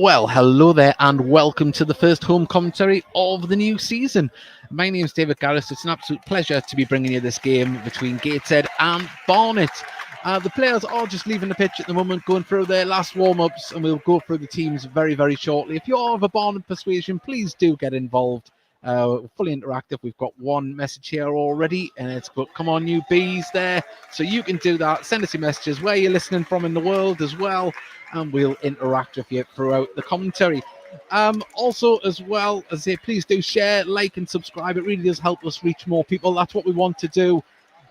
Well, hello there, and welcome to the first home commentary of the new season. My name is David Garris. It's an absolute pleasure to be bringing you this game between Gateshead and Barnet. The players are just leaving the pitch at the moment, going through their last warm-ups, and we'll go through the teams very, very shortly. If you're of a Barnet persuasion, please do get involved. Fully interactive. We've got one message here already, and it's got "Come on, you bees" there. So you can do that. Send us your messages, where you're listening from in the world as well, and we'll interact with you throughout the commentary. Also, as well, as I say, please do share, like, and subscribe. It really does help us reach more people. That's what we want to do.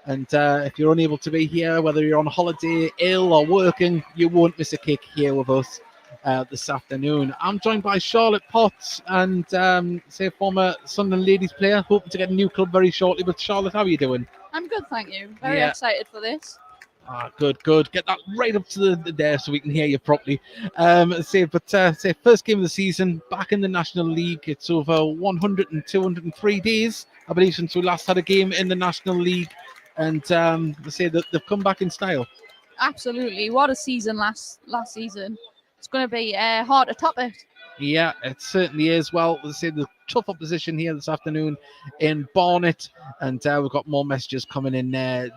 And if you're unable to be here, whether you're on holiday, ill, or working, you won't miss a kick here with us this afternoon. I'm joined by Charlotte Potts and former Sunderland ladies player, hoping to get a new club very shortly. But Charlotte, how are you doing? I'm good, thank you. Very excited for this. Good. Get that right up to the there so we can hear you properly. First game of the season, back in the National League. It's over 100 and 203 days, I believe, since we last had a game in the National League. And they say that they've come back in style. Absolutely. What a season last season. It's going to be hard to top it. Yeah, it certainly is. Well, let's say the tough opposition here this afternoon in Barnet, and we've got more messages coming in.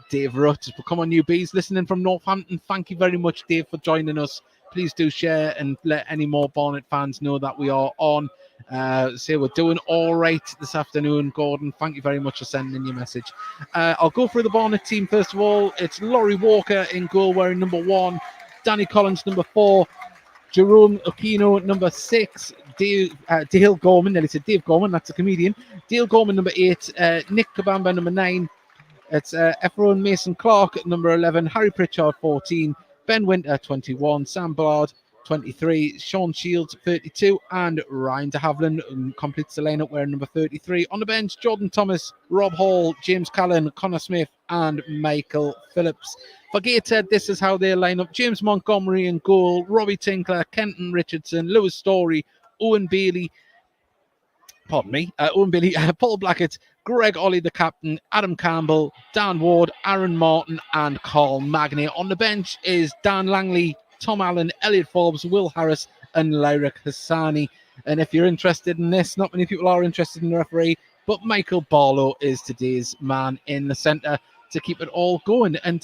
Dave Rutt, come on, you bees, listening from Northampton. Thank you very much, Dave, for joining us. Please do share and let any more Barnet fans know that we are on. We're doing all right this afternoon. Gordon, thank you very much for sending in your message. I'll go through the Barnet team first of all. It's Laurie Walker in goal, wearing number 1. Danny Collins, number 4. Jerome Aquino, number 6. Dale Gorman, nearly said Dave Gorman, that's a comedian. Dale Gorman, number 8. Nick Kabamba, number 9. It's Efron Mason Clark, number 11. Harry Pritchard, 14. Ben Winter, 21. Sam Ballard, 23. Sean Shields, 32. And Ryan de Havilland completes the lineup wearing number 33. On the bench, Jordan Thomas, Rob Hall, James Callan, Connor Smith, and Michael Phillips. For Gateshead, this is how they line up. James Montgomery in goal, Robbie Tinkler, Kenton Richardson, Lewis Story, Owen Bailey, Paul Blackett, Greg Ollie, the captain, Adam Campbell, Dan Ward, Aaron Martin, and Carl Magny. On the bench is Dan Langley, Tom Allen, Elliot Forbes, Will Harris, and Lyric Hassani. And if you're interested in this, not many people are interested in the referee, but Michael Barlow is today's man in the centre to keep it all going. And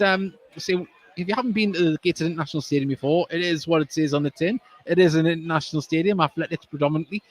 if you haven't been to the Gateshead International Stadium before, it is what it says on the tin. It is an international stadium, athletics predominantly.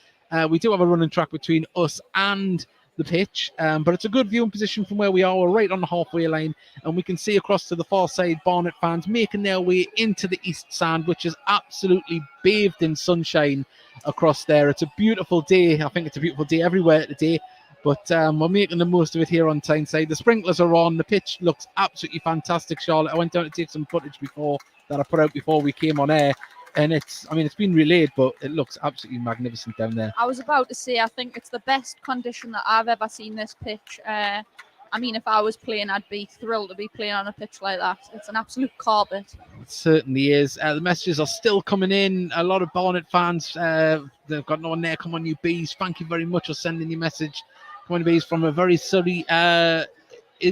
We do have a running track between us and the pitch, but it's a good viewing position from where we are. We're right on the halfway line, and we can see across to the far side Barnet fans making their way into the East Stand, which is absolutely bathed in sunshine across there. It's a beautiful day. I think it's a beautiful day everywhere today, but we're making the most of it here on Tyneside. The sprinklers are on. The pitch looks absolutely fantastic, Charlotte. I went down to take some footage before that I put out before we came on air. And it's been relayed, but it looks absolutely magnificent down there. I was about to say, I think it's the best condition that I've ever seen this pitch. If I was playing, I'd be thrilled to be playing on a pitch like that. It's an absolute carpet. It certainly is. The messages are still coming in. A lot of Barnet fans, they've got no one there. Come on, you bees. Thank you very much for sending your message. Come on, you bees, from a very Surrey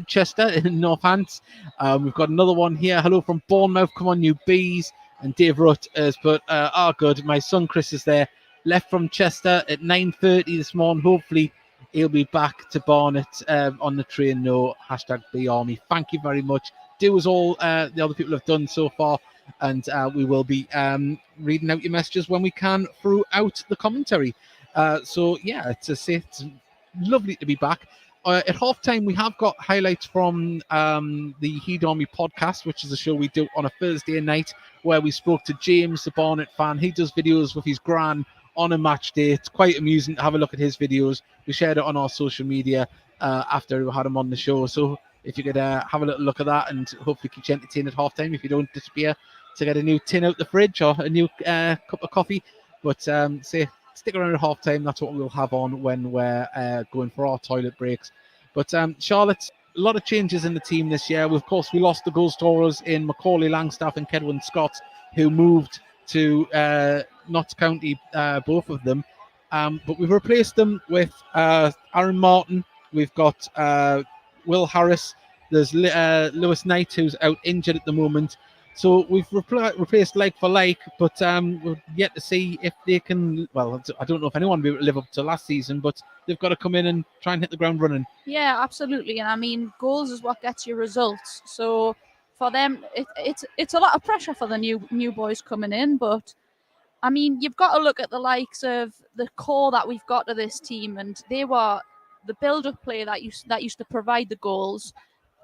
Chester in Northants. We've got another one here. Hello from Bournemouth. Come on, you bees. And Dave Rutt has put, good. My son Chris is there. Left from Chester at 9:30 this morning. Hopefully he'll be back to Barnet on the train. No, #BArmy. Thank you very much. Do as all the other people have done so far. And we will be reading out your messages when we can throughout the commentary. It's lovely to be back. At halftime, we have got highlights from the Heed Army podcast, which is a show we do on a Thursday night, where we spoke to James, the Barnet fan. He does videos with his gran on a match day. It's quite amusing to have a look at his videos. We shared it on our social media after we had him on the show. So if you could have a little look at that, and hopefully keep you entertained at halftime if you don't disappear to get a new tin out the fridge or a new cup of coffee. But stick around at halftime. That's what we'll have on when we're going for our toilet breaks. But Charlotte, a lot of changes in the team this year. Of course, we lost the goal scorers in Macaulay Langstaff and Kedwin Scott, who moved to Notts County, both of them. But we've replaced them with Aaron Martin. We've got Will Harris. There's Lewis Knight, who's out injured at the moment. So we've replaced like for like, but we're yet to see if they can. Well, I don't know if anyone will be able to live up to last season, but they've got to come in and try and hit the ground running. Yeah, absolutely. And I mean, goals is what gets you results. So for them, it's a lot of pressure for the new boys coming in. But I mean, you've got to look at the likes of the core that we've got to this team, and they were the build-up play that used to provide the goals.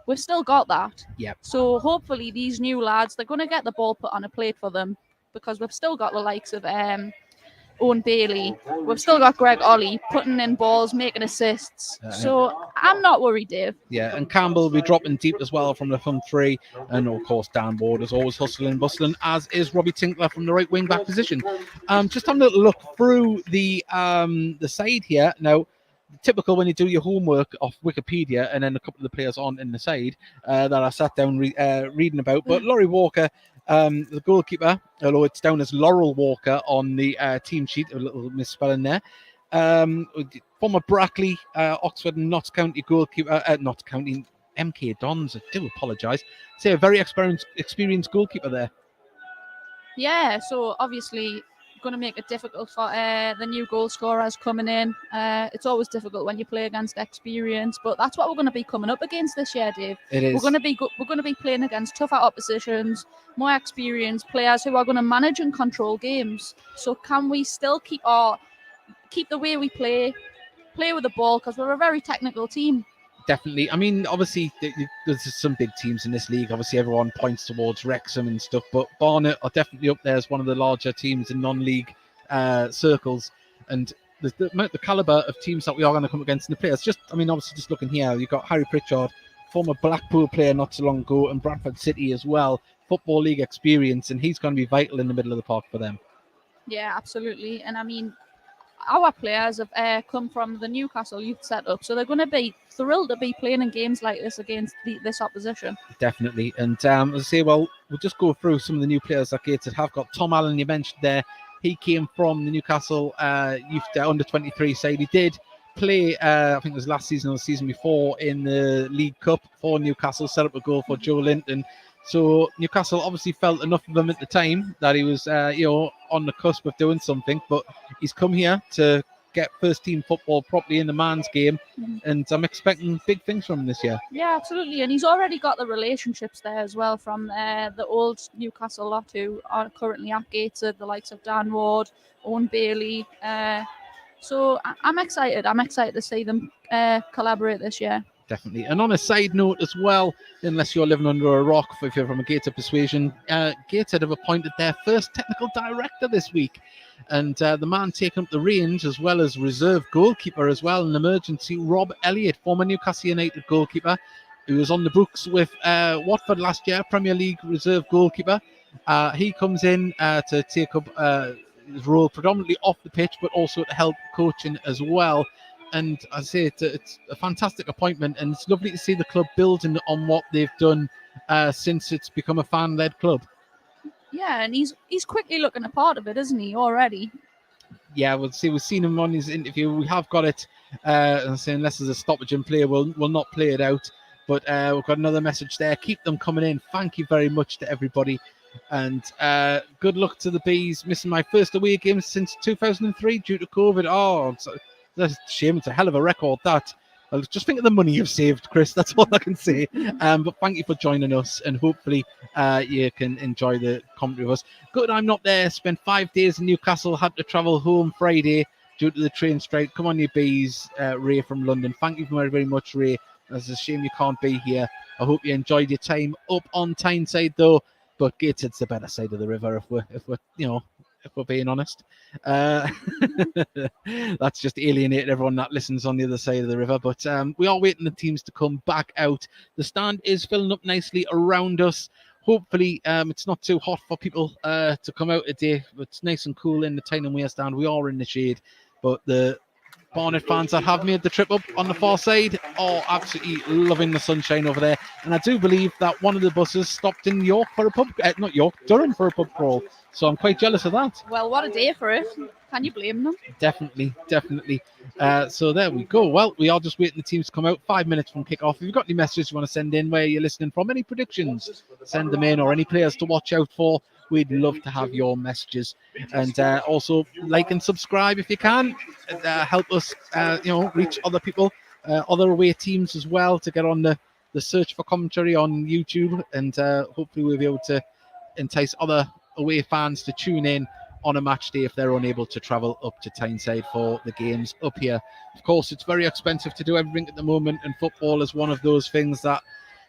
We've still got that. Yep. So hopefully these new lads, they're going to get the ball put on a plate for them, because we've still got the likes of Owen Bailey. We've still got Greg Ollie putting in balls, making assists. So I'm not worried, Dave. Yeah, and Campbell will be dropping deep as well from the front three. And of course, Dan Ward is always hustling and bustling, as is Robbie Tinkler from the right wing back position. Just having a little look through the side here. Now, typical when you do your homework off Wikipedia and then a couple of the players on in the side that I sat down reading about. But Laurie Walker, the goalkeeper, although it's down as Laurel Walker on the team sheet, a little misspelling there. Former Brackley, Oxford and Notts County goalkeeper, Notts County MK Dons, I do apologise. Say a very experienced goalkeeper there. Yeah, so obviously going to make it difficult for the new goal scorers coming in. It's always difficult when you play against experience, but that's what we're going to be coming up against this year, Dave. It is. We're going to be playing against tougher oppositions, more experienced players who are going to manage and control games. So can we still keep the way we play with the ball, because we're a very technical team. Definitely. I mean, obviously, there's some big teams in this league. Obviously, everyone points towards Wrexham and stuff, but Barnet are definitely up there as one of the larger teams in non-league circles. And the calibre of teams that we are going to come against in the players. Obviously, just looking here, you've got Harry Pritchard, former Blackpool player not so long ago, and Bradford City as well. Football League experience, and he's going to be vital in the middle of the park for them. Yeah, absolutely. And I mean, our players have come from the Newcastle youth setup, so they're going to be thrilled to be playing in games like this against this opposition. Definitely. And as I say, we'll just go through some of the new players that Gateshead have got. Tom Allen, you mentioned there, he came from the Newcastle youth under-23 side. He did play, I think it was last season or the season before, in the League Cup for Newcastle, set up a goal for Joe Linton. So Newcastle obviously felt enough of him at the time that he was, on the cusp of doing something. But he's come here to get first team football properly in the man's game, and I'm expecting big things from him this year. Yeah, absolutely. And he's already got the relationships there as well from the old Newcastle lot who are currently at Gateshead, the likes of Dan Ward, Owen Bailey. So I'm excited. I'm excited to see them collaborate this year. Definitely. And on a side note as well, unless you're living under a rock, if you're from a Gateshead persuasion, Gateshead have appointed their first technical director this week. And the man taking up the reins, as well as reserve goalkeeper as well, an emergency, Rob Elliott, former Newcastle United goalkeeper, who was on the books with Watford last year, Premier League reserve goalkeeper. He comes in to take up his role predominantly off the pitch, but also to help coaching as well. And I say it's a fantastic appointment, and it's lovely to see the club building on what they've done since it's become a fan-led club. Yeah, and he's quickly looking a part of it, isn't he, already? Yeah, we'll see. We've seen him on his interview. We have got it. Unless there's a stoppage in play, we'll not play it out. But we've got another message there. Keep them coming in. Thank you very much to everybody. And good luck to the Bees. Missing my first away game since 2003 due to COVID. Oh, that's a shame. It's a hell of a record, that. I'll just think of the money you've saved, Chris. That's all I can say. But thank you for joining us, and hopefully you can enjoy the commentary with us. Good, I'm not there. Spent 5 days in Newcastle. Had to travel home Friday due to the train strike. Come on, you Bees. Ray from London. Thank you very, very much, Ray. It's a shame you can't be here. I hope you enjoyed your time up on Tyneside, though. But Gateshead's the better side of the river, if we're being honest. That's just alienated everyone that listens on the other side of the river. But we are waiting the teams to come back out. The stand is filling up nicely around us. Hopefully it's not too hot for people to come out today. But it's nice and cool in the Tyne and Wear stand. We are in the shade, but the Barnet fans that have made the trip up on the far side are absolutely loving the sunshine over there. And I do believe that one of the buses stopped in York for a pub, not York, Durham for a pub crawl. So I'm quite jealous of that. Well, what a day for it. Can you blame them? Definitely. So there we go. Well, we are just waiting the teams to come out 5 minutes from kickoff. If you've got any messages you want to send in where you're listening from, any predictions, send them in, or any players to watch out for, we'd love to have your messages. And also like and subscribe if you can. Help us, reach other people, other away teams as well, to get on the search for commentary on YouTube, and hopefully we'll be able to entice other away fans to tune in on a match day if they're unable to travel up to Tyneside for the games up here. Of course, it's very expensive to do everything at the moment, and football is one of those things that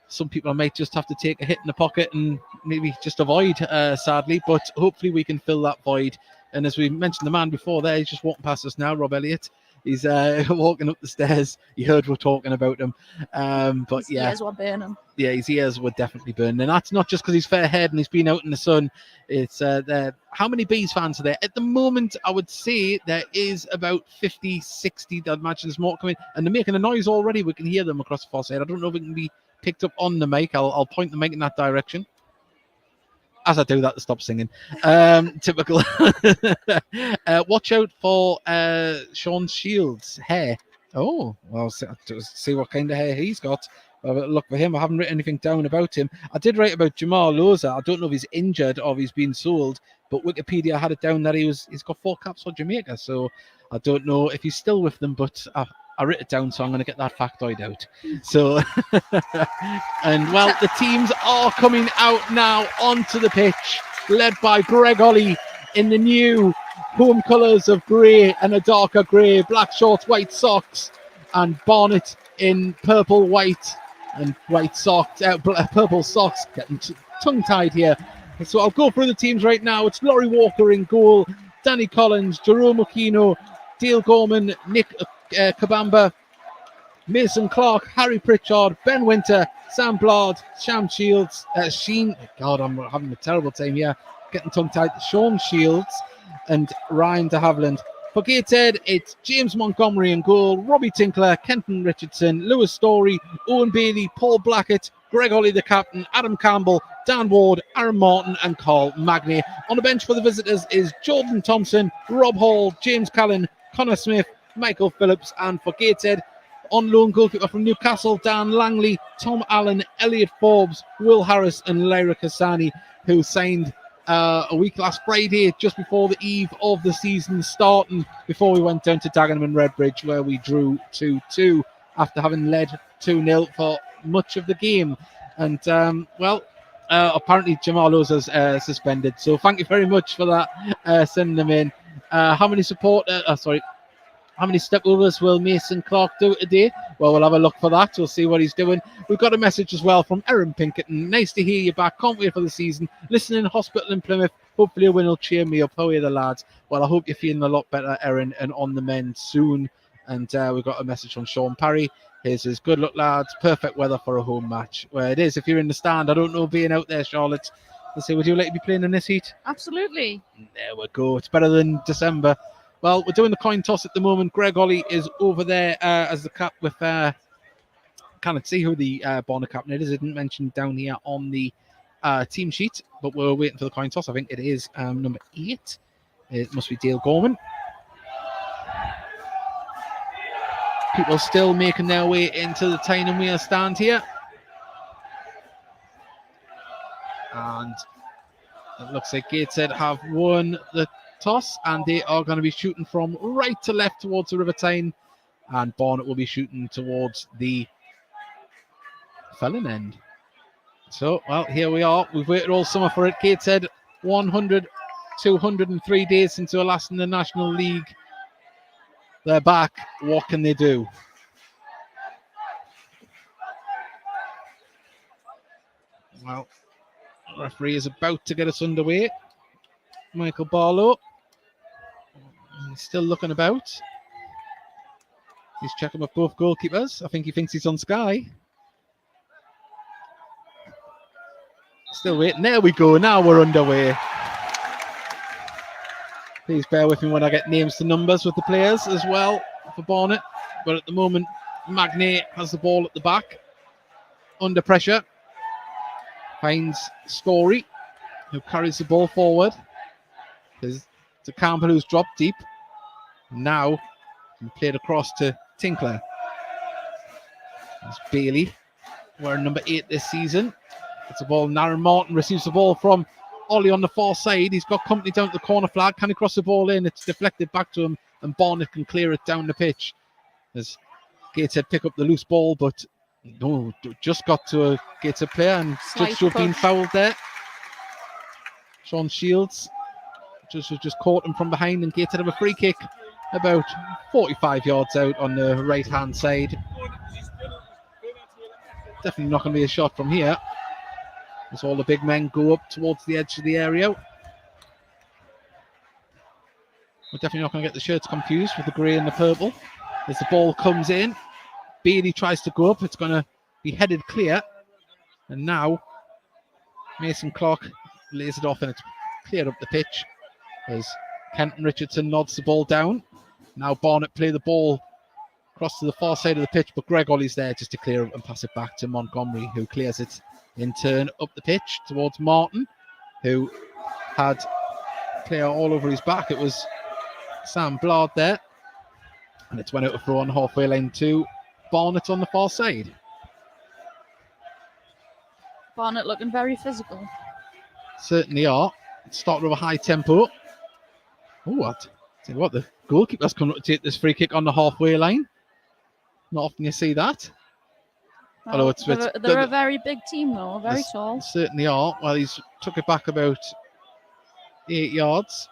some people might just have to take a hit in the pocket and maybe just avoid, sadly, but hopefully we can fill that void. And as we mentioned, the man before there, he's just walking past us now, Rob Elliott. He's walking up the stairs. You heard we're talking about him. But His yeah. ears were burning. Yeah, his ears were definitely burning. And that's not just because he's fair-haired and he's been out in the sun. It's how many Bees fans are there? At the moment, I would say there is about 50, 60. I'd imagine there's more coming. And they're making a noise already. We can hear them across the far side. I don't know if it can be picked up on the mic. I'll point the mic in that direction. As I do that, to stop singing. Typical. Watch out for Sean Shields' hair. Oh, well, see what kind of hair he's got. Look for him. I haven't written anything down about him. I did write about Jamal Loza. I don't know if he's injured or if he's been sold, but Wikipedia had it down that he's got 4 caps for Jamaica. So I don't know if he's still with them, but I wrote it down, so I'm going to get that factoid out. So, and well, the teams are coming out now onto the pitch, led by Greg Ollie in the new home colours of grey and a darker grey, black shorts, white socks, and Barnet in purple, white, and white socks, purple socks. Getting tongue-tied here. So I'll go through the teams right now. It's Laurie Walker in goal, Danny Collins, Jerome Aquino, Dale Gorman, Nick Kabamba, Mason Clark, Harry Pritchard, Ben Winter, Sam Blard, Sham Shields, God, I'm having a terrible time here, getting tongue-tied, Sean Shields, and Ryan de Havilland. For Gateshead, it's James Montgomery in goal, Robbie Tinkler, Kenton Richardson, Lewis Story, Owen Bailey, Paul Blackett, Greg Ollie the captain, Adam Campbell, Dan Ward, Aaron Martin, and Carl Magny. On the bench for the visitors is Jordan Thompson, Rob Hall, James Callan, Connor Smith, Michael Phillips, and for Gateshead, on loan goalkeeper from Newcastle, Dan Langley, Tom Allen, Elliot Forbes, Will Harris, and Lyra Kasani, who signed a week last Friday, just before the eve of the season starting, before we went down to Dagenham and Redbridge, where we drew 2-2 after having led 2-0 for much of the game. And apparently Jamal Loza's suspended, so thank you very much for that, sending them in. How many stepovers will Mason Clark do today? Well, we'll have a look for that. We'll see what he's doing. We've got a message as well from Erin Pinkerton. Nice to hear you back. Can't wait for the season. Listening in hospital in Plymouth. Hopefully a win will cheer me up. How are the lads? Well, I hope you're feeling a lot better, Erin, and on the mend soon. And we've got a message from Sean Parry. Here's his good luck, lads. Perfect weather for a home match. Well, it is if you're in the stand. I don't know being out there, Charlotte. Let's see, would you like to be playing in this heat? Absolutely. There we go. It's better than December. Well, we're doing the coin toss at the moment. Greg Ollie is over there as the cap with... can't see who the Barnet captain is. It isn't mentioned down here on the team sheet, but we're waiting for the coin toss. I think it is number 8. It must be Dale Gorman. People still making their way into the Tyne Weir stand here. And it looks like Gateshead have won the toss, and they are going to be shooting from right to left towards the River Tyne, and Barnet will be shooting towards the Felon end. So, well, here we are. We've waited all summer for it. Gateshead, 203 days since they were last in the National League. They're back. What can they do? Well, the referee is about to get us underway. Michael Barlow. He's still looking about. He's checking with both goalkeepers. I think he thinks he's on Sky. Still waiting. There we go. Now we're underway. Please bear with me when I get names to numbers with the players as well. for Barnet. But at the moment, Magnet has the ball at the back. Under pressure. Finds Story, who carries the ball forward. There's to Campbell, who's dropped deep. Now, played across to Tinkler. There's Bailey, wearing number 8 this season. It's a ball. Naren Martin receives the ball from Ollie on the far side. He's got company down to the corner flag. Can he cross the ball in? It's deflected back to him, and Barnet can clear it down the pitch. As Gateshead pick up the loose ball, but no, just got to a Gateshead player and judged to have been fouled there. Sean Shields just caught him from behind, and Gateshead have a free kick about 45 yards out on the right hand side. Definitely not going to be a shot from here, as all the big men go up towards the edge of the area. We're definitely not going to get the shirts confused with the grey and the purple. As the ball comes in, Bailey tries to go up. It's going to be headed clear. And now Mason Clark lays it off, and it's cleared up the pitch as Kenton Richardson nods the ball down. Now Barnet play the ball across to the far side of the pitch, but Greg Ollie's there just to clear up and pass it back to Montgomery, who clears it in turn up the pitch towards Martin, who had player all over his back. It was Sam Blard there, and it's went out of throw on halfway line to Barnet on the far side. Barnet looking very physical. Certainly are. It started with a high tempo. Oh, what? Tell you what, the goalkeeper's coming up to take this free kick on the halfway line. Not often you see that. Well, they're a very big team, though, very tall. Certainly are. Well, he's took it back about 8 yards.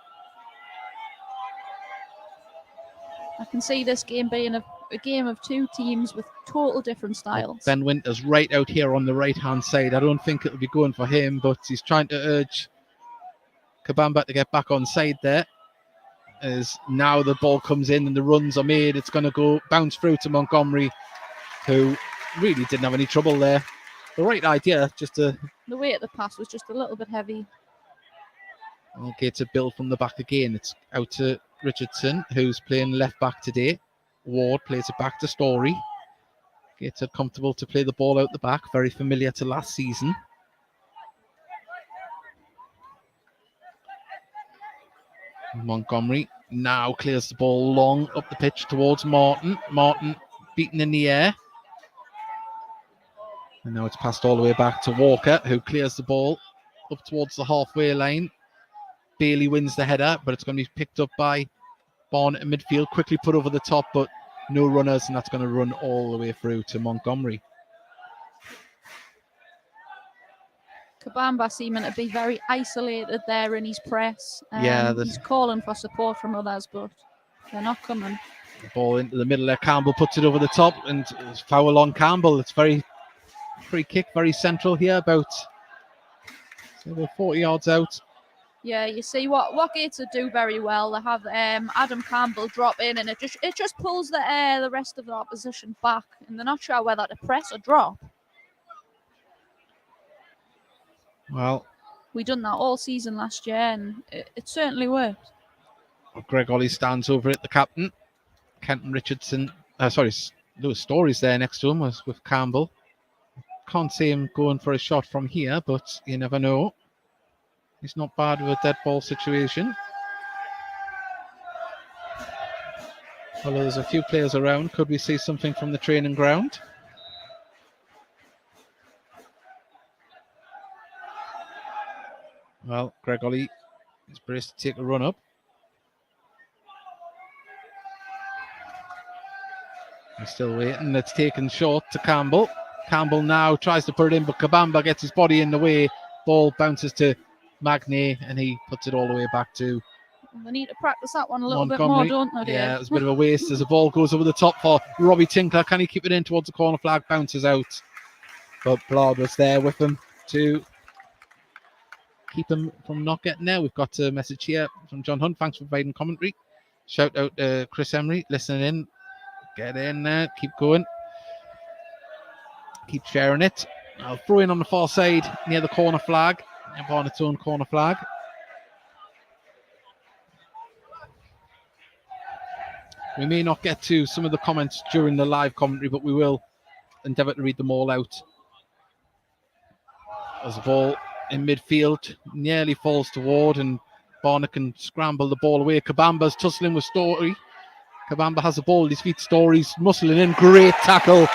I can see this game being a game of two teams with total different styles. Ben Winter's right out here on the right-hand side. I don't think it'll be going for him, but he's trying to urge Kabamba to get back on side there. As now the ball comes in and the runs are made, it's going to go bounce through to Montgomery, who really didn't have any trouble there. The right idea, just to... The weight of the pass was just a little bit heavy. Okay, to build from the back again. It's out to Richardson, who's playing left back today. Ward plays it back to Story. Gets it comfortable to play the ball out the back, very familiar to last season. Montgomery now clears the ball long up the pitch towards Martin. Martin beaten in the air. And now it's passed all the way back to Walker, who clears the ball up towards the halfway line. Bailey wins the header, but it's going to be picked up by Barnet in midfield. Quickly put over the top, but no runners, and that's going to run all the way through to Montgomery. Kabamba seeming to be very isolated there in his press. He's calling for support from others, but they're not coming. The ball into the middle there. Campbell puts it over the top, and it's foul on Campbell. It's very free kick, very central here, about 40 yards out. Yeah, you see what Gateshead do very well. They have Adam Campbell drop in, and it just pulls the rest of the opposition back, and they're not sure whether to press or drop. Well, we done that all season last year, and it certainly worked. Greg Ollie stands over at the captain. Kenton Richardson, Lewis Story's there next to him with Campbell. Can't see him going for a shot from here, but you never know. He's not bad with a dead ball situation. Although there's a few players around, could we see something from the training ground? Well, Greg Ollie is braced to take a run up. He's still waiting. It's taken short to Campbell. Campbell now tries to put it in, but Kabamba gets his body in the way. Ball bounces to Magnet, and he puts it all the way back to They need to practice that one a little Montgomery. bit more, don't they? Yeah, it was a bit of a waste as the ball goes over the top for Robbie Tinkler. Can he keep it in towards the corner flag? Bounces out. But Blard was there with him to keep him from not getting there. We've got a message here from John Hunt. Thanks for providing commentary. Shout out to Chris Emery, listening in. Get in there. Keep going. Keep sharing it. I'll throw in on the far side near the corner flag. On its own corner flag. We may not get to some of the comments during the live commentary, but we will endeavour to read them all out. As the ball in midfield nearly falls toward, and Barnet can scramble the ball away. Kabamba's tussling with Story. Kabamba has the ball at his feet. Story's muscling in. Great tackle.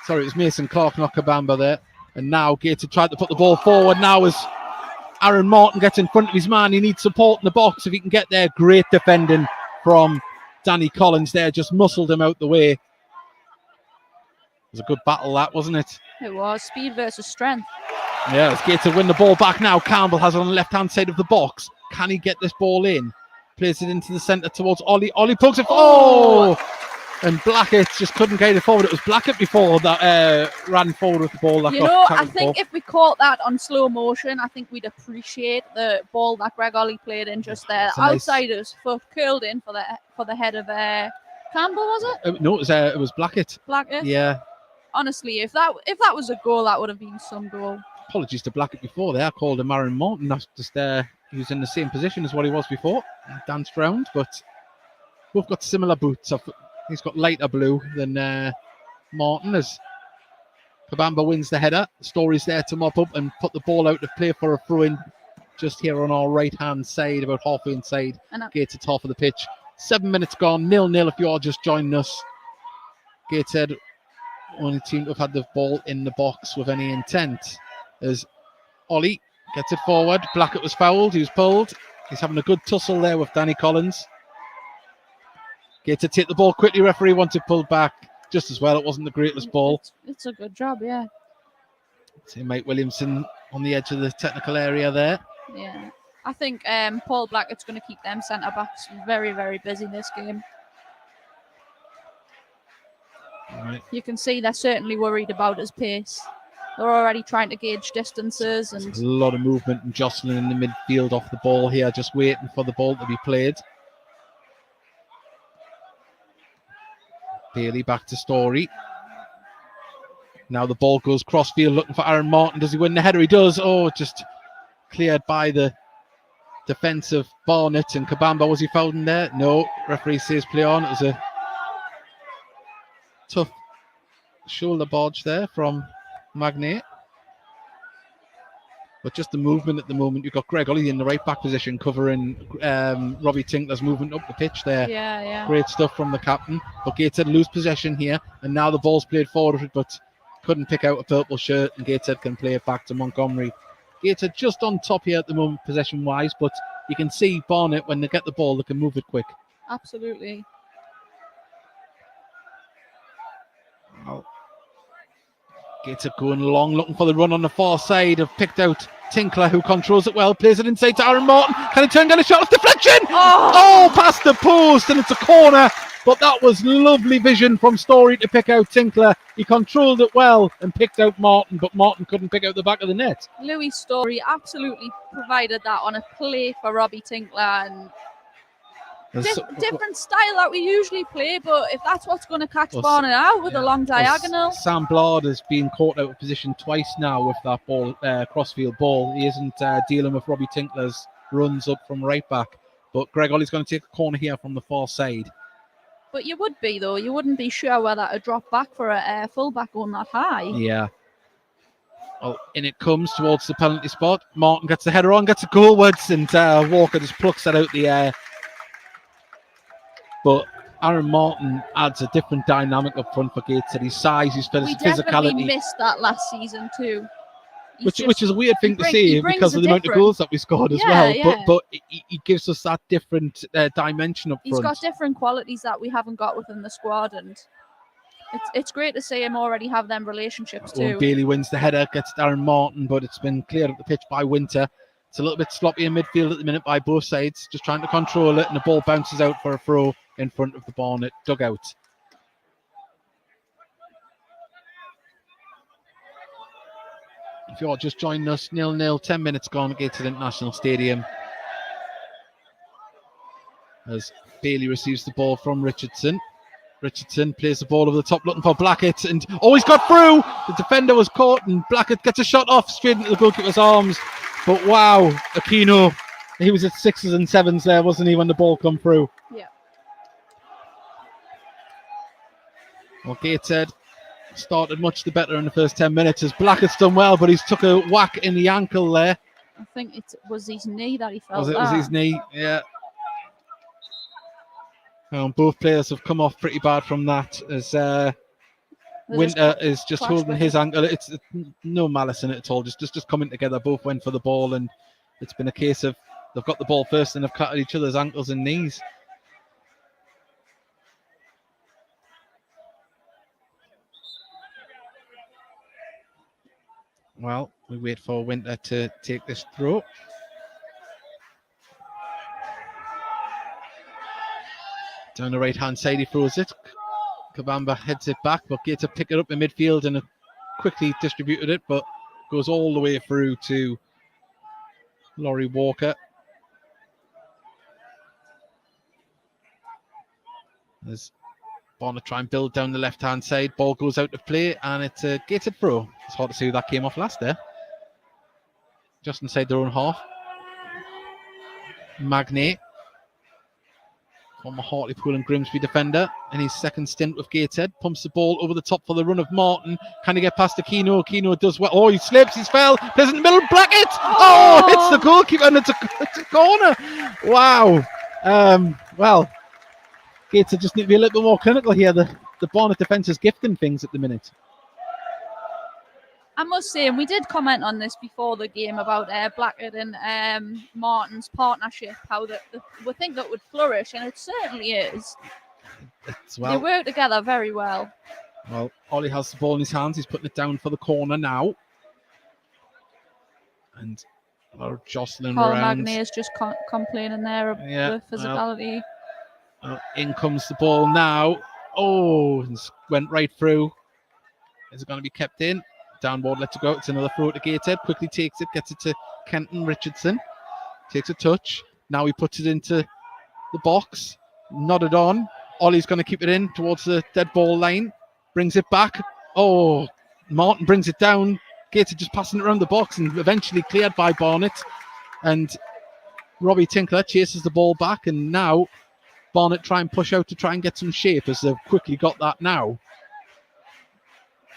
Sorry, it was Mason Clark, not Kabamba there. And now Gateshead tried to put the ball forward. Now as Aaron Martin gets in front of his man, he needs support in the box if he can get there. Great defending from Danny Collins there. Just muscled him out the way. It was a good battle, that, wasn't it? It was. Speed versus strength. Yeah, it's Gateshead win the ball back now. Campbell has it on the left-hand side of the box. Can he get this ball in? Plays it into the centre towards Ollie. Ollie pokes it. Oh! And Blackett just couldn't get it forward. It was Blackett before that ran forward with the ball. That I think if we caught that on slow motion, I think we'd appreciate the ball that Greg Ollie played in just there. Outside his foot, curled in for the head of Campbell, was it? No, it was Blackett. Blackett? Yeah. Honestly, if that was a goal, that would have been some goal. Apologies to Blackett before there. I called him Aaron Martin. That's just he was in the same position as what he was before. He danced round, but both got similar boots. He's got lighter blue than Martin, as Kabamba wins the header. Story's there to mop up and put the ball out to play for a throw-in just here on our right-hand side, about halfway inside Gateshead's half of the pitch. 7 minutes gone, 0-0 if you are just joining us. Gateshead, only team to have had the ball in the box with any intent. As Ollie gets it forward, Blackett was fouled, he was pulled. He's having a good tussle there with Danny Collins. Gateshead take the ball quickly, referee wants it pulled back just as well. It wasn't the greatest ball. It's a good job, yeah. See Mike Williamson on the edge of the technical area there. Yeah. I think Paul Blackett's going to keep them centre-backs very, very busy this game. Right. You can see they're certainly worried about his pace. They're already trying to gauge distances. And there's a lot of movement and jostling in the midfield off the ball here, just waiting for the ball to be played. Bailey back to Story. Now the ball goes crossfield looking for Aaron Martin. Does he win the header? He does. Oh, just cleared by the defence of Barnet. And Kabamba, was he fouled in there? No. Referee says play on. It was a tough shoulder barge there from Magnate. But just the movement at the moment. You've got Greg Ollie in the right back position covering Robbie Tinkler's movement up the pitch there. Yeah. Great stuff from the captain. But Gateshead lose possession here. And now the ball's played forward, but couldn't pick out a purple shirt. And Gateshead can play it back to Montgomery. Gateshead just on top here at the moment, possession-wise. But you can see Barnet, when they get the ball, they can move it quick. Absolutely. Well, Gateshead going long, looking for the run on the far side. Have picked out Tinkler, who controls it well, plays it inside to Aaron Martin. Can he turn and get a shot? It's deflection! Oh, past the post, and it's a corner. But that was lovely vision from Story to pick out Tinkler. He controlled it well and picked out Martin, but Martin couldn't pick out the back of the net. Louis Story absolutely provided that on a play for Robbie Tinkler, and different style that we usually play, but if that's what's going to catch Barnet out with a long diagonal. Sam Blard has been caught out of position twice now with that ball, crossfield ball. He isn't dealing with Robbie Tinkler's runs up from right back, but Greg Ollie's going to take a corner here from the far side. But you would be, though. You wouldn't be sure whether a drop back for a full-back going that high. Yeah. Well, in it comes towards the penalty spot. Martin gets the header on, gets it goalwards, and Walker just plucks it out the air. But Aaron Martin adds a different dynamic up front for Gateshead. His size, his physicality. We definitely missed that last season too. Which is a weird thing to say because of the amount of goals that we scored as well. Yeah. But he gives us that different dimension up front. He's got different qualities that we haven't got within the squad, and it's great to see him already have them relationships too. Well, Bailey wins the header, gets Aaron Martin, but it's been cleared up the pitch by Winter. It's a little bit sloppy in midfield at the minute by both sides, just trying to control it, and the ball bounces out for a throw in front of the Barnet dugout. If you're just joining us, 0-0, 10 minutes gone at Gateshead International Stadium. As Bailey receives the ball from Richardson. Richardson plays the ball over the top, looking for Blackett, and he's got through! The defender was caught, and Blackett gets a shot off straight into the goalkeeper's arms. But wow, Aquino, he was at 6s and 7s there, wasn't he, when the ball come through? Yeah. Well, Gateshead started much the better in the first 10 minutes as Blackett's done well, but he's took a whack in the ankle there. I think it was his knee that he felt. Was it? Was his knee? Yeah. Both players have come off pretty bad from that as Winter is just holding his ankle. It's no malice in it at all. Just coming together. Both went for the ball, and it's been a case of they've got the ball first and they've cut at each other's ankles and knees. Well, we wait for Winter to take this throw. Down the right-hand side, he throws it. Kabamba heads it back, but Gateshead pick it up in midfield and quickly distributed it, but goes all the way through to Laurie Walker. As Barnet try and build down the left-hand side, ball goes out of play, and it's a Gateshead throw. It's hard to see who that came off last there. Just inside their own half. Magnay, former Hartlepool and Grimsby defender, in his second stint with Gateshead, pumps the ball over the top for the run of Martin. Can he get past to Keno? Keno does well. Oh, he slips, he's fell. Plays in the middle, Blackett! Oh, hits the goalkeeper, and it's a corner. Wow. Well, Gateshead just need to be a little bit more clinical here. The Barnet defence is gifting things at the minute. I must say, and we did comment on this before the game about Blackett and Martin's partnership, how we think that would flourish, and it certainly is. They work together very well. Well, Ollie has the ball in his hands. He's putting it down for the corner now. And a lot of jostling around. Magnay is just complaining there about the physicality. In comes the ball now. Oh, went right through. Is it going to be kept in? Downward, lets it go. It's another throw to Gateshead. Quickly takes it, gets it to Kenton Richardson. Takes a touch. Now he puts it into the box. Nodded on. Ollie's going to keep it in towards the dead ball line. Brings it back. Oh, Martin brings it down. Gateshead just passing it around the box and eventually cleared by Barnet. And Robbie Tinkler chases the ball back. And now Barnet try and push out to try and get some shape as they've quickly got that now.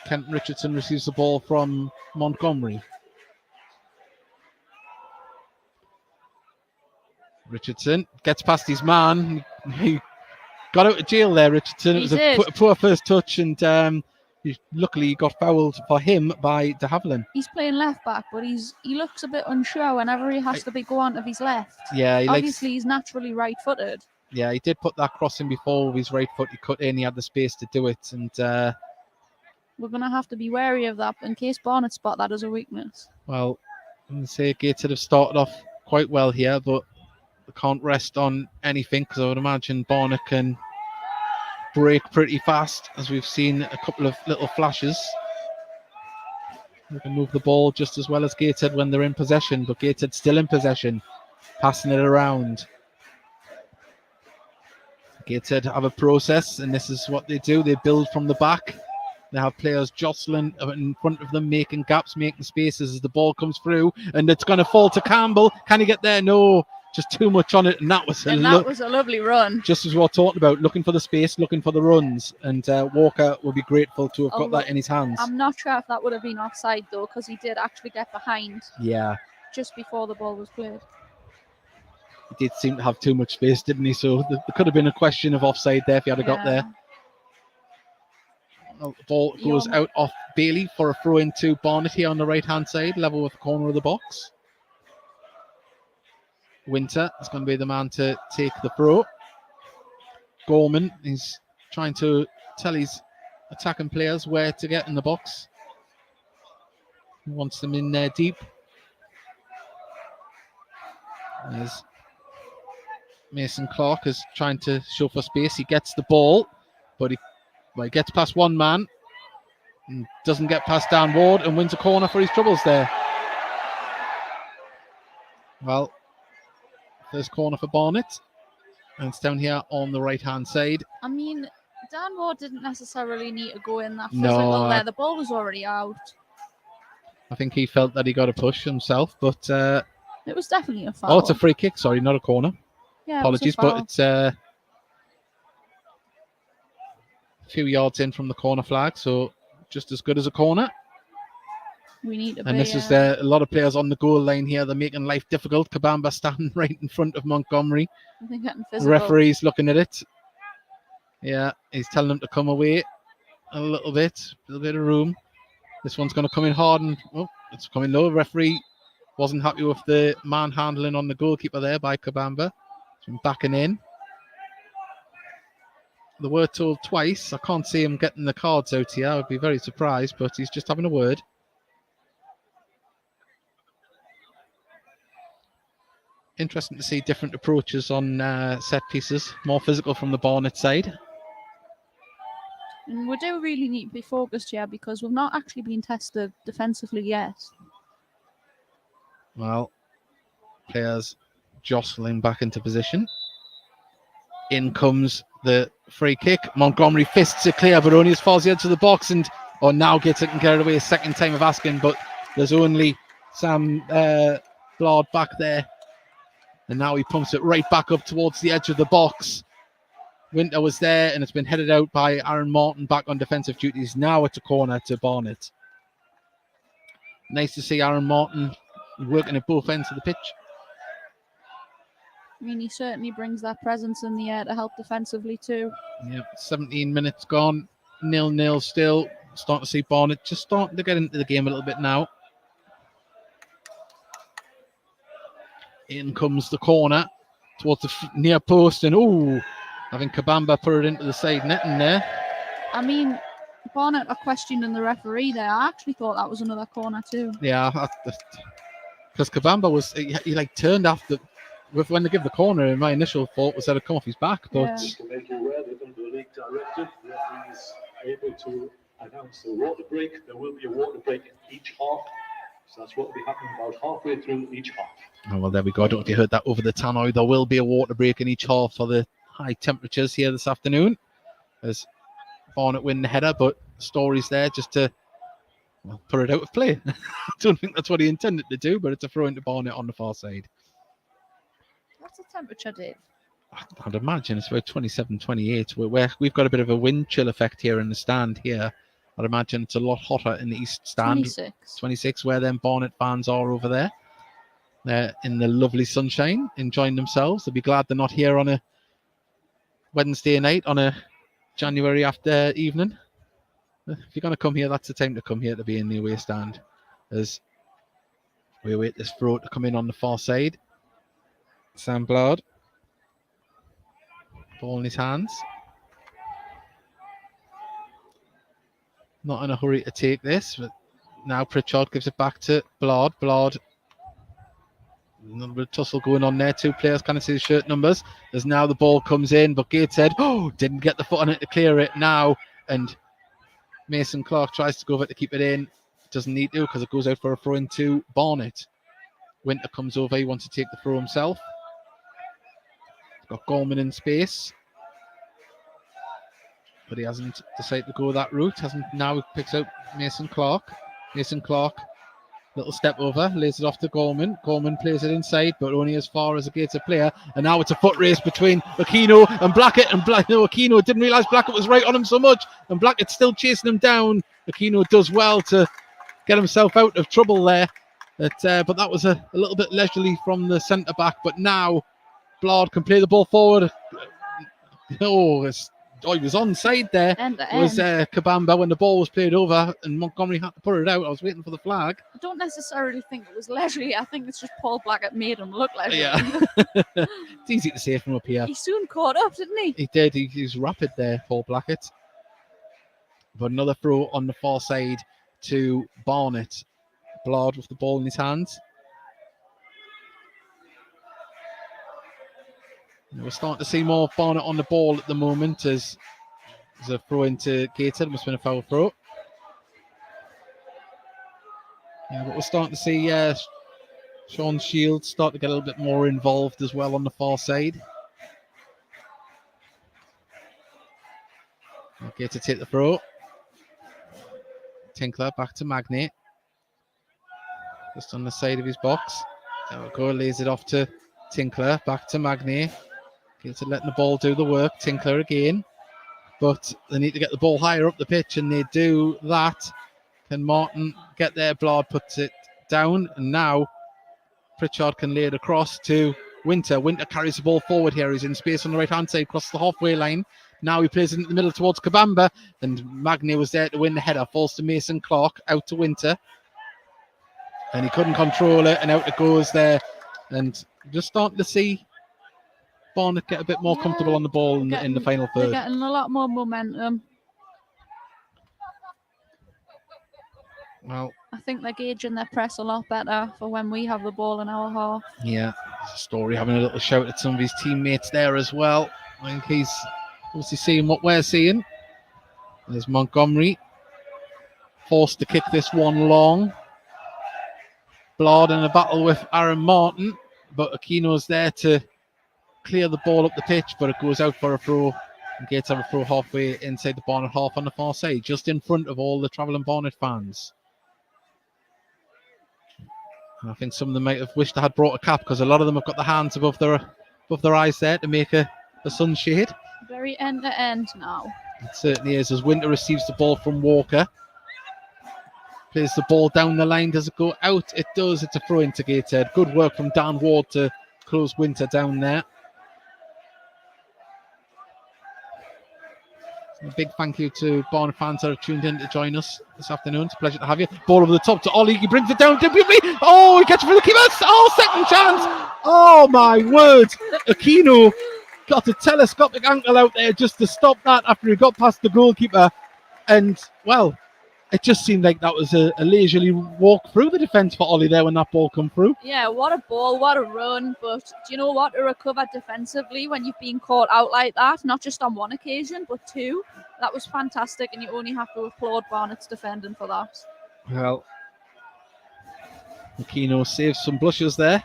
Kenton Richardson receives the ball from Montgomery. Richardson gets past his man. He got out of jail there, Richardson. It was a poor first touch, and luckily he got fouled for him by de Havilland. He's playing left back, but he looks a bit unsure whenever he has to go on to his left. Yeah, obviously he's naturally right-footed. Yeah, he did put that cross in before with his right foot. He cut in, he had the space to do it, and we're going to have to be wary of that in case Barnet spot that as a weakness. Well, I'm going to say Gateshead have started off quite well here, but they can't rest on anything because I would imagine Barnet can break pretty fast, as we've seen a couple of little flashes. They can move the ball just as well as Gateshead when they're in possession, but Gateshead still in possession, passing it around. Gateshead have a process, and this is what they do. They build from the back. They have players jostling in front of them, making gaps, making spaces as the ball comes through, and it's going to fall to Campbell. Can he get there? No, just too much on it, and that was a lovely run. Just as we were talking about, looking for the space, looking for the runs, and Walker will be grateful to have got that in his hands. I'm not sure if that would have been offside though, because he did actually get behind. Yeah. Just before the ball was played. He did seem to have too much space, didn't he? So there could have been a question of offside there if he had got there. The ball goes out off Bailey for a throw into Barnet here on the right-hand side, level with the corner of the box. Winter is going to be the man to take the throw. Gorman is trying to tell his attacking players where to get in the box. He wants them in there deep. There's Mason Clark is trying to show for space. He gets the ball, but he gets past one man and doesn't get past Dan Ward and wins a corner for his troubles there. Well, first corner for Barnet, and it's down here on the right-hand side. I mean, Dan Ward didn't necessarily need to go in that physical there. The ball was already out. I think he felt that he got a push himself, but it was definitely a foul. Oh, it's a free kick. Sorry, not a corner. Yeah, apologies, but it's a few yards in from the corner flag, so just as good as a corner. We need to And be. this is a lot of players on the goal line here. They're making life difficult. Kabamba standing right in front of Montgomery. They're getting The physical. referee's looking at it. Yeah, he's telling them to come away a little bit of room. This one's going to come in hard and it's coming low. Referee wasn't happy with the manhandling on the goalkeeper there by Kabamba. He's been backing in. They were told twice. I can't see him getting the cards out here. I would be very surprised, but he's just having a word. Interesting to see different approaches on set pieces. More physical from the Barnet side. And we do really need to be focused here because we've not actually been tested defensively yet. Well, players jostling back into position. In comes the free kick. Montgomery fists it clear, but only as far as the edge of the box. And now Gateshead can get it away a second time of asking, but there's only Sam Blard back there. And now he pumps it right back up towards the edge of the box. Winter was there, and it's been headed out by Aaron Martin back on defensive duties. Now it's a corner to Barnet. Nice to see Aaron Martin working at both ends of the pitch. I mean, he certainly brings that presence in the air to help defensively too. Yep, 17 minutes gone. 0-0 still. Starting to see Barnet just starting to get into the game a little bit now. In comes the corner towards the near post, and having Kabamba put it into the side netting there. I mean, Barnet are questioning the referee there. I actually thought that was another corner too. Yeah, because Kabamba was he turned after when they give the corner. And my initial thought was that it'd come off his back, but Just to make you aware that under the league directive, the referee is able to announce the water break. There will be a water break in each half, so that's what will be happening about halfway through each half. Oh, well, there we go. I don't know if you heard that over the tannoy. There will be a water break in each half for the high temperatures here this afternoon as Barnet win the header, but stories there just to put it out of play. I don't think that's what he intended to do, but it's a throw into Barnet on the far side. What's the temperature, Dave? I'd imagine it's about 27, 28. We've got a bit of a wind chill effect here in the stand here. I'd imagine it's a lot hotter in the east stand. 26, where them Barnet fans are over there. They're in the lovely sunshine, enjoying themselves. They'll be glad they're not here on a Wednesday night, on a January after evening. If you're going to come here, that's the time to come here, to be in the away stand. As we await this throw to come in on the far side. Sam Blard. Ball in his hands. Not in a hurry to take this, but now Pritchard gives it back to Blard. Blard. A little bit of tussle going on there. Two players can't see the shirt numbers. As now the ball comes in, but Gateshead didn't get the foot on it to clear it now. And Mason Clark tries to go over it to keep it in. Doesn't need to because it goes out for a throw into Barnet. Winter comes over. He wants to take the throw himself. Got Gorman in space. But he hasn't decided to go that route. Now picks out Mason Clark. Mason Clark, little step over, lays it off to Gorman. Gorman plays it inside, but only as far as a Gateshead player. And now it's a foot race between Aquino and Blackett. And Aquino didn't realise Blackett was right on him so much. And Blackett's still chasing him down. Aquino does well to get himself out of trouble there. But that was a little bit leisurely from the centre back. But now Blard can play the ball forward. He was onside there. It was Kabamba when the ball was played over and Montgomery had to put it out. I was waiting for the flag. I don't necessarily think it was leisurely. I think it's just Paul Blackett made him look leisurely. Yeah. It's easy to say from up here. He soon caught up, didn't he? He did. He was rapid there, Paul Blackett. But another throw on the far side to Barnet. Blard with the ball in his hands. We're starting to see more Barnet on the ball at the moment as a throw into Gateshead. Must have been a foul throw. Yeah, but we're starting to see Sean Shields start to get a little bit more involved as well on the far side. Okay, to take the throw. Tinkler back to Magnate. Just on the side of his box. There we go, lays it off to Tinkler. Back to Magnate. Gateshead letting the ball do the work. Tinkler again. but they need to get the ball higher up the pitch, and they do that. Can Martin get there? Blard puts it down, and now Pritchard can lay it across to Winter. Winter carries the ball forward here. He's in space on the right-hand side, across the halfway line. Now he plays it in the middle towards Kabamba, and Magny was there to win the header. Falls to Mason Clark, out to Winter. And he couldn't control it, and out it goes there. And just starting to see Barnet get a bit more comfortable on the ball in the final They're third. getting a lot more momentum. Well, I think they're gauging their press a lot better for when we have the ball in our half. yeah, Story having a little shout at some of his teammates there as well. I think he's obviously seeing what we're seeing. There's Montgomery, forced to kick this one long. Blard in a battle with Aaron Martin, but Aquino's there to clear the ball up the pitch, but it goes out for a throw. And Gates have a throw halfway inside the Barnet half on the far side, just in front of all the travelling Barnet fans. And I think some of them might have wished they had brought a cap, because a lot of them have got their hands above their eyes there to make a sunshade. Very end to end now. It certainly is, as Winter receives the ball from Walker. Plays the ball down the line. Does it go out? It does. It's a throw into Gateshead. Good work from Dan Ward to close Winter down there. A big thank you to Barnet fans that have tuned in to join us this afternoon. It's a pleasure to have you. Ball over the top to Ollie. He brings it down to Beauty. Oh, he catches it for the keeper. Oh, second chance. Oh, my word. Aquino got a telescopic ankle out there just to stop that after he got past the goalkeeper. And, well, it just seemed like that was a leisurely walk through the defence for Ollie there when that ball come through. Yeah, what a ball, what a run. But do you know what? To recover defensively when you've been caught out like that, not just on one occasion, but two, that was fantastic. And you only have to applaud Barnet's defending for that. Well, Aquino saves some blushes there.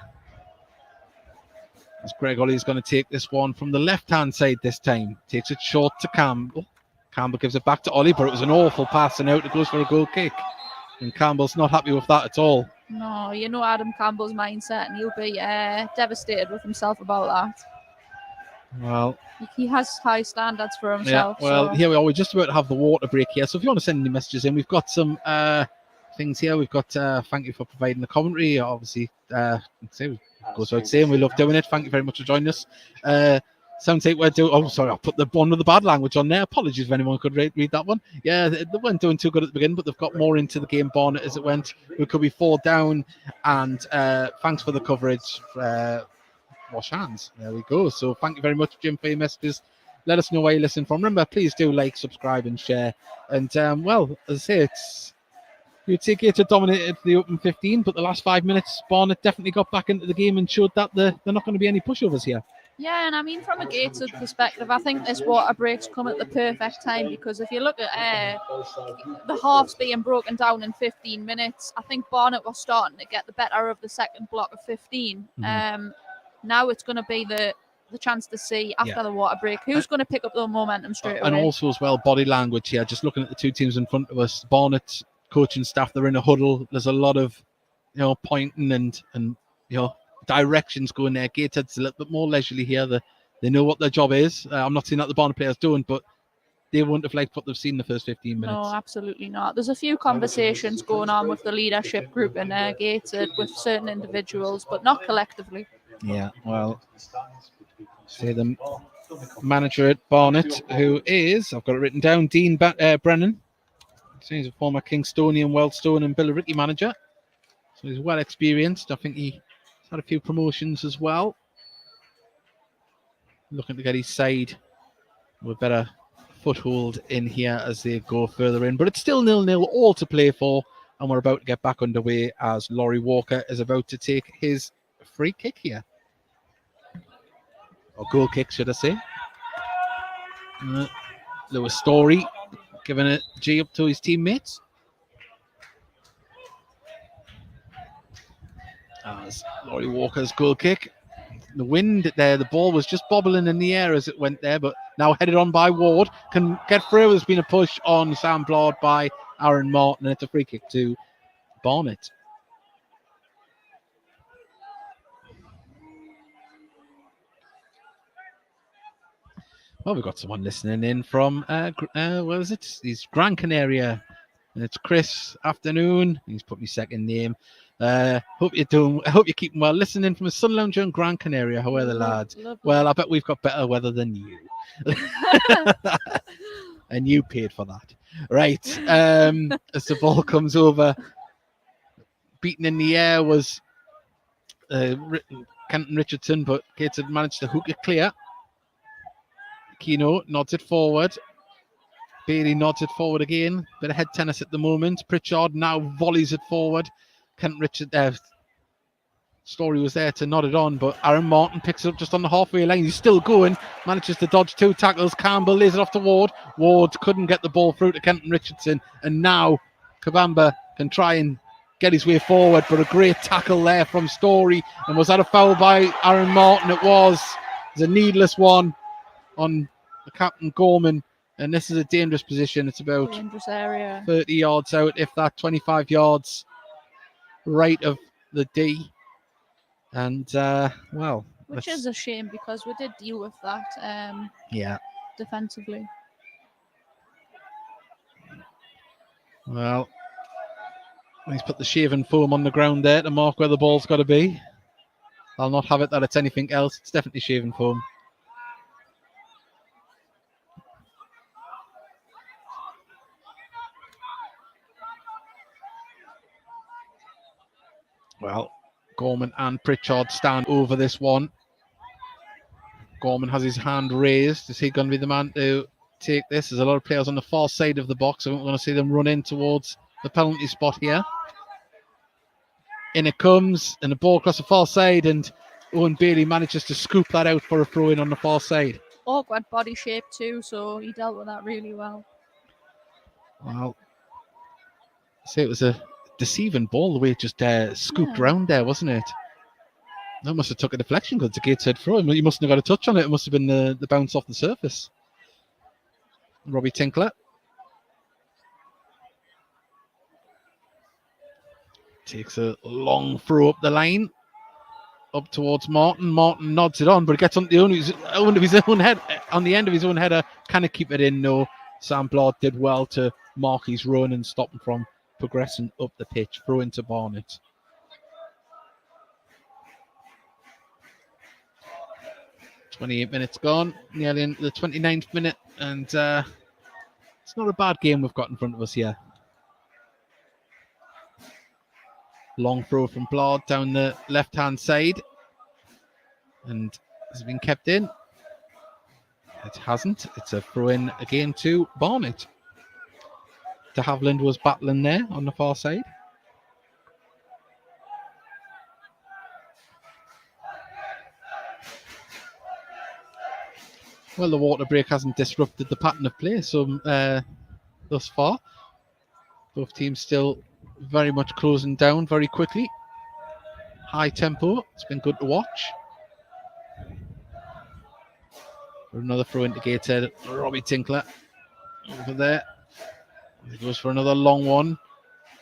As Greg Ollie's going to take this one from the left-hand side this time. Takes it short to Campbell. Campbell gives it back to Ollie, but it was an awful pass, and out it goes for a goal kick. And Campbell's not happy with that at all. No, you know Adam Campbell's mindset, and he'll be devastated with himself about that. Well, he has high standards for himself. Yeah, well, so. here we are. We're just about to have the water break here. So if you want to send any messages in, we've got some things here. We've got thank you for providing the commentary. Obviously, goes without saying, we love doing it. Thank you very much for joining us. Sounds like we're doing. Oh, sorry, I put the one with the bad language on there. Apologies if anyone could read that one. Yeah, they weren't doing too good at the beginning, but they've got more into the game, Barnet, as it went. We could be 4 down, and thanks for the coverage. Wash hands. There we go. So thank you very much, Jim, for your messages. Let us know where you listen from. Remember, please do like, subscribe, and share. And well, as I say, you'd say Gateshead dominated the open 15, but the last 5 minutes, Barnet definitely got back into the game and showed that they're not going to be any pushovers here. Yeah, and I mean, from a Gateshead perspective, I think this water break's come at the perfect time, because if you look at the halves being broken down in 15 minutes, I think Barnet was starting to get the better of the second block of 15. Mm-hmm. Now it's going to be the chance to see after the water break who's going to pick up the momentum straight away. And also as well, body language here. Just looking at the two teams in front of us, Barnet coaching staff, they're in a huddle. There's a lot of pointing and directions going there. Gateshead's a little bit more leisurely here. They know what their job is. I'm not saying that the Barnet players doing, but they wouldn't have liked what they've seen in the first 15 minutes. No, absolutely not. There's a few conversations going on with the leadership group in Gateshead with certain individuals, but not collectively. Yeah, well, say the manager at Barnet, who is, I've got it written down, Dean Brennan. So he's a former Kingstonian, Wealdstone and Billericay manager. So he's well experienced. I think he's had a few promotions as well. Looking to get his side with better foothold in here as they go further in. But it's still 0-0, all to play for. And we're about to get back underway as Laurie Walker is about to take his free kick here. Or goal kick, should I say. Lewis Story giving a G up to his teammates. As Laurie Walker's goal kick. The wind there, the ball was just bobbling in the air as it went there, but now headed on by Ward. Can get through. There's been a push on Sam Blard by Aaron Martin, and it's a free kick to Barnet. Well, we've got someone listening in from, where is it? He's Gran Canaria. And it's Chris. Afternoon. He's put me second name. Hope you're keeping well. Listening from a sun lounger in Gran Canaria. How are the lads? Lovely. Well, I bet we've got better weather than you. And you paid for that. Right. As the ball comes over, beaten in the air was Kenton Richardson, but Gateshead managed to hook it clear. Keno nods it forward. Bailey nods it forward again. Bit of head tennis at the moment. Pritchard now volleys it forward. Kenton Richard Story was there to nod it on, but Aaron Martin picks it up just on the halfway line. He's still going. Manages to dodge 2 tackles. Campbell lays it off to Ward. Ward couldn't get the ball through to Kenton Richardson, and now Kabamba can try and get his way forward, but a great tackle there from Story. And was that a foul by Aaron Martin? It was. It's a needless one on the captain Gorman, and this is a dangerous position. It's about Dangerous area. 30 yards out, if that, 25 yards right of the D. And well, Which is a shame because we did deal with that yeah. defensively. Well, he's put the shaven foam on the ground there to mark where the ball's got to be. I'll not have it that it's anything else. It's definitely shaven foam. Well, Gorman and Pritchard stand over this one. Gorman has his hand raised. Is he going to be the man to take this? There's a lot of players on the far side of the box. I don't want to see them run in towards the penalty spot here. In it comes, and the ball across the far side, and Owen Bailey manages to scoop that out for a throw-in on the far side. Awkward body shape too, so he dealt with that really well. Well, say it was a deceiving ball the way it just scooped around there, wasn't it? That must have took a deflection because the Gateshead throw. He mustn't have got a touch on it. It must have been the bounce off the surface. Robbie Tinkler takes a long throw up the line, up towards Martin. Martin nods it on, but it gets on the end of his own head. On the end of his own header, can it keep it in? No. Sam Blard did well to mark his run and stop him from progressing up the pitch. Throw into Barnet. "28 minutes gone, nearly into the 29th minute, and it's not a bad game we've got in front of us here." Long throw from Blard down the left-hand side, and has been kept in. It hasn't. It's a throw-in again to Barnet. De Havilland was battling there on the far side. Well, the water break hasn't disrupted the pattern of play thus far. Both teams still very much closing down very quickly. High tempo. It's been good to watch. Another throw into Gateshead. Robbie Tinkler over there. He goes for another long one.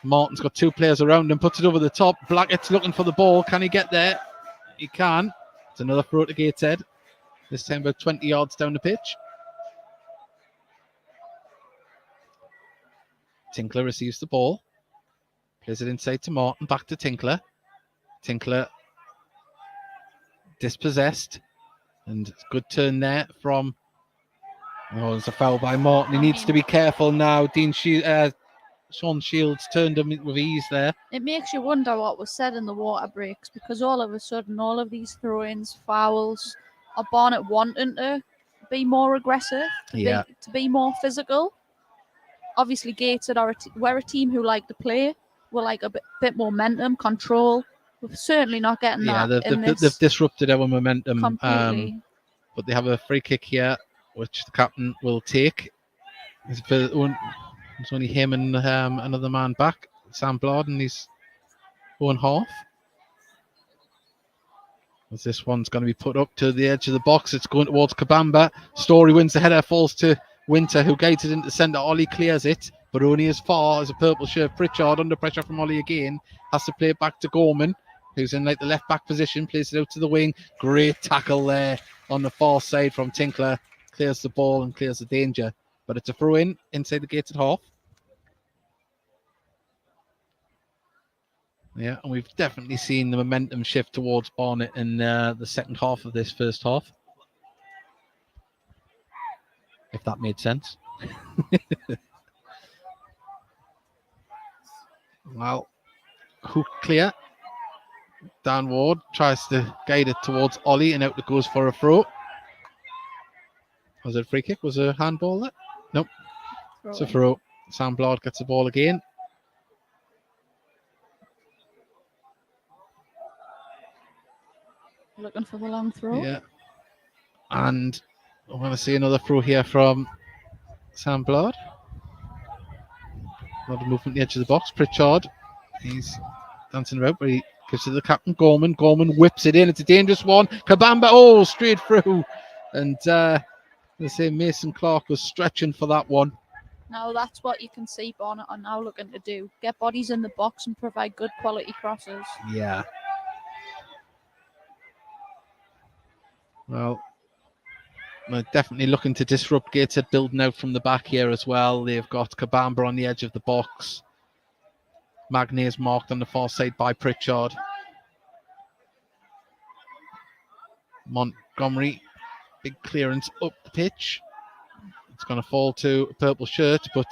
Martin's got 2 players around him, puts it over the top. Blackett's looking for the ball. Can he get there? He can. It's another throw to Gateshead. This time about 20 yards down the pitch. Tinkler receives the ball. Plays it inside to Martin. Back to Tinkler. Tinkler dispossessed. And good turn there from... Oh, there's a foul by Martin. He needs to be careful now. Sean Shields turned him with ease there. It makes you wonder what was said in the water breaks, because all of a sudden, all of these throw-ins, fouls, are Barnet wanting to be more aggressive, to be more physical. Obviously, Gateshead we're a team who like to play. We're like a bit more momentum, control. We're certainly not getting that. They've disrupted our momentum completely. But they have a free kick here, which the captain will take. It's only him and another man back, Sam Blard, in his own half. As this one's going to be put up to the edge of the box, it's going towards Kabamba. Story wins the header, falls to Winter, who guides it into centre. Ollie clears it, but only as far as a purple shirt. Pritchard, under pressure from Ollie again, has to play it back to Gorman, who's in like the left back position, plays it out to the wing. Great tackle there on the far side from Tinkler. clears the ball and clears the danger. But it's a throw in inside the Gateshead half. Yeah, and we've definitely seen the momentum shift towards Barnet in the second half of this first half. If that made sense. Well, hook clear. Dan Ward tries to guide it towards Ollie, and out it goes for a throw. Was it a free kick? Was it a handball there? Nope. It's a throw. Sam Blard gets the ball again. Looking for the long throw. Yeah. And I want to see another throw here from Sam Blard. A lot of movement at the edge of the box. Pritchard, he's dancing about, but he gives it to the captain, Gorman. Gorman whips it in. It's a dangerous one. Kabamba, straight through. And they say Mason Clark was stretching for that one. Now that's what you can see Barnet are now looking to do. Get bodies in the box and provide good quality crosses. Yeah. Well, they're definitely looking to disrupt Gateshead, building out from the back here as well. They've got Kabamba on the edge of the box. Magny is marked on the far side by Pritchard. Montgomery, big clearance up the pitch. It's going to fall to a purple shirt, but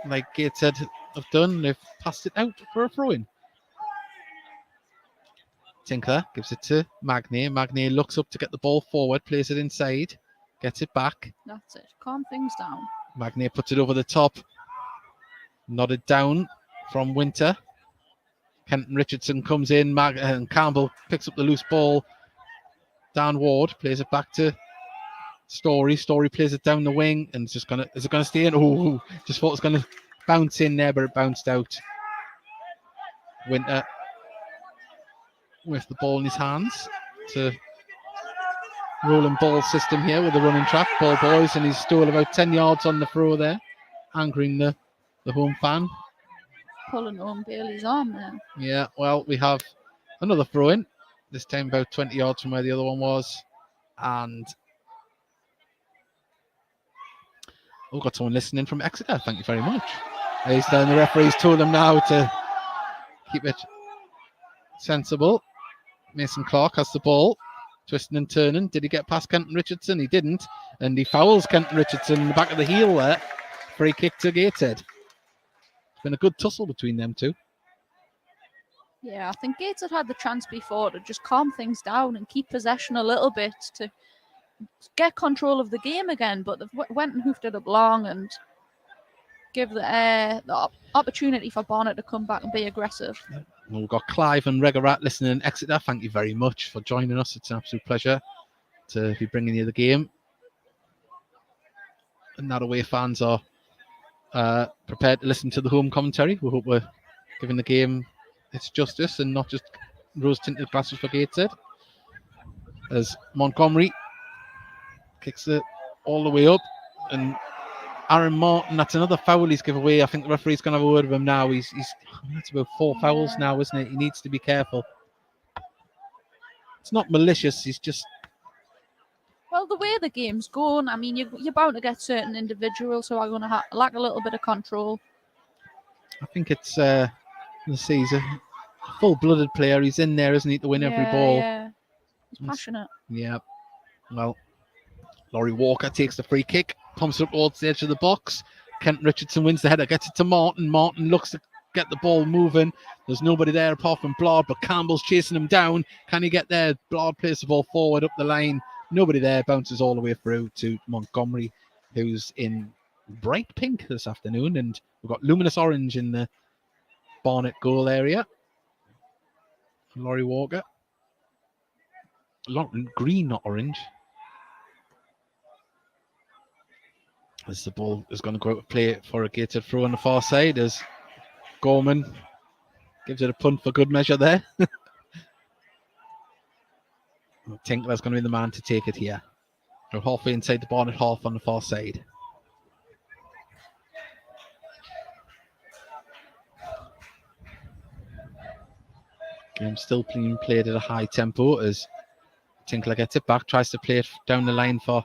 like Gateshead have done, they've passed it out for a throw-in. Tinkler gives it to Magny. Magny looks up to get the ball forward, plays it inside, gets it back. That's it. Calm things down. Magny puts it over the top. Nodded down from Winter. Kenton Richardson comes in. And Campbell picks up the loose ball. Dan Ward plays it back to Story. Story plays it down the wing, and it's just gonna. Is it gonna stay in? Oh, just thought it was gonna bounce in there, but it bounced out. Winter with the ball in his hands to rolling ball system here with the running track. Ball boys, and he's still about 10 yards on the throw there, angering the home fan. Pulling on Bailey's arm there. Yeah, well, we have another throw in, this time about 20 yards from where the other one was. And we've got someone listening from Exeter. Thank you very much. The referee's told them now to keep it sensible. Mason Clark has the ball, twisting and turning. Did he get past Kenton Richardson? He didn't. And he fouls Kenton Richardson in the back of the heel there. Free kick to Gateshead. It's been a good tussle between them two. Yeah, I think Gateshead had the chance before to just calm things down and keep possession a little bit to get control of the game again, but they went and hoofed it up long and give the opportunity for Barnet to come back and be aggressive. Well, we've got Clive and Regarat listening in Exeter. Thank you very much for joining us. It's an absolute pleasure to be bringing you the game. And that away fans are prepared to listen to the home commentary. We hope we're giving the game its justice and not just rose-tinted glasses for Gateshead. As Montgomery kicks it all the way up, and Aaron Martin, that's another foul he's given away. I think the referee's going to have a word with him now. That's about 4 fouls now, isn't it? He needs to be careful. It's not malicious. He's just... Well, the way the game's going, I mean, you're bound to get certain individuals who are going to lack a little bit of control. I think it's... let's see, he's a full-blooded player. He's in there, isn't he, to win every ball. Yeah, he's passionate. Yeah. Well, Laurie Walker takes the free kick, pumps it up towards the edge of the box. Kenton Richardson wins the header, gets it to Martin. Martin looks to get the ball moving. There's nobody there apart from Blard, but Campbell's chasing him down. Can he get there? Blard plays the ball forward up the line. Nobody there, bounces all the way through to Montgomery, who's in bright pink this afternoon. And we've got luminous orange in the Barnet goal area. Laurie Walker. Green, not orange. As the ball is going to go out of play for a Gateshead throw on the far side, as Gorman gives it a punt for good measure there. Tinkler's going to be the man to take it here. We're halfway inside the Barnet half on the far side. Game still being played at a high tempo as Tinkler gets it back, tries to play it down the line for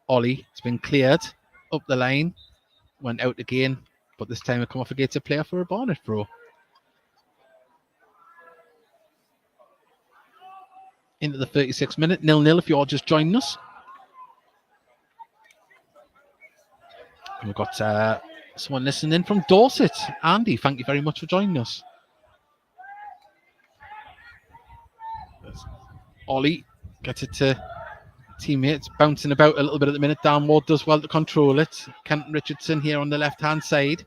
Ollie, it's been cleared up the line, went out again, but this time it come off a Gateshead player for a Barnet throw. Into the 36th minute, 0-0 if you're just joining us. And we've got someone listening from Dorset. Andy, thank you very much for joining us. Ollie gets it to teammates, bouncing about a little bit at the minute. Dan Ward does well to control it. Kenton Richardson here on the left-hand side.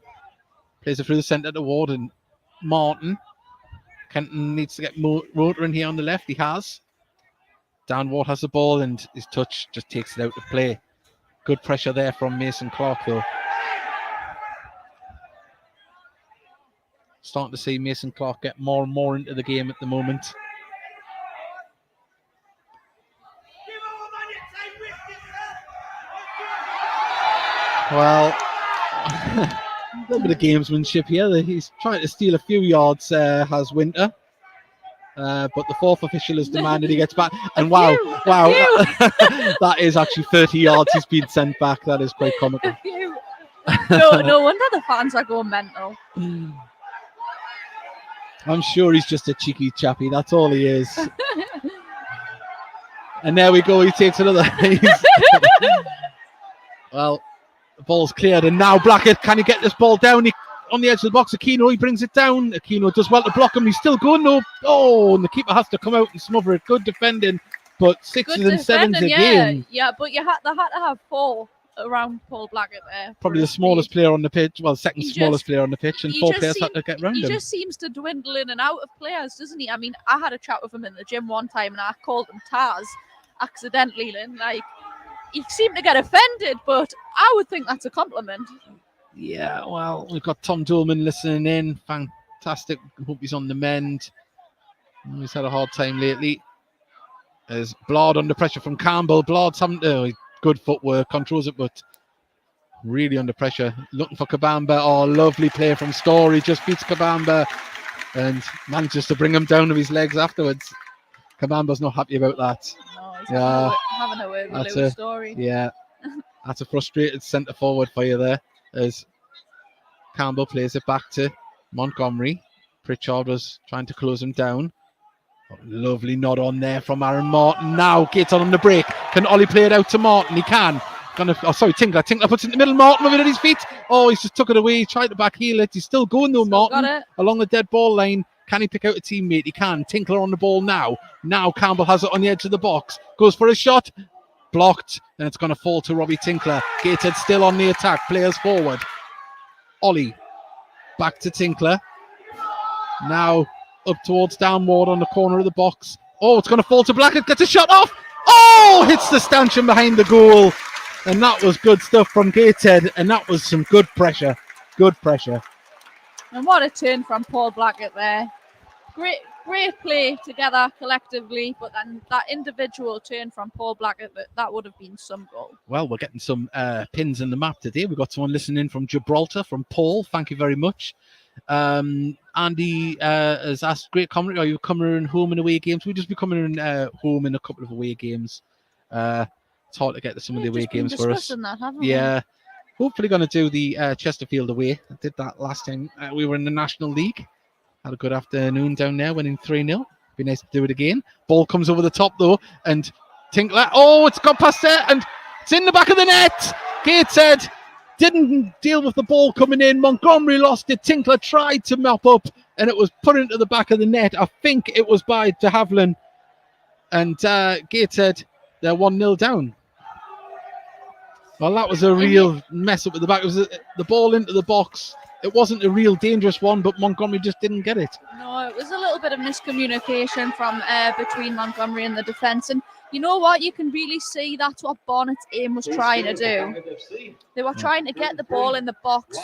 Plays it through the centre to Ward and Martin. Kenton needs to get Rotor in here on the left. He has. Dan Ward has the ball and his touch just takes it out of play. Good pressure there from Mason Clark though. Starting to see Mason Clark get more and more into the game at the moment. Well, a little bit of gamesmanship here. He's trying to steal a few yards, has Winter. But the fourth official has demanded he gets back. And wow, that is actually 30 yards he's been sent back. That is quite comical. No wonder the fans are going mental. I'm sure he's just a cheeky chappy. That's all he is. And there we go. He takes another. Well, the ball's cleared. And now Blackett, can he get this ball down? On the edge of the box, Aquino, he brings it down. Aquino does well to block him. He's still going though. Oh, and the keeper has to come out and smother it. Good defending, but sixes and sevens again. Yeah, but they had to have 4 around Paul Blackett there. Probably the smallest player on the pitch. Well, second smallest player on the pitch, and 4 players had to get round him. He just seems to dwindle in and out of players, doesn't he? I mean, I had a chat with him in the gym one time, and I called him Taz accidentally, and like he seemed to get offended, but I would think that's a compliment. Yeah, well, we've got Tom Doolman listening in. Fantastic. Hope he's on the mend. He's had a hard time lately. There's Blard under pressure from Campbell. Blard's having good footwork, controls it, but really under pressure. Looking for Kabamba. Oh, lovely play from Story. Just beats Kabamba and manages to bring him down with his legs afterwards. Kabamba's not happy about that. No, he's having a word with Lewis Story. Yeah, that's a frustrated centre forward for you there. As Campbell plays it back to Montgomery. Pritchard was trying to close him down. Oh, lovely nod on there from Aaron Martin. Now Gates on the break. Can Ollie play it out to Martin? He can. Tinkler. Tinkler puts it in the middle. Martin with it at his feet. Oh, he's just took it away. He tried to back heel it. He's still going though, Martin. Along the dead ball line. Can he pick out a teammate? He can. Tinkler on the ball now. Now Campbell has it on the edge of the box. Goes for a shot. Blocked, and it's going to fall to Robbie Tinkler. Gateshead still on the attack. Players forward. Ollie back to Tinkler. Now up towards Downward on the corner of the box. Oh, it's going to fall to Blackett. Gets a shot off. Oh, hits the stanchion behind the goal. And that was good stuff from Gateshead. And that was some good pressure. Good pressure. And what a turn from Paul Blackett there. Great play together collectively, but then that individual turn from Paul Blackett, that would have been some goal. Well, we're getting some pins in the map today. We've got someone listening from Gibraltar, from Paul. Thank you very much. Andy has asked, great commentary. Are you coming home in away games? We'll just be coming home in a couple of away games. It's hard to get to some of the away games for us. Yeah. Hopefully going to do the Chesterfield away. I did that last time we were in the National League. Had a good afternoon down there, winning 3-0. Be nice to do it again. Ball comes over the top though, and Tinkler. Oh, it's gone past there, and it's in the back of the net. Gateshead didn't deal with the ball coming in. Montgomery lost it. Tinkler tried to mop up, and it was put into the back of the net. I think it was by de Havilland, and Gateshead, they're 1-0 down. Well, that was a real mess up at the back. It was the ball into the box. It wasn't a real dangerous one, but Montgomery just didn't get it. No, it was a little bit of miscommunication from between Montgomery and the defence. And you know what? You can really see that's what Barnet's aim was trying to do. They were trying to get the ball in the box,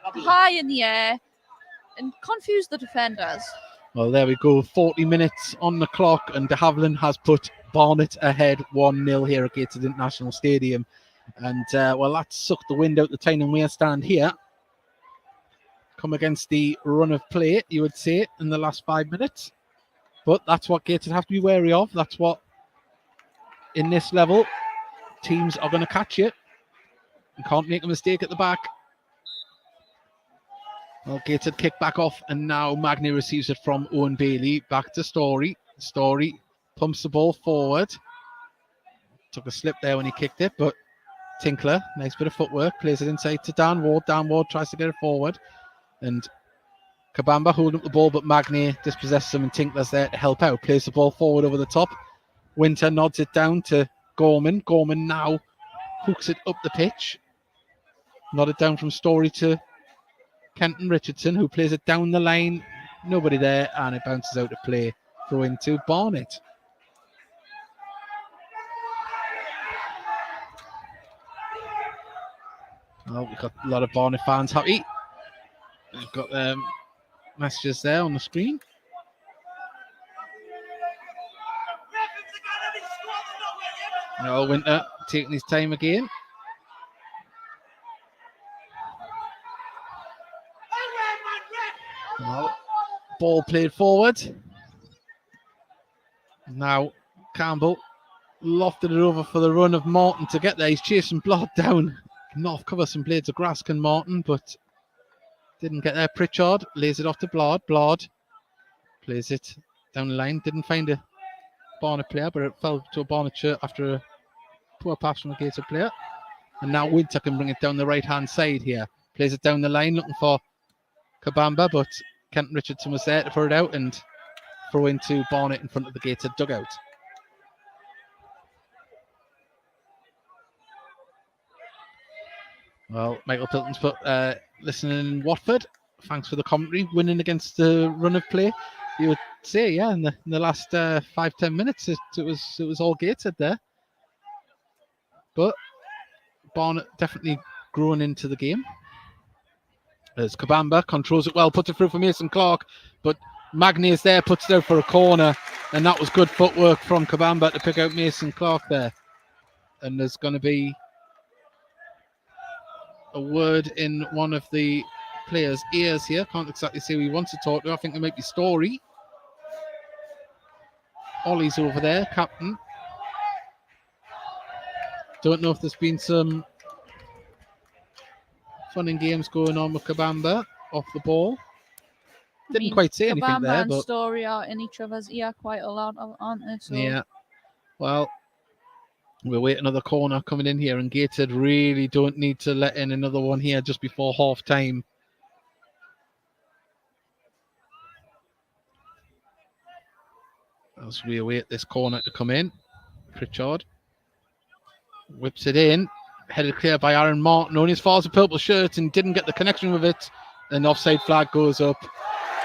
high in the air, and confuse the defenders. Well, there we go. 40 minutes on the clock, and de Havilland has put Barnet ahead 1-0 here at Gateshead International Stadium. And, well, that sucked the wind out the Tyne and Wear stand here. Come against the run of play, you would say, in the last 5 minutes. But that's what Gateshead have to be wary of. That's what, in this level, teams are going to catch you. You can't make a mistake at the back. Well, Gateshead kick back off, and now Magni receives it from Owen Bailey. Back to Story. Story pumps the ball forward. Took a slip there when he kicked it, but Tinkler, nice bit of footwork, plays it inside to Dan Ward. Dan Ward tries to get it forward, and Kabamba holding up the ball, but Magni dispossesses him, and Tinkler's there to help out. Plays the ball forward over the top. Winter nods it down to Gorman. Gorman now hooks it up the pitch. Nodded down from Story to Kenton Richardson, who plays it down the line. Nobody there, and it bounces out of play. Throw into Barnet. Well, we've got a lot of Barnet fans happy. We've got messages there on the screen. Now Winter taking his time again. Well, ball played forward. Now Campbell lofted it over for the run of Martin to get there. He's chasing Blood down. North cover some blades of grass, can Martin, but didn't get there. Pritchard lays it off to Blood. Blood plays it down the line. Didn't find a Barnet player, but it fell to a Barnet shirt after a poor pass from a Gateshead player. And now Winter can bring it down the right-hand side here. Plays it down the line, looking for Kabamba, but Kenton Richardson was there to put it out and throw into Barnet in front of the Gateshead dugout. Well, Michael Pilton's put listening in Watford. Thanks for the commentary. Winning against the run of play. You would say, yeah, in the last 5-10 minutes, it was all Gateshead there. But Barnet definitely growing into the game. As Kabamba controls it well, puts it through for Mason Clark, but Magni is there, puts it out for a corner, and that was good footwork from Kabamba to pick out Mason Clark there. And there's going to be a word in one of the players' ears here. Can't exactly say who he wants to talk to. I think it might be Story. Ollie's over there, captain. Don't know if there's been some fun and games going on with Kabamba off the ball. Didn't quite say anything Kabamba there, and but Story are in each other's ear quite a lot, aren't they? So yeah. Well, we'll wait another corner coming in here, and Gateshead really don't need to let in another one here just before half time. As we await this corner to come in, Pritchard whips it in, headed clear by Aaron Martin, only as far as the purple shirt, and didn't get the connection with it. An offside flag goes up,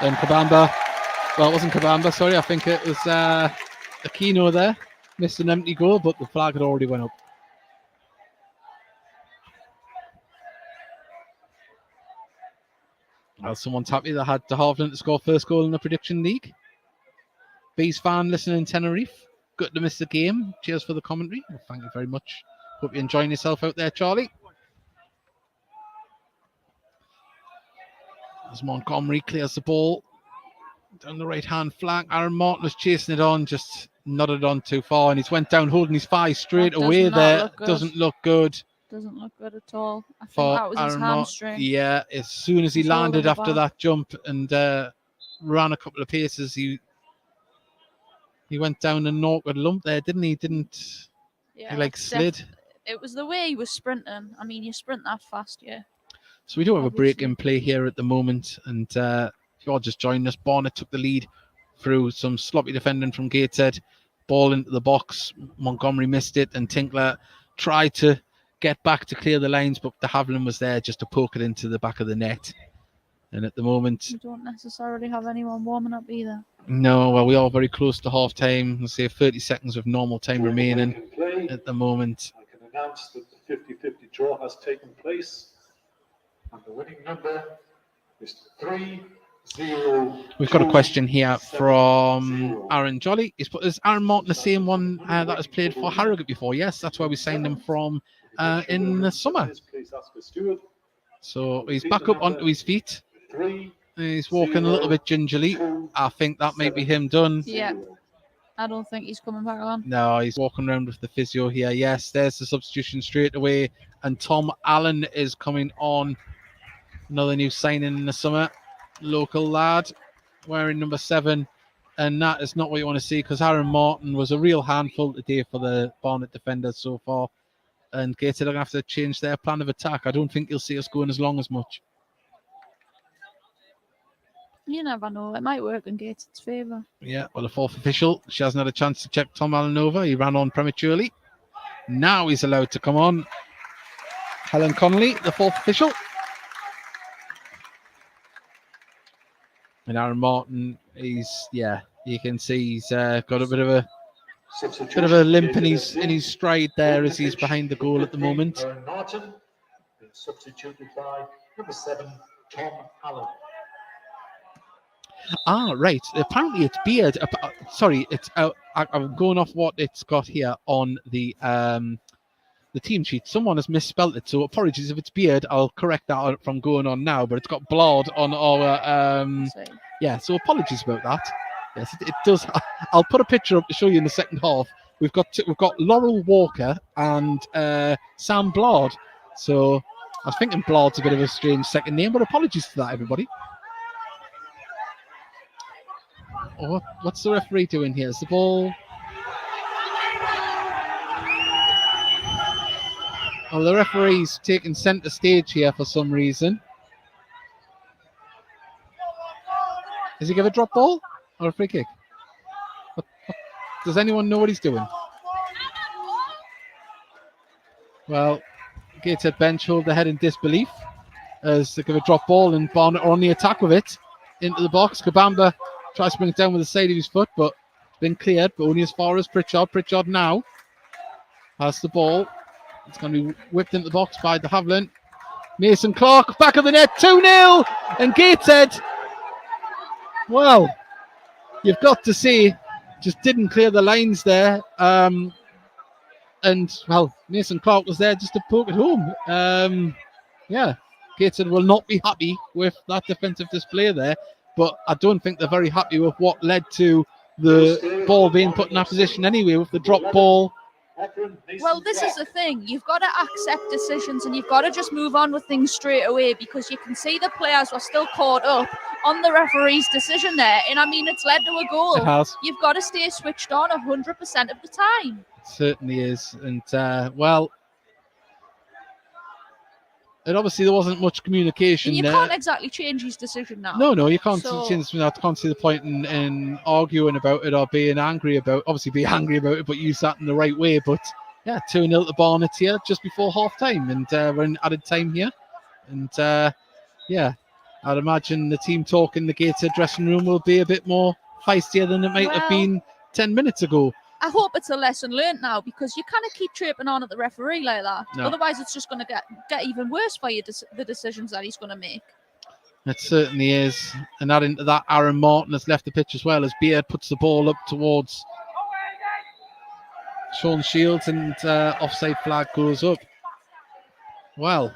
and Kabamba, well, it wasn't Kabamba, sorry, I think it was Aquino there, missed an empty goal, but the flag had already went up. Well, someone's happy they had de Havilland to score first goal in the Prediction League. Bees fan listening in Tenerife. Good to miss the game. Cheers for the commentary. Well, thank you very much. Hope you're enjoying yourself out there, Charlie. As Montgomery clears the ball down the right-hand flank, Aaron Martin was chasing it on, just nodded on too far, and he's went down holding his thigh straight away there. Doesn't look good. Doesn't look good at all. I think For that was his Aaron hamstring. Yeah, as soon as he landed after that jump and ran a couple of paces, he went down an awkward lump there, didn't he? Yeah, he slid. It was the way he was sprinting. I mean, you sprint that fast, yeah. So we do have Obviously. a break in play here at the moment, and if you're just joining us, Barnet took the lead through some sloppy defending from Gateshead. Ball into the box, Montgomery missed it, and Tinkler tried to get back to clear the lines, but de Havilland was there just to poke it into the back of the net. And at the moment, we don't necessarily have anyone warming up either. No, well, we are very close to half time. Let's say 30 seconds of normal time remaining at the moment. I can announce that the 50-50 draw has taken place. And the winning number is 3-0. We've got a question here from Aaron Jolly. Is Aaron Martin the same one that has played for Harrogate before? Yes, that's why we signed him from in the summer. So he's back up onto his feet. He's walking a little bit gingerly. I think that might be him done. Yeah. I don't think he's coming back on. No, he's walking around with the physio here. Yes, there's the substitution straight away. And Tom Allen is coming on. Another new signing in the summer. Local lad wearing number 7. And that is not what you want to see, because Aaron Martin was a real handful today for the Barnet defenders so far. And Gateshead are going to have to change their plan of attack. I don't think you'll see us going as long as much. You never know. It might work in Gateshead's favour. Yeah, well, the 4th official, she hasn't had a chance to check Tom Allen over. He ran on prematurely. Now he's allowed to come on. Helen Connolly, the 4th official. And Aaron Martin, you can see he's got a bit of a limp in his stride there as he's behind the goal at the moment. Aaron Martin, being substituted by number 7, Tom Allen. Ah, right. Apparently it's Beard. Sorry, it's I'm going off what it's got here on the team sheet. Someone has misspelled it, so apologies if it's Beard. I'll correct that from going on now. But it's got Blard on our so apologies about that. Yes, it does. I'll put a picture up to show you in the second half. We've got Laurel Walker and Sam Blard. So I was thinking Blard's a bit of a strange second name, but apologies for that, everybody. Oh, what's the referee doing here? Is the ball? Oh, the referee's taking centre stage here for some reason. Does he give a drop ball or a free kick? Does anyone know what he's doing? Well, Gateshead bench hold their head in disbelief as they give a drop ball, and Barnet are on the attack with it into the box. Kabamba tries to bring it down with the side of his foot, but it's been cleared, but only as far as Pritchard. Pritchard now has the ball. It's going to be whipped into the box by de Havilland. Mason Clark, back of the net, 2-0, and Gateshead, well, you've got to say, just didn't clear the lines there. And, well, Mason Clark was there just to poke it home. Gateshead will not be happy with that defensive display there, but I don't think they're very happy with what led to the ball being put in that position anyway, with the drop ball. Well, this is the thing. You've got to accept decisions and you've got to just move on with things straight away, because you can see the players were still caught up on the referee's decision there. And I mean, it's led to a goal. It has. You've got to stay switched on 100% of the time. It certainly is. And, well, and obviously there wasn't much communication. And you can't exactly change his decision now. No, you can't change. I can't see the point in arguing about it or being angry about it. Obviously, be angry about it, but use that in the right way. But yeah, 2-0 to Barnet here just before half time, and we're in added time here. And I'd imagine the team talk in the Gateshead dressing room will be a bit more feistier than it might have been 10 minutes ago. I hope it's a lesson learnt now, because you can't keep tripping on at the referee like that. No. Otherwise, it's just going to get even worse for you, the decisions that he's going to make. It certainly is. And adding to that, Aaron Martin has left the pitch as well, as Beard puts the ball up towards Sean Shields, and offside flag goes up. Well,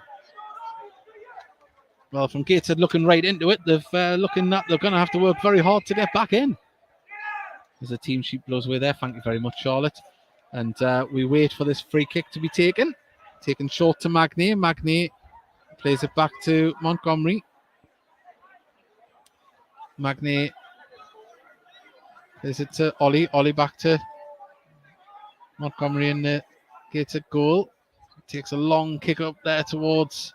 from Gateshead looking right into it, they're going to have to work very hard to get back in. As the team sheet blows away there. Thank you very much, Charlotte. And we wait for this free kick to be taken. Taken short to Magnier. Magnier plays it back to Montgomery. Magnier plays it to Ollie. Ollie back to Montgomery in the Gateshead goal. Takes a long kick up there towards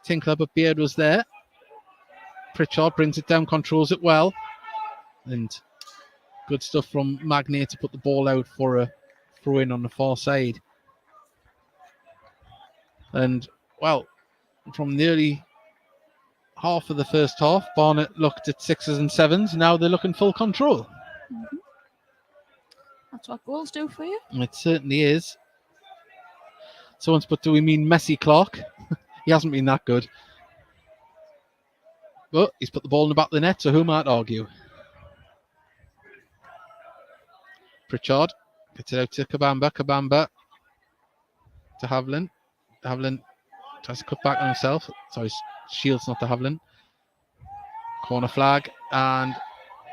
Tinkler, but Beard was there. Pritchard brings it down, controls it well. And good stuff from Magnier to put the ball out for a throw in on the far side. And, well, from nearly half of the first half, Barnet looked at 6s and 7s. Now they're looking full control. Mm-hmm. That's what goals do for you. It certainly is. Someone's put, do we mean Messi Clark? He hasn't been that good. But he's put the ball in the back of the net, so who might argue? Pritchard gets it out to Kabamba. Kabamba to Havilland. Havilland tries to cut back on himself. Sorry, Shields, not to Havilland. Corner flag, and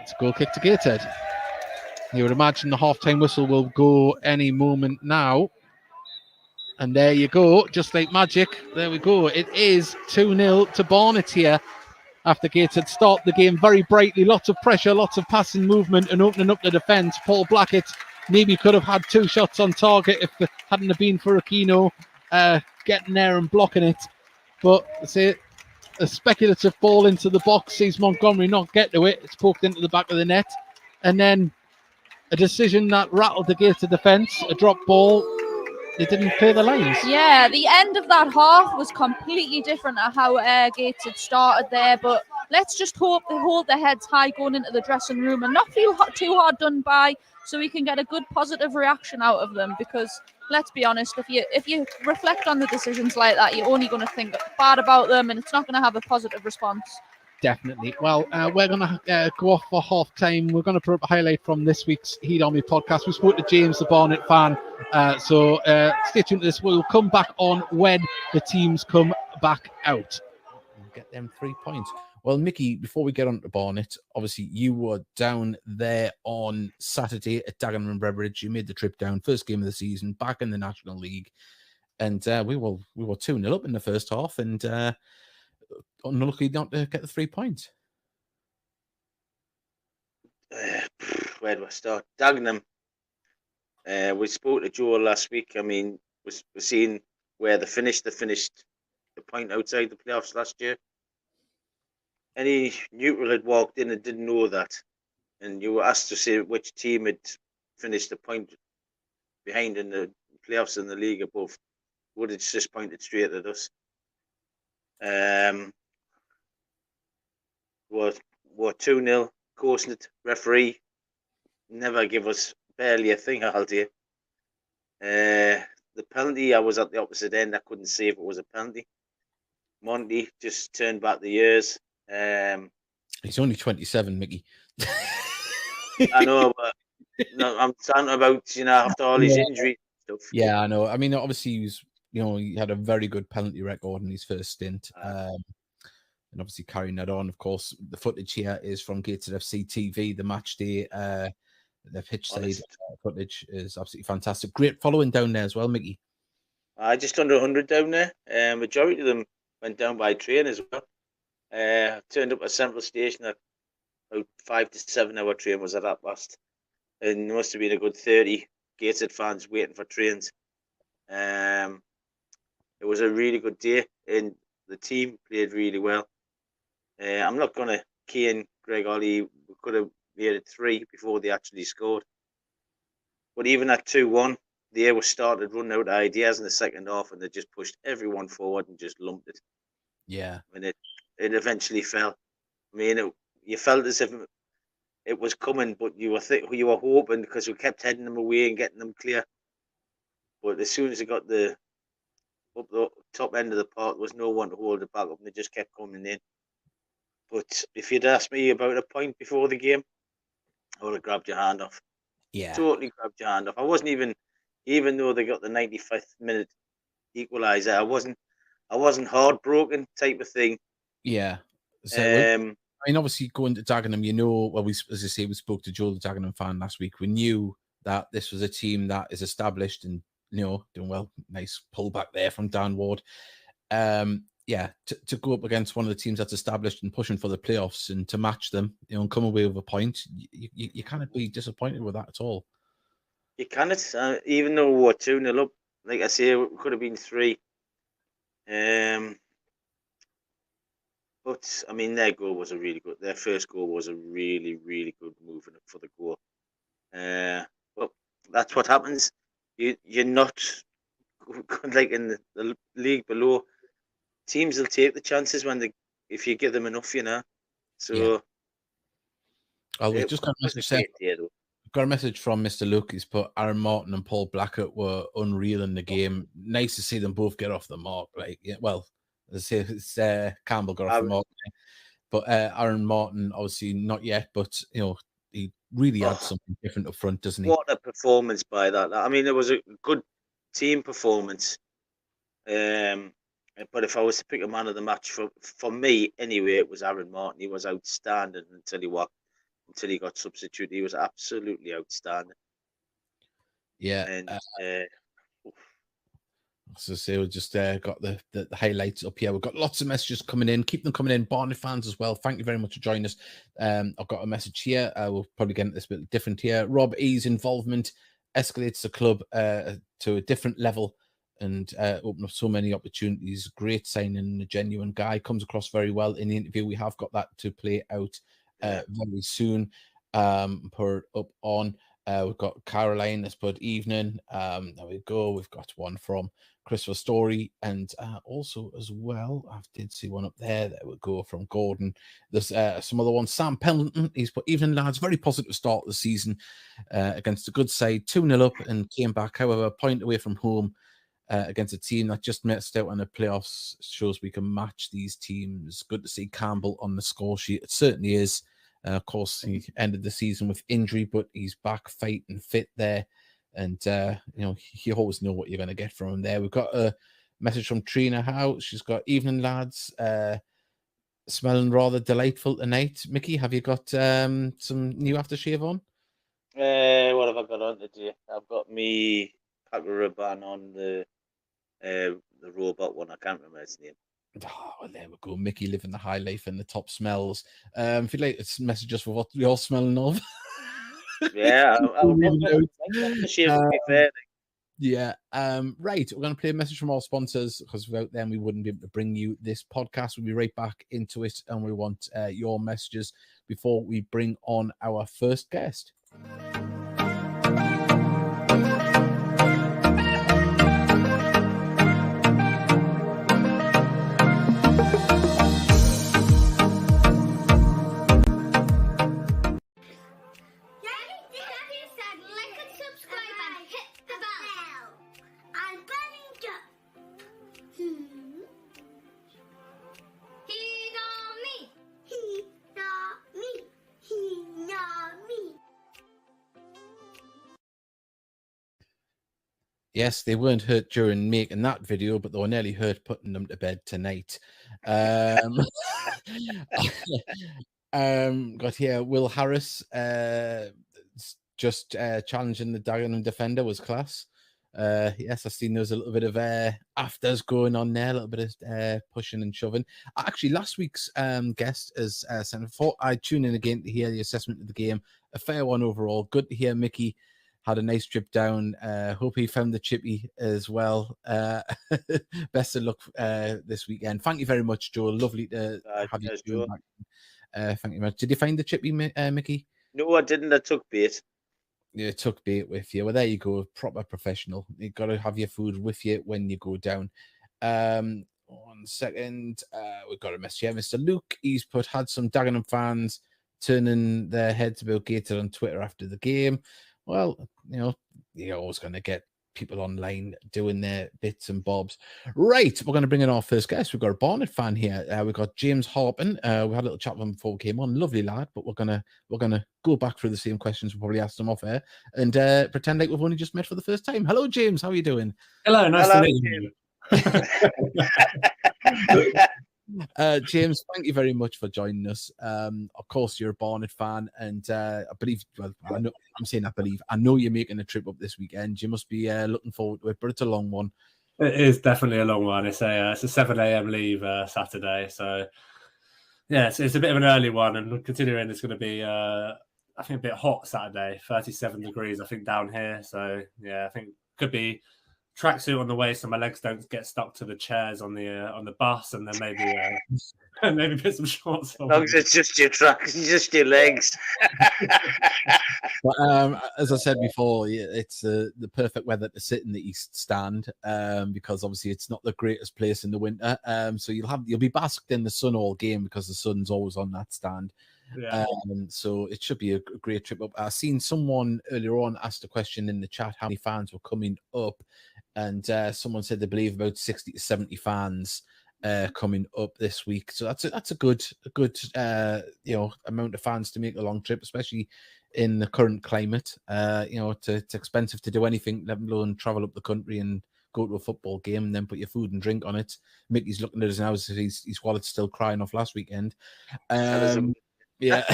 it's a goal kick to Gateshead. You would imagine the half-time whistle will go any moment now. And there you go, just like magic. There we go. It is 2-0 to Barnet here after Gateshead start the game very brightly. Lots of pressure, lots of passing movement and opening up the defence. Paul Blackett maybe could have had 2 shots on target if it hadn't have been for Aquino getting there and blocking it. But say a speculative ball into the box, sees Montgomery not get to it. It's poked into the back of the net. And then a decision that rattled the Gateshead defence, a drop ball. They didn't clear the lines. Yeah, the end of that half was completely different to how Gates had started there. But let's just hope they hold their heads high going into the dressing room and not feel too hard done by, so we can get a good positive reaction out of them. Because let's be honest, if you reflect on the decisions like that, you're only going to think bad about them, and it's not going to have a positive response. Definitely. Well, we're going to go off for half time. We're going to put up a highlight from this week's Heat Army podcast. We spoke to James, the Barnet fan. So stay tuned to this. We'll come back on when the teams come back out. We'll get them 3 points. Well, Mickey, before we get on to Barnet, obviously you were down there on Saturday at Dagenham and Redbridge. You made the trip down, first game of the season, back in the National League. And we were 2-0 up in the first half and unlucky not to get the 3 points. Where do I start? Dagenham. We spoke to Joe last week. I mean, we're seeing where they finished. They finished the point outside the playoffs last year. Any neutral had walked in and didn't know that, and you were asked to say which team had finished the point behind in the playoffs in the league above, would have just pointed straight at us. We're 2-0, course it. Referee never give us barely a thing, I'll tell you. The penalty, I was at the opposite end. I couldn't see if it was a penalty. Monty just turned back the years. He's only 27, Mickey. I know, but no, I'm talking about, after all his injuries and stuff. Yeah, I know. I mean, obviously he had a very good penalty record in his first stint. And obviously carrying that on, of course, the footage here is from Gateshead FC TV, the match day. The pitch side footage is absolutely fantastic. Great following down there as well, Mickey. Just under 100 down there. Majority of them went down by train as well. Turned up at Central Station at about 5 to 7 hour train was at that last. And there must have been a good 30 Gateshead fans waiting for trains. It was a really good day and the team played really well. I'm not going to cane Greg Ollie. We could have made it 3 before they actually scored. But even at 2-1, they were started running out of ideas in the second half and they just pushed everyone forward and just lumped it. Yeah. And it eventually fell. I mean, you felt as if it was coming, but you were hoping because we kept heading them away and getting them clear. But as soon as it got up the top end of the park, there was no one to hold it back up, and they just kept coming in. But if you'd asked me about a point before the game, I would have grabbed your hand off. Yeah. Totally grabbed your hand off. I wasn't even though they got the 95th minute equaliser, I wasn't heartbroken type of thing. Yeah. So, I mean, obviously going to Dagenham, as I say, we spoke to Joel, the Dagenham fan last week. We knew that this was a team that is established and, doing well. Nice pullback there from Dan Ward. To go up against one of the teams that's established and pushing for the playoffs and to match them, and come away with a point, you cannot be disappointed with that at all. You cannot, even though we're 2-0 up, like I say, it could have been 3. But I mean, their first goal was a really, really good move for the goal. But that's what happens. You're not like in the league below. Teams will take the chances if you give them enough, So, yeah. Well, we've just got a message. Got a message from Mr. Luke. He's put Aaron Martin and Paul Blackett were unreal in the game. Nice to see them both get off the mark. It's Campbell got off the mark, but Aaron Martin obviously not yet. But he really had something different up front, doesn't he? What a performance by that! I mean, it was a good team performance. But if I was to pick a man of the match for me, anyway, it was Aaron Martin. He was outstanding. And tell you what, until he got substituted. He was absolutely outstanding. Yeah. And so say we just got the highlights up here. We've got lots of messages coming in. Keep them coming in. Barnet fans as well. Thank you very much for joining us. I've got a message here. We'll probably get into this a bit different here. Rob E's involvement escalates the club to a different level and open up so many opportunities. Great signing, a genuine guy. Comes across very well in the interview. We have got that to play out very soon. Put up on. We've got Caroline that's put evening. There we go. We've got one from Christopher Story, and also as well, I did see one up there. There we go from Gordon. There's some other ones. Sam Pendleton, he's put evening lads. Very positive start of the season against a good side, 2-0 up and came back. However, a point away from home against a team that just missed out on the playoffs shows we can match these teams. Good to see Campbell on the score sheet. It certainly is. Of course, he ended the season with injury, but he's back, fit and fit there. And, you always know what you're going to get from him there. We've got a message from Trina Howe. She's got, evening, lads. Smelling rather delightful tonight. Mickey, have you got some new aftershave on? What have I got on today? I've got me Paco Rabanne on the robot one. I can't remember his name. Oh, well, there we go. Mickey living the high life and the top smells. If you'd like to message us for what we're all smelling of. Yeah, I'll yeah. Right. We're going to play a message from our sponsors because without them, we wouldn't be able to bring you this podcast. We'll be right back into it, and we want your messages before we bring on our first guest. Yes, they weren't hurt during making that video, but they were nearly hurt putting them to bed tonight. Got here Will Harris just challenging the Dagenham defender was class. Yes, I've seen there's a little bit of afters going on there, a little bit of pushing and shoving. Actually, last week's guest is sent before I tune in again to hear the assessment of the game. A fair one overall. Good to hear Mickey had a nice trip down. Hope he found the chippy as well. Best of luck this weekend. Thank you very much, Joe. Lovely to have you back. Thank you very much. Did you find the chippy, Mickey? No, I didn't. I took bait. You took bait with you. Well, there you go. Proper professional. You've got to have your food with you when you go down. 1 second. We've got a message here. Mr. Luke, he's had some Dagenham fans turning their heads about Gateshead on Twitter after the game. Well, you're always going to get people online doing their bits and bobs. Right, we're going to bring in our first guest. We've got a Barnet fan here. We've got James Harpin. We had a little chat with him before we came on. Lovely lad, but we're gonna go back through the same questions we probably asked him off air and pretend like we've only just met for the first time. Hello, James. How are you doing? Hello, nice to meet you. James, thank you very much for joining us. Of course, you're a Barnet fan, and I believe, well, I know you're making a trip up this weekend. You must be looking forward to it, but it's a long one. It is definitely a long one. It's a 7 a.m. leave Saturday, so yeah, it's a bit of an early one, and considering it's going to be, I think, a bit hot Saturday, 37 degrees, I think, down here. So yeah, I think could be tracksuit on the way so my legs don't get stuck to the chairs on the bus, and then maybe put some shorts on. As long as it's just your tracks, just your legs. But as I said before, it's the perfect weather to sit in the East Stand because obviously it's not the greatest place in the winter. So you'll be basked in the sun all game because the sun's always on that stand. Yeah. So it should be a great trip up. I've seen someone earlier on asked a question in the chat how many fans were coming up, and someone said they believe about 60 to 70 fans coming up this week. So that's a good amount of fans to make a long trip, especially in the current climate. It's expensive to do anything, let alone travel up the country and go to a football game and then put your food and drink on it. Mickey's looking at us now as if his wallet's still crying off last weekend. Yeah,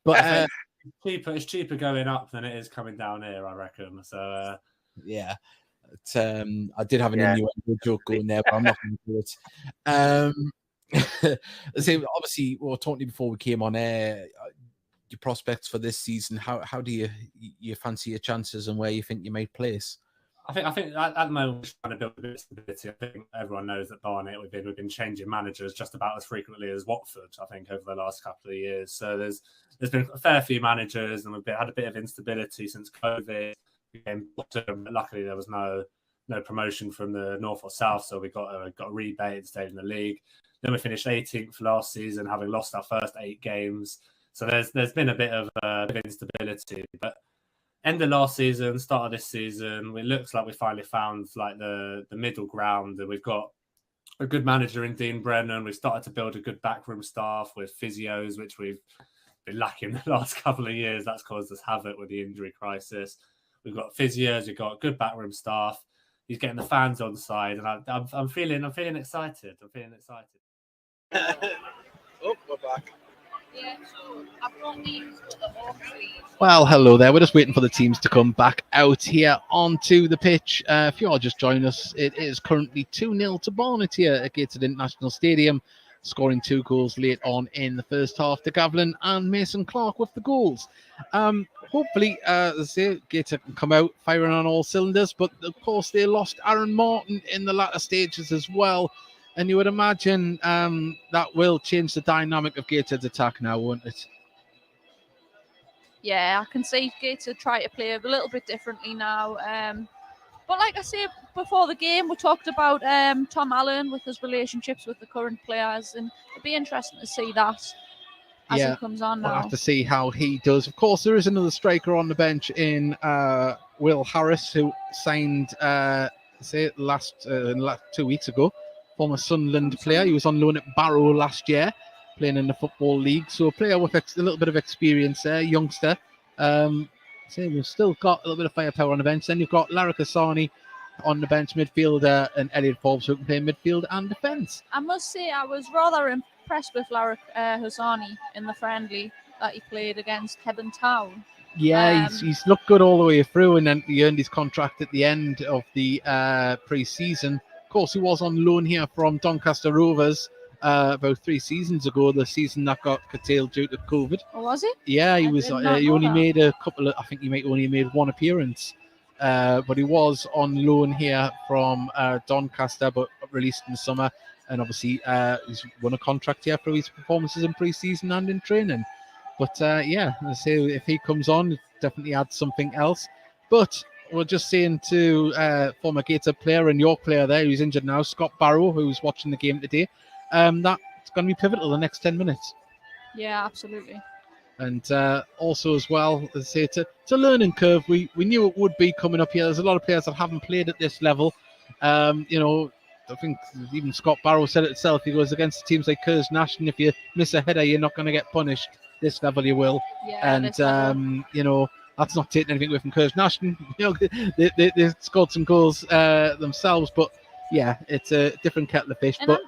but It's cheaper going up than it is coming down here, I reckon. So yeah. I did have an innuendo joke going there, but I'm not going to do it. So obviously, we were talking before we came on air. Your prospects for this season, how do you fancy your chances and where you think you might place? I think at the moment we're trying to build a bit of stability. I think everyone knows that Barnet we've been changing managers just about as frequently as Watford. I think over the last couple of years. So there's been a fair few managers, and we've had a bit of instability since COVID. We came bottom. Luckily, there was no promotion from the north or south, so we got a rebate and stayed in the league. Then we finished 18th last season, having lost our first 8 games. So there's been a bit of instability, but end of last season, start of this season, it looks like we finally found like the middle ground, and we've got a good manager in Dean Brennan. We've started to build a good backroom staff with physios, which we've been lacking the last couple of years. That's caused us havoc with the injury crisis. We've got physios, we've got good backroom staff. He's getting the fans on side, and I'm feeling excited. I'm feeling excited. Oh, we're back. Yeah, so I've got these for the Hawksley. Well, hello there. We're just waiting for the teams to come back out here onto the pitch. If you all just join us, it is currently 2-0 to Barnet here at Gateshead International Stadium, scoring 2 goals late on in the first half to Gavlin and Mason Clark with the goals. Hopefully, Gateshead can come out firing on all cylinders, but of course they lost Aaron Martin in the latter stages as well. And you would imagine that will change the dynamic of Gateshead's attack now, won't it? Yeah, I can see Gateshead try to play a little bit differently now. But like I said before the game, we talked about Tom Allen with his relationships with the current players, and it'd be interesting to see that as he comes on now. We'll have to see how he does. Of course, there is another striker on the bench in Will Harris, who signed last 2 weeks ago. Former Sunderland player. He was on loan at Barrow last year, playing in the Football League. So a player with a little bit of experience there, youngster. We've still got a little bit of firepower on the bench. Then you've got Larry Kasani on the bench, midfielder, and Elliot Forbes, who can play midfield and defence. I must say, I was rather impressed with Larry Hassani in the friendly that he played against Hebburn Town. Yeah, he's looked good all the way through, and then he earned his contract at the end of the pre-season. Of course, he was on loan here from Doncaster Rovers about 3 seasons ago, the season that got curtailed due to COVID. Oh, was he? Yeah, he was. He only made a couple of, I think he only made 1 appearance, but he was on loan here from Doncaster, but released in the summer. And obviously, he's won a contract here for his performances in pre-season and in training. But I say if he comes on, it definitely adds something else. But we're just saying to former Gateshead player and York player there, who's injured now, Scott Barrow, who's watching the game today, that's going to be pivotal the next 10 minutes. Yeah, absolutely. And also as well, as I say, it's a learning curve. We knew it would be coming up here. There's a lot of players that haven't played at this level. I think even Scott Barrow said it himself. He goes against teams like Kersnash, and if you miss a header, you're not going to get punished. This level, you will. Yeah, and that's not taking anything away from Kersnash. They scored some goals themselves, but yeah, it's a different kettle of fish. And but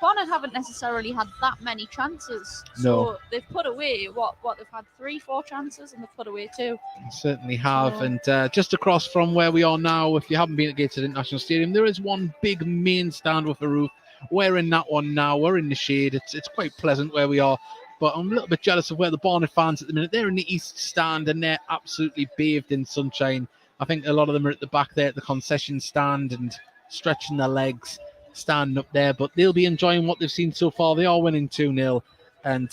Bonnet haven't necessarily had that many chances. So they've put away what they've had 3-4 chances, and they've put away 2. They certainly have. And just across from where we are now, if you haven't been at Gateshead International Stadium, there is one big main stand with a roof. We're in that one now. We're in the shade. It's quite pleasant where we are. But I'm a little bit jealous of where the Barnet fans at the minute. They're in the east stand and they're absolutely bathed in sunshine. I think a lot of them are at the back there at the concession stand and stretching their legs, standing up there. But they'll be enjoying what they've seen so far. They are winning 2-0. And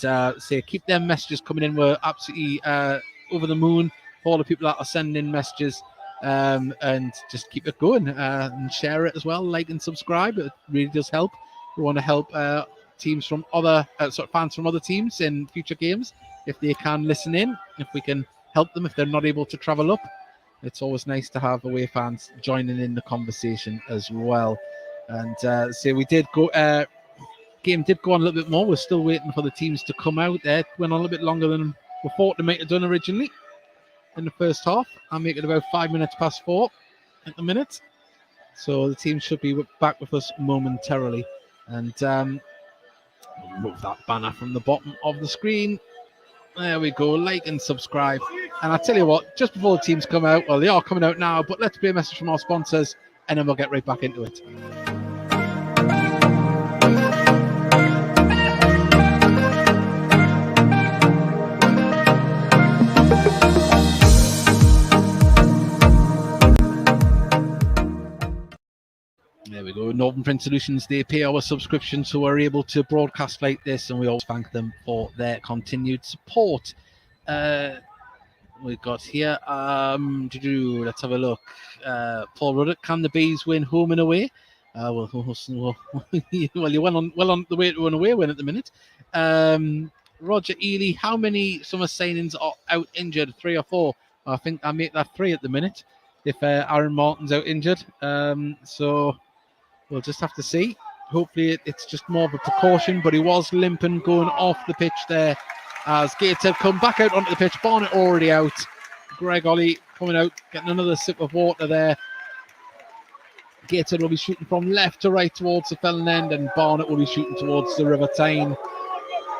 keep their messages coming in. We're absolutely over the moon for all the people that are sending in messages. And just keep it going and share it as well. Like and subscribe. It really does help. We want to help teams from other fans from other teams in future games if they can listen in. If we can help them if they're not able to travel up, it's always nice to have away fans joining in the conversation as well. And we did go. Game did go on a little bit more. We're still waiting for the teams to come out. There went on a little bit longer than we thought they might have done originally in the first half. I'll make it about 5 minutes past 4 at the minute. So the team should be back with us momentarily. And we'll move that banner from the bottom of the screen. There we go. Like and subscribe. And I tell you what, just before the teams come out, well, they are coming out now, but let's play a message from our sponsors and then we'll get right back into it. There we go. Northern Print Solutions, they pay our subscription, so we're able to broadcast like this, and we always thank them for their continued support. We've got here, let's have a look. Paul Ruddock, can the Bees win home and away? Well, you're well on the way to an away win at the minute. Roger Ely, how many summer signings are out injured? 3 or 4? I think I make that 3 at the minute, if Aaron Martin's out injured. So we'll just have to see. Hopefully it's just more of a precaution, but he was limping going off the pitch there as Gateshead come back out onto the pitch. Barnet already out. Greg Ollie coming out, getting another sip of water there. Gateshead will be shooting from left to right towards the Felon end, and Barnet will be shooting towards the River Tyne.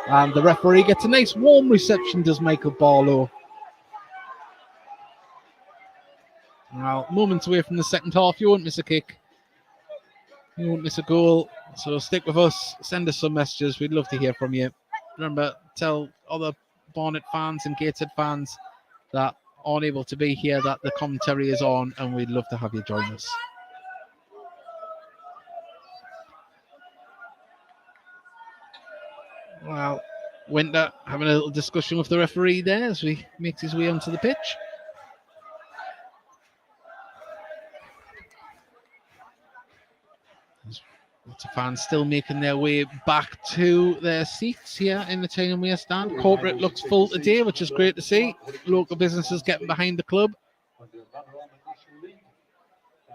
And the referee gets a nice warm reception, does Michael Barlow. Now, moments away from the second half, you won't miss a kick. You won't miss a goal, so stick with us. Send us some messages. We'd love to hear from you. Remember, tell other Barnet fans and Gateshead fans that aren't able to be here that the commentary is on, and we'd love to have you join us. Well, Winter having a little discussion with the referee there as he makes his way onto the pitch. Lots of fans still making their way back to their seats here in the Tyne stand. Corporate looks full today, which is great to see. Local businesses getting behind the club. Under the Vanarama National League,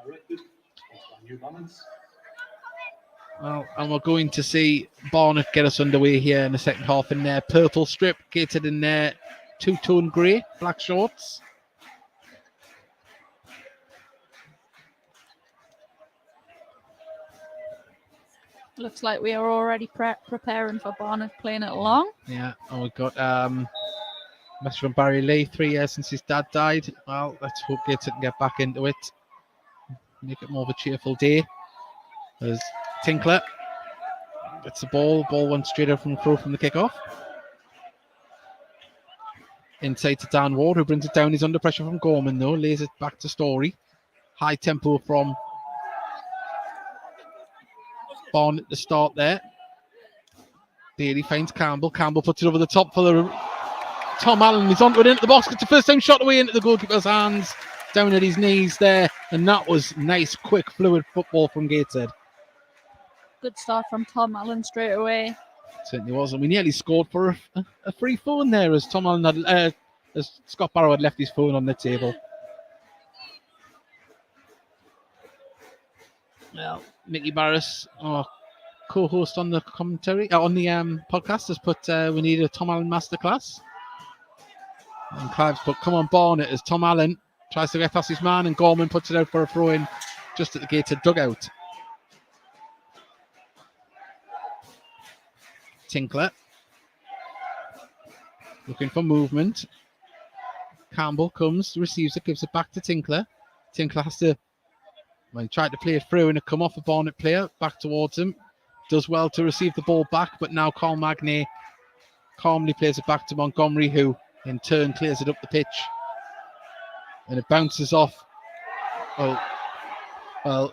directed by New Balance. Well, and we're going to see Barnet get us underway here in the second half in their purple strip, Gateshead in their two-tone grey, black shorts. Looks like we are already preparing for Barnet playing it along. Yeah, and we've got message from Barry Lee, 3 years since his dad died. Well, let's hope Gateshead can get back into it. Make it more of a cheerful day. There's Tinkler. Gets the ball. Ball went straight out from the throw from the kickoff. Inside to Dan Ward, who brings it down. He's under pressure from Gorman, though. Lays it back to Story. High tempo from Barnet at the start there. Bailey finds Campbell. Campbell puts it over the top for the Tom Allen. He's onto it into the box. Gets the first time shot away into the goalkeeper's hands. Down at his knees there. And that was nice, quick, fluid football from Gateshead. Good start from Tom Allen straight away. Certainly was. And we nearly scored for a free phone there as Tom Allen had, as Scott Barrow had left his phone on the table. Well, Mickey Barris, our co-host on the commentary, on the podcast, has put we need a Tom Allen masterclass. And Clive's put, come on Barnet, as Tom Allen tries to get past his man and Gorman puts it out for a throw-in just at the Gateshead dugout. Tinkler looking for movement. Campbell comes, receives it, gives it back to Tinkler. Tinkler has to, well, he tried to play it through and it come off a Barnet player back towards him. Does well to receive the ball back, but now Carl Magnay calmly plays it back to Montgomery, who in turn clears it up the pitch. And it bounces off. Well,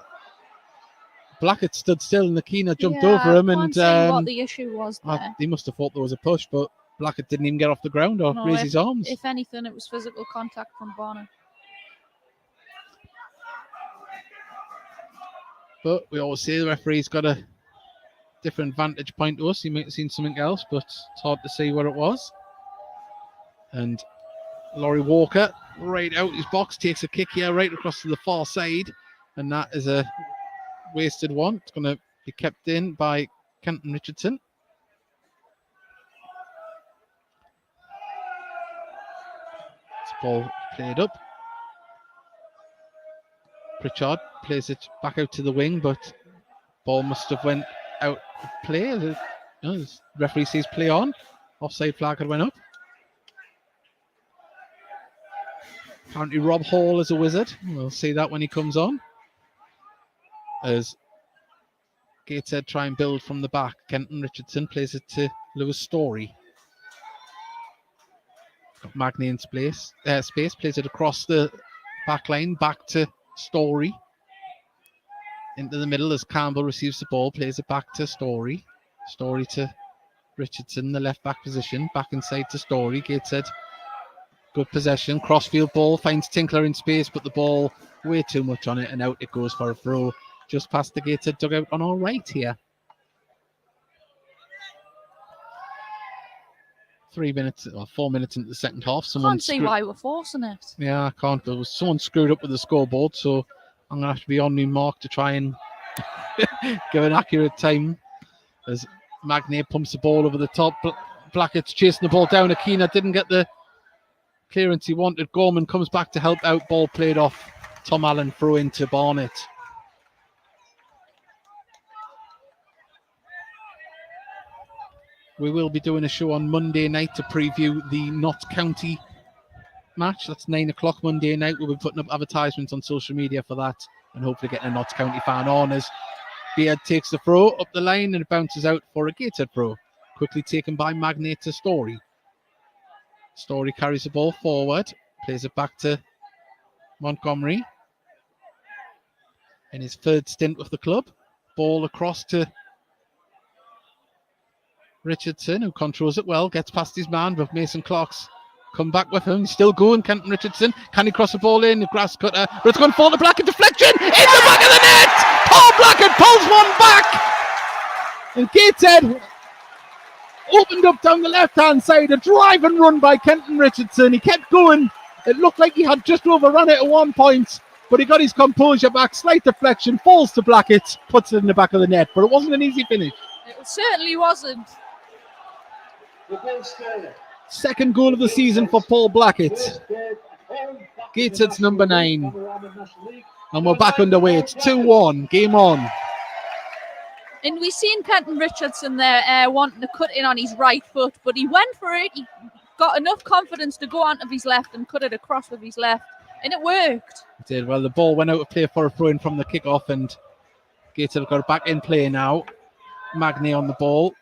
Blackett stood still and Nakina jumped over him, and what the issue was there. He must have thought there was a push, but Blackett didn't even get off the ground or raise his arms. If anything, it was physical contact from Barnet. But we always say the referee's got a different vantage point to us. He might have seen something else, but it's hard to see where it was. And Laurie Walker, right out his box, takes a kick here right across to the far side, and that is a wasted one. It's going to be kept in by Kenton Richardson. This ball played up. Pritchard plays it back out to the wing, but ball must have went out of play. The referee sees play on. Offside flag had went up. Apparently Rob Hall is a wizard. We'll see that when he comes on. As Gateshead try and build from the back. Kenton Richardson plays it to Lewis Story. Got Magny in space, plays it across the back line, back to Story. Into the middle as Campbell receives the ball, plays it back to Story. Story to Richardson, the left back position, back inside to Story. Gateshead, good possession, crossfield ball, finds Tinkler in space, but the ball way too much on it, and out it goes for a throw just past the Gateshead dugout on our right here. 4 minutes into the second half. Can't see why we're forcing it. Yeah, I can't. But someone screwed up with the scoreboard, so I'm going to have to be on my mark to try and give an accurate time. As Magnier pumps the ball over the top. Blackett's chasing the ball down. Aquina didn't get the clearance he wanted. Gorman comes back to help out. Ball played off. Tom Allen throw into Barnet. We will be doing a show on Monday night to preview the Notts County match. That's 9 o'clock Monday night. We'll be putting up advertisements on social media for that and hopefully getting a Notts County fan on as Beard takes the throw up the line and it bounces out for a Gateshead throw. Quickly taken by Magnate to Story. Story carries the ball forward, plays it back to Montgomery in his third stint with the club. Ball across to Richardson, who controls it well, gets past his man, but Mason Clark's come back with him. He's still going, Kenton Richardson. Can he cross the ball in? The grass cutter, but it's going to fall to Blackett. Deflection in the back of the net! Paul Blackett pulls one back! And Gateshead opened up down the left-hand side. A drive and run by Kenton Richardson. He kept going. It looked like he had just overrun it at one point, but he got his composure back. Slight deflection, falls to Blackett, puts it in the back of the net, but it wasn't an easy finish. It certainly wasn't. Second goal of the season for Paul Blackett. Gateshead's number 9. And we're back underway. It's 2-1. Game on. And we've seen Kenton Richardson there wanting to cut in on his right foot, but he went for it. He got enough confidence to go onto his left and cut it across with his left. And it worked. It did. Well, the ball went out of play for a throw-in from the kick-off, and Gateshead have got it back in play now. Magny on the ball.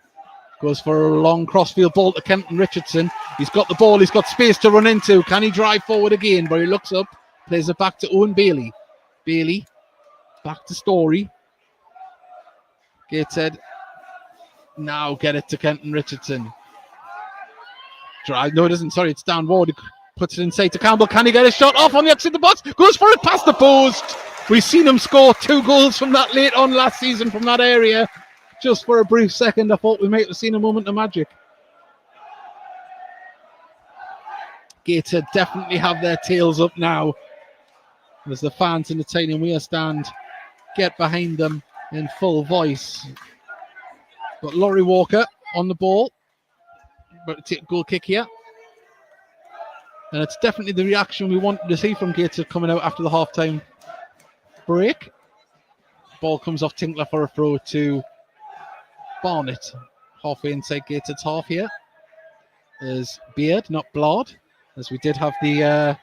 Goes for a long crossfield ball to Kenton Richardson. He's got the ball. He's got space to run into. Can he drive forward again? But he looks up. Plays it back to Owen Bailey. Bailey. Back to Story. Gateshead. Now get it to Kenton Richardson. Drive. No, it isn't. Sorry, it's Dan Ward. He puts it inside to Campbell. Can he get a shot off on the outside of the box? Goes for it past the post. We've seen him score 2 goals from that late on last season from that area. Just for a brief second, I thought we might have seen a moment of magic. Gateshead definitely have their tails up now as the fans in the Tiny Weir stand get behind them in full voice. Got Laurie Walker on the ball, but take a goal kick here. And it's definitely the reaction we wanted to see from Gateshead coming out after the half-time break. Ball comes off Tinkler for a throw to Barnet, halfway inside Gateshead's half here. There's Beard, not Blard, as we did have the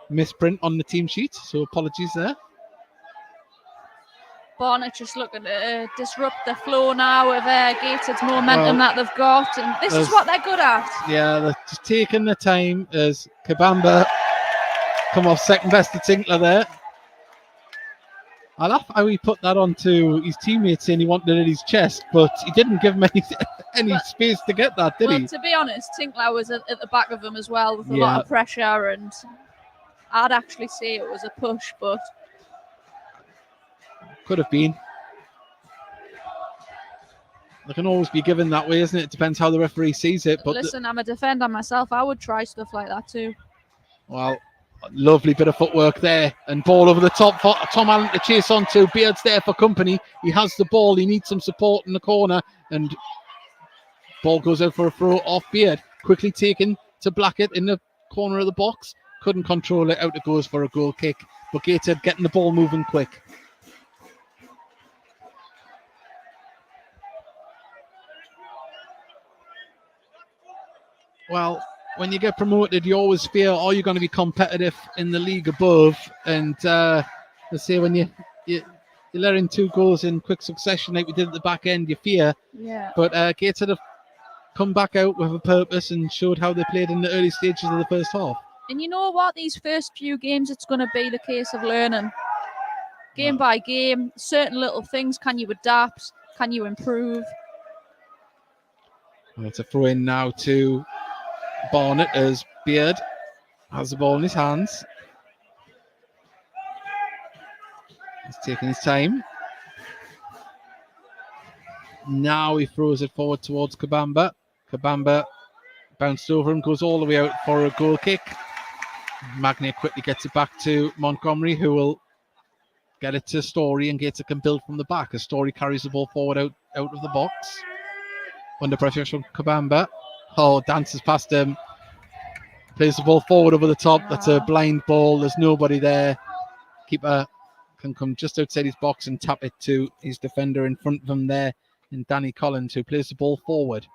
misprint on the team sheet, so apologies there. Barnet just looking to disrupt the flow now of Gateshead's momentum that they've got, and this is what they're good at. Yeah, they're just taking the time as Kabamba come off second best to Tinkler there. I laugh how he put that onto his teammates saying he wanted it in his chest, but he didn't give him any space to get that, did he? To be honest, Tinkler was at the back of him as well with a lot of pressure, and I'd actually say it was a push, but could have been. They can always be given that way, isn't it? It depends how the referee sees it. But listen, I'm a defender myself. I would try stuff like that too. Well, lovely bit of footwork there, and ball over the top for Tom Allen to chase onto. Beard's there for company. He has the ball. He needs some support in the corner, and ball goes out for a throw off Beard. Quickly taken to Blackett in the corner of the box. Couldn't control it. Out it goes for a goal kick. But Gateshead getting the ball moving quick. Well, when you get promoted, you always fear, are you going to be competitive in the league above? And let's say when you let in 2 goals in quick succession like we did at the back end, you fear. Yeah. But Gateshead have come back out with a purpose and showed how they played in the early stages of the first half. And you know what? These first few games, it's going to be the case of learning. Game by game, certain little things. Can you adapt? Can you improve? Well, it's a throw in now to Barnet as Beard has the ball in his hands. He's taking his time. Now he throws it forward towards Kabamba. Kabamba bounced over him, goes all the way out for a goal kick. Magnier quickly gets it back to Montgomery, who will get it to Story, and Gateshead can build from the back as Story carries the ball forward out of the box. Under pressure from Kabamba. Oh, dances past him. Plays the ball forward over the top. That's a blind ball. There's nobody there. Keeper can come just outside his box and tap it to his defender in front of him there, in Danny Collins, who plays the ball forward.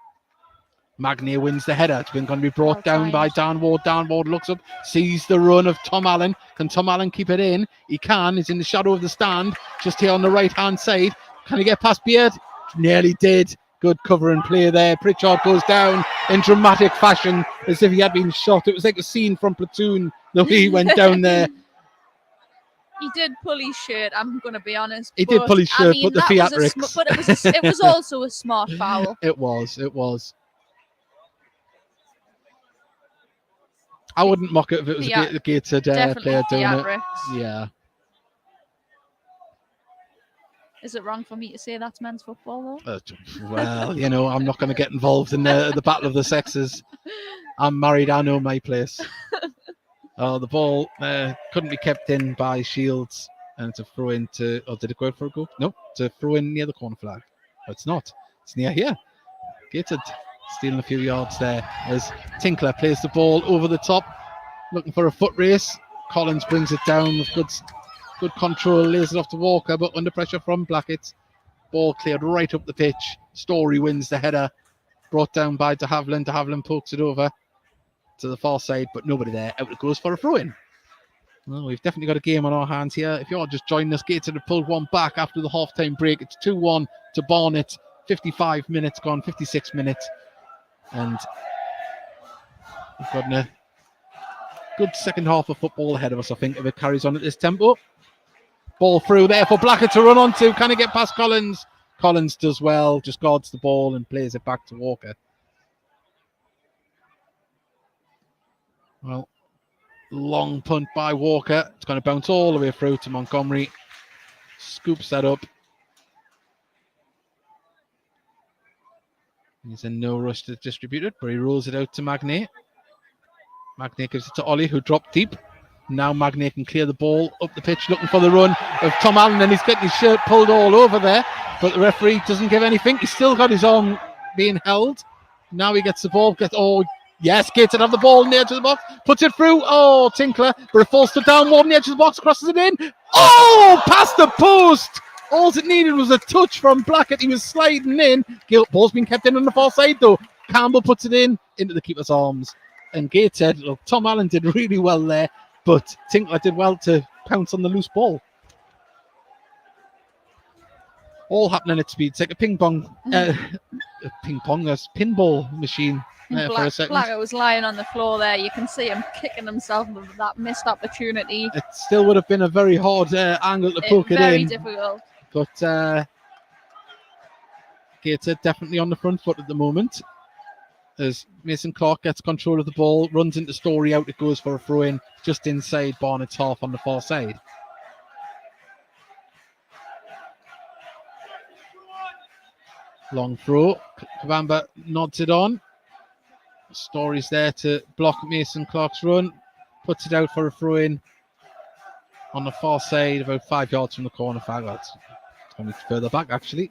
Magnier wins the header. It's going to be brought down by Dan Ward. Dan Ward looks up, sees the run of Tom Allen. Can Tom Allen keep it in? He can. He's in the shadow of the stand, just here on the right-hand side. Can he get past Beard? Nearly did. Good cover and play there. Pritchard goes down in dramatic fashion as if he had been shot. It was like a scene from Platoon, the way he went down there. He did pull his shirt, I'm going to be honest. He did pull his shirt, but the theatrics. But it was also a smart foul. It was. I wouldn't mock it if it was a Gateshead player doing it. Yeah. Is it wrong for me to say that's men's football, though? Well, I'm not going to get involved in the battle of the sexes. I'm married, I know my place. The ball couldn't be kept in by Shields, and it's a throw in to... Oh, did it go out for a goal? No, it's a throw in near the corner flag. No, it's not. It's near here. Gateshead stealing a few yards there as Tinkler plays the ball over the top, looking for a foot race. Collins brings it down with good control, lays it off to Walker, but under pressure from Blackett. Ball cleared right up the pitch. Story wins the header, brought down by de Havilland. De Havilland pokes it over to the far side, but nobody there. Out it goes for a throw-in. Well, we've definitely got a game on our hands here. If you're just joining us, Gateshead have pulled one back after the half-time break. It's 2-1 to Barnet. 55 minutes gone, 56 minutes. And we've got a good second half of football ahead of us, I think, if it carries on at this tempo. Ball through there for Blackett to run onto. Can he get past Collins? Collins does well, just guards the ball and plays it back to Walker. Well, long punt by Walker. It's going to bounce all the way through to Montgomery. Scoops that up. He's in no rush to distribute it, but he rolls it out to Magnier. Magnier gives it to Ollie, who dropped deep. Now Magnier can clear the ball up the pitch, looking for the run of Tom Allen, and he's getting his shirt pulled all over there, but the referee doesn't give anything. He's still got his arm being held. Now he gets the ball. Yes, Gateshead have the ball in the edge of the box. Puts it through. Oh, Tinkler, but it falls to downward on the edge of the box, crosses it in. Oh, past the post. All it needed was a touch from Blackett. He was sliding in. Ball's been kept in on the far side, though. Campbell puts it in into the keeper's arms. And Gateshead, look, Tom Allen did really well there, but Tinkler did well to pounce on the loose ball. All happening at speed. It's like a pinball machine for a second. Blackett was lying on the floor there. You can see him kicking himself with that missed opportunity. It still would have been a very hard angle to poke it in. Very difficult. But Gateshead definitely on the front foot at the moment. As Mason Clark gets control of the ball, runs into Story, out it goes for a throw-in just inside Barnet's half on the far side. Long throw. Kabamba nods it on. Story's there to block Mason Clark's run. Puts it out for a throw-in on the far side, about 5 yards from the corner flag. That's going to be further back, actually.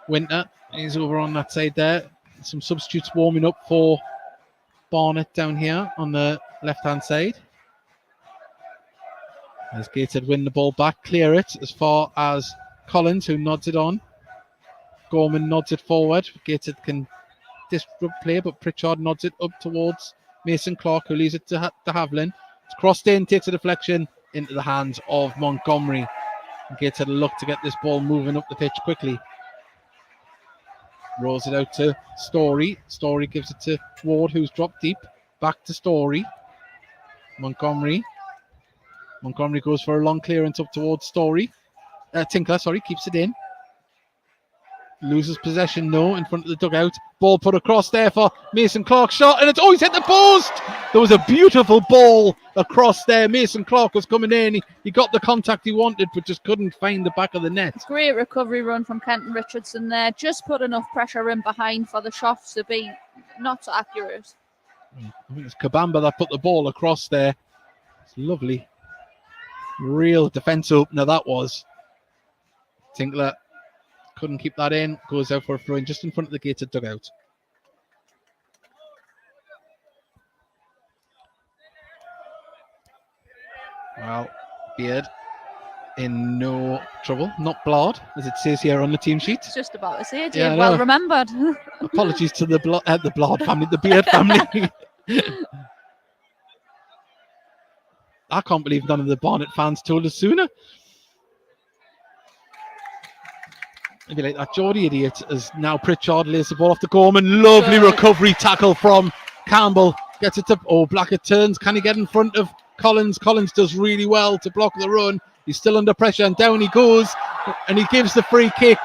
Winter is over on that side there. Some substitutes warming up for Barnet down here on the left-hand side. As Gateshead win the ball back, clear it as far as Collins, who nods it on. Gorman nods it forward. Gateshead can disrupt play, but Pritchard nods it up towards Mason Clark, who leaves it to Havlin. It's crossed in, takes a deflection into the hands of Montgomery. Gateshead a look to get this ball moving up the pitch quickly. Rolls it out to Story. Story gives it to Ward, who's dropped deep. Back to Story. Montgomery goes for a long clearance up towards Story. Tinkler, keeps it in. Loses possession, no, in front of the dugout. Ball put across there for Mason Clark. Shot, and he's hit the post! There was a beautiful ball across there. Mason Clark was coming in. He got the contact he wanted, but just couldn't find the back of the net. Great recovery run from Kenton Richardson there. Just put enough pressure in behind for the shot to be not so accurate. I think it's Kabamba that put the ball across there. It's lovely. Real defence opener that was. Tinkler couldn't keep that in. Goes out for a throw in just in front of the Gateshead dugout. Well, Beard in no trouble. Not Blard, as it says here on the team sheet. Just about to say it. Yeah, Well remembered. Apologies to the Blard family, the Beard family. I can't believe none of the Barnet fans told us sooner. Maybe like that Geordie idiot, as now Pritchard lays the ball off to Gorman. Lovely recovery tackle from Campbell. Gets it to Blackett turns. Can he get in front of Collins? Collins does really well to block the run. He's still under pressure and down he goes, and he gives the free kick.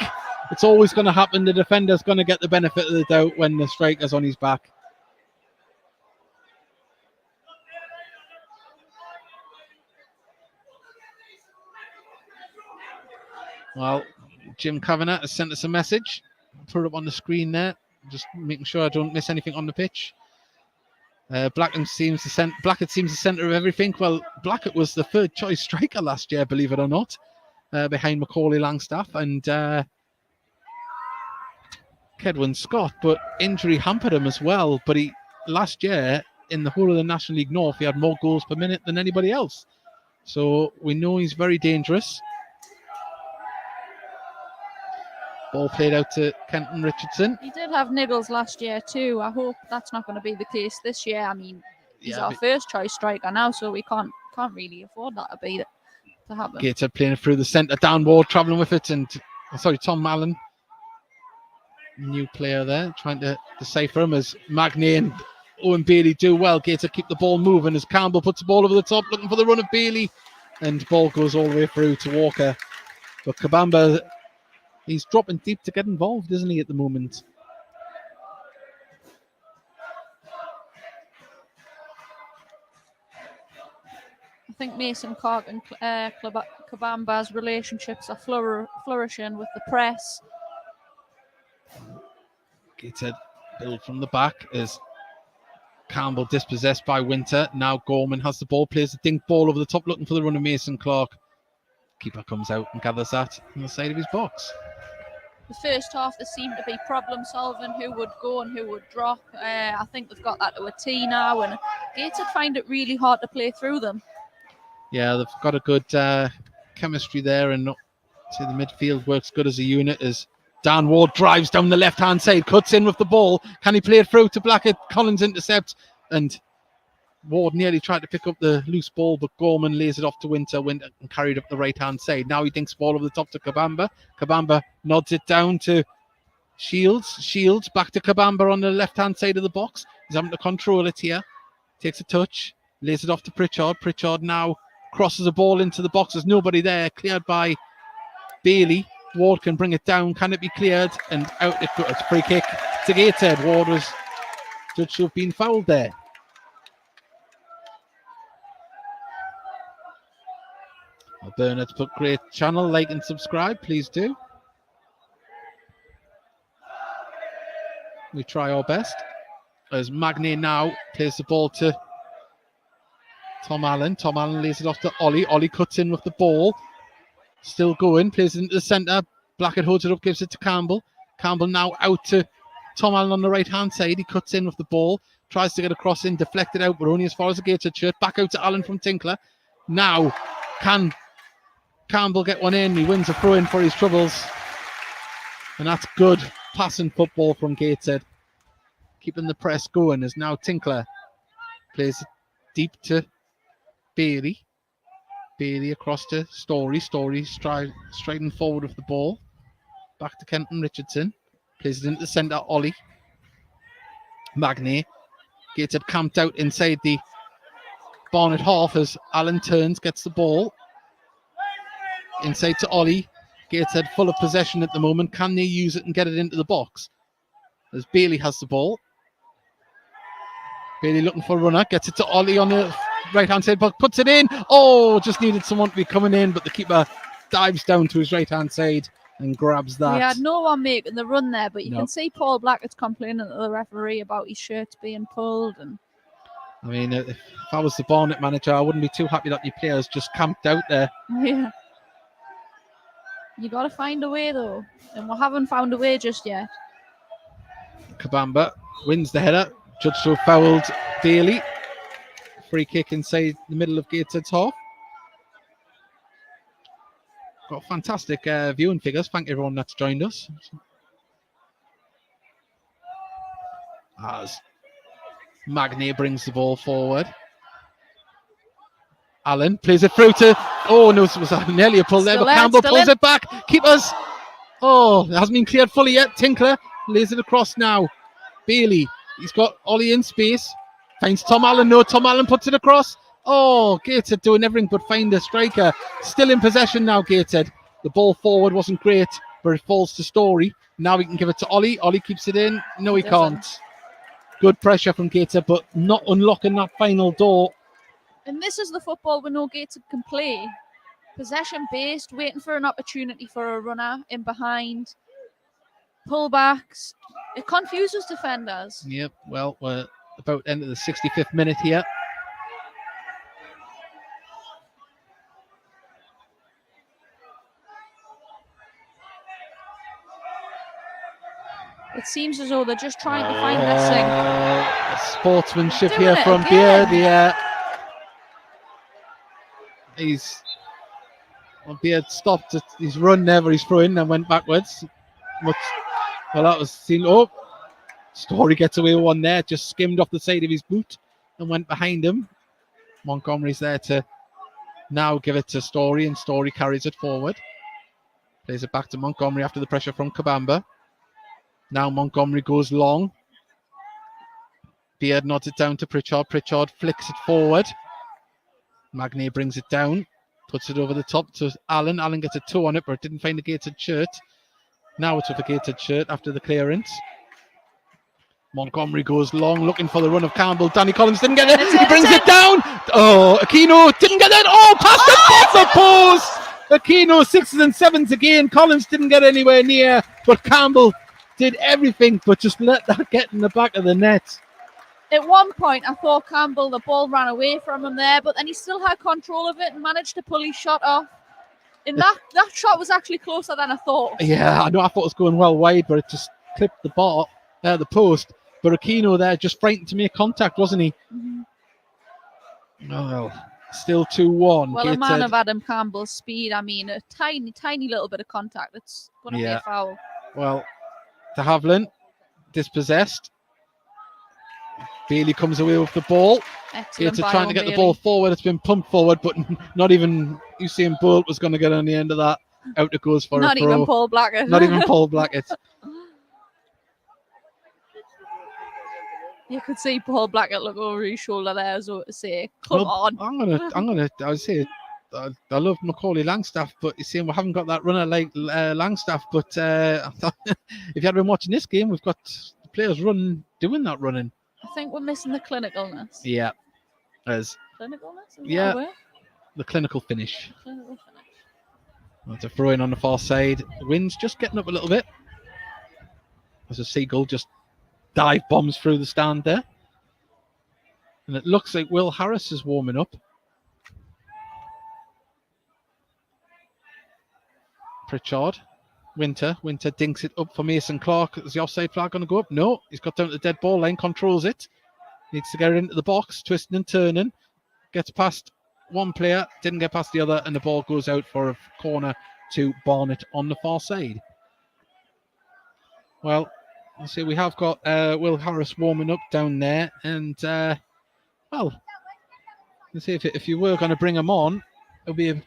It's always going to happen. The defender's going to get the benefit of the doubt when the striker's on his back. Well, Jim Kavanagh has sent us a message. Put it up on the screen there. Just making sure I don't miss anything on the pitch. Blackett seems the centre of everything. Well, Blackett was the third choice striker last year, believe it or not, behind Macaulay Langstaff and Kedwin Scott. But injury hampered him as well. But last year, in the whole of the National League North, he had more goals per minute than anybody else. So we know he's very dangerous. Ball played out to Kenton Richardson. He did have niggles last year too. I hope that's not going to be the case this year. I mean, he's our first choice striker now, so we can't really afford that to happen. Gateshead playing through the centre, downward, travelling with it, and Tom Allen, new player there, trying to decipher him as Magny and Owen Bailey do well. Gateshead keep the ball moving as Campbell puts the ball over the top, looking for the run of Bailey, and ball goes all the way through to Walker. But Kabamba, he's dropping deep to get involved, isn't he, at the moment? I think Mason Clark and Kabamba's relationships are flourishing with the press. Gateshead build from the back as Campbell dispossessed by Winter. Now Gorman has the ball, plays the dink ball over the top, looking for the run of Mason Clark. Keeper comes out and gathers that on the side of his box. The first half, there seemed to be problem solving, who would go and who would drop. I think they've got that to a T now, and Gateshead find it really hard to play through them. Yeah, they've got a good chemistry there, and the midfield works good as a unit as Dan Ward drives down the left-hand side, cuts in with the ball. Can he play it through to Blackett? Collins intercepts, and Ward nearly tried to pick up the loose ball, but Gorman lays it off to Winter and carried up the right-hand side. Now he dinks ball over the top to Kabamba. Kabamba nods it down to Shields. Shields back to Kabamba on the left-hand side of the box. He's having to control it here. Takes a touch, lays it off to Pritchard. Pritchard now crosses a ball into the box. There's nobody there. Cleared by Bailey. Ward can bring it down. Can it be cleared? And out it goes. Free kick to Gateshead. Ward was judged to have been fouled there. Bernard's put great channel, like and subscribe, please do. We try our best. As Magny now plays the ball to Tom Allen. Tom Allen lays it off to Ollie. Ollie cuts in with the ball. Still going, plays it into the centre. Blackett holds it up, gives it to Campbell. Campbell now out to Tom Allen on the right-hand side. He cuts in with the ball. Tries to get across in, deflected out, but only as far as the Gateshead shirt. Back out to Allen from Tinkler. Now can Campbell get one in. He wins a throw-in for his troubles. And that's good passing football from Gateshead. keeping the press going as now Tinkler plays it deep to Bailey. Bailey across to Story. Story striding forward with the ball. Back to Kenton Richardson. Plays it into the centre. Ollie. Magny. Gateshead camped out inside the Barnet half as Allen turns, gets the ball. Inside to Ollie. Gateshead full of possession at the moment. Can they use it and get it into the box? As Bailey has the ball. Bailey looking for a runner. Gets it to Ollie on the right-hand side, but puts it in. Oh, just needed someone to be coming in, but the keeper dives down to his right-hand side and grabs that. We had no one making the run there, but you can see Paul Blackett's complaining to the referee about his shirts being pulled. And I mean, if I was the Barnet manager, I wouldn't be too happy that your players just camped out there. Yeah. You got to find a way, though, and we haven't found a way just yet. Kabamba wins the header. Judge so fouled Bailey. Free kick inside the middle of Gateshead's half. Got fantastic viewing figures. Thank everyone that's joined us. As Magny brings the ball forward. Allen plays it through to... Oh, no, it was nearly a pull there, but Campbell pulls it back. Keepers. Oh, it hasn't been cleared fully yet. Tinkler lays it across now. Bailey, he's got Ollie in space. Finds Tom Allen. No, Tom Allen puts it across. Oh, Gateshead doing everything but find the striker. Still in possession now, Gateshead. The ball forward wasn't great, but it falls to Story. Now we can give it to Ollie. Ollie keeps it in. No, he can't. Good pressure from Gateshead, but not unlocking that final door. And this is the football we know Gateshead can play. Possession-based, waiting for an opportunity for a runner in behind. Pullbacks. It confuses defenders. Yep, well, we're about end of the 65th minute here. It seems as though they're just trying to find this thing. Sportsmanship here from Beard. Yeah. Beard stopped his run there where he's throwing and went backwards. Well, that was seen. Oh, Story gets away with one there, just skimmed off the side of his boot and went behind him. Montgomery's there to now give it to Story, and Story carries it forward. Plays it back to Montgomery after the pressure from Kabamba. Now Montgomery goes long. Beard nods it down to Pritchard. Pritchard flicks it forward. Magny brings it down, puts it over the top to Allen. Allen gets a toe on it, but didn't find the Gateshead shirt. Now it's with the Gateshead shirt after the clearance. Montgomery goes long, looking for the run of Campbell. Danny Collins didn't get it. He brings it down. Oh, Aquino didn't get it. Oh, past the post. Aquino 6s and 7s again. Collins didn't get anywhere near, but Campbell did everything but just let that get in the back of the net. At one point, I thought Campbell, the ball ran away from him there, but then he still had control of it and managed to pull his shot off. And that shot was actually closer than I thought. Yeah, I know. I thought it was going well wide, but it just clipped the the post. But Aquino there just frightened to make contact, wasn't he? Mm-hmm. Oh, well, still 2-1. Well, a man of Adam Campbell's speed, I mean, a tiny, tiny little bit of contact. It's going to be a foul. Well, de Havilland, dispossessed. Bailey comes away with the ball. Gateshead trying to get the ball forward. It's been pumped forward, but not even Usain Bolt was going to get on the end of that. Out it goes for a throw. Not even Paul Blackett. Not even Paul Blackett. You could see Paul Blackett look over his shoulder there, so to say, come on. I would say, I love Macaulay Langstaff, but you see, we haven't got that runner like Langstaff. But I thought, if you had been watching this game, we've got the players doing that running. I think we're missing the clinicalness. Yeah. Clinicalness? Yeah. The clinical finish. That's a throw in on the far side. The wind's just getting up a little bit. As a seagull just dive bombs through the stand there. And it looks like Will Harris is warming up. Pritchard. Winter dinks it up for Mason Clark. Is the offside flag going to go up? No. He's got down to the dead ball line, controls it. Needs to get it into the box, twisting and turning. Gets past one player, didn't get past the other, and the ball goes out for a corner to Barnet on the far side. Well, I'll see, we have got Will Harris warming up down there, and well, let's see if you were going to bring him on, it'll be a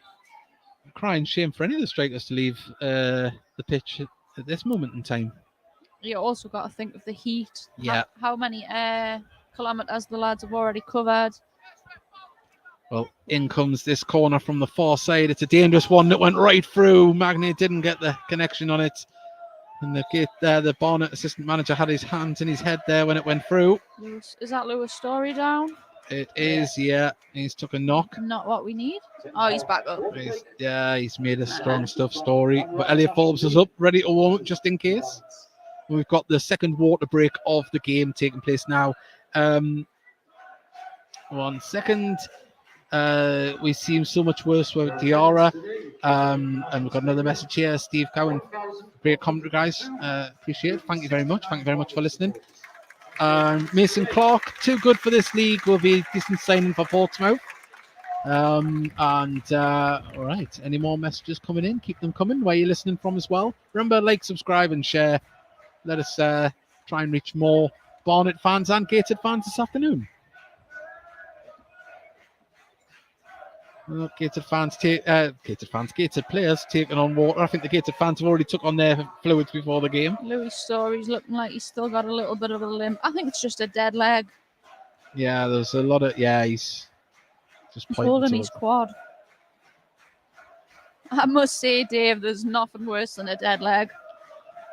crying shame for any of the strikers to leave the pitch at this moment in time. You also got to think of the heat. Yeah. How many kilometres the lads have already covered. Well, in comes this corner from the far side. It's a dangerous one that went right through. Magni didn't get the connection on it. And the Barnet assistant manager had his hands in his head there when it went through. Is that Lewis Story down? It is, yeah. He's took a knock. Not what we need. Oh, he's back up. He's made a strong stuff story. But Elliot Forbes is up, ready to warm up just in case. We've got the second water break of the game taking place now. 1 second. We seem so much worse with Diarra. And we've got another message here. Steve Cowan, great commentary, guys. Appreciate it. Thank you very much. Thank you very much for listening. Mason Clark, too good for this league, will be a decent signing for Portsmouth. All right, any more messages coming in? Keep them coming. Where you're listening from as well. Remember, like, subscribe, and share. Let us try and reach more Barnet fans and Gateshead fans this afternoon. Gateshead players taking on water. I think the Gateshead fans have already took on their fluids before the game. Louis Story's looking like he's still got a little bit of a limp. I think it's just a dead leg. Yeah, there's a lot of he's just holding his quad. I must say, Dave, there's nothing worse than a dead leg.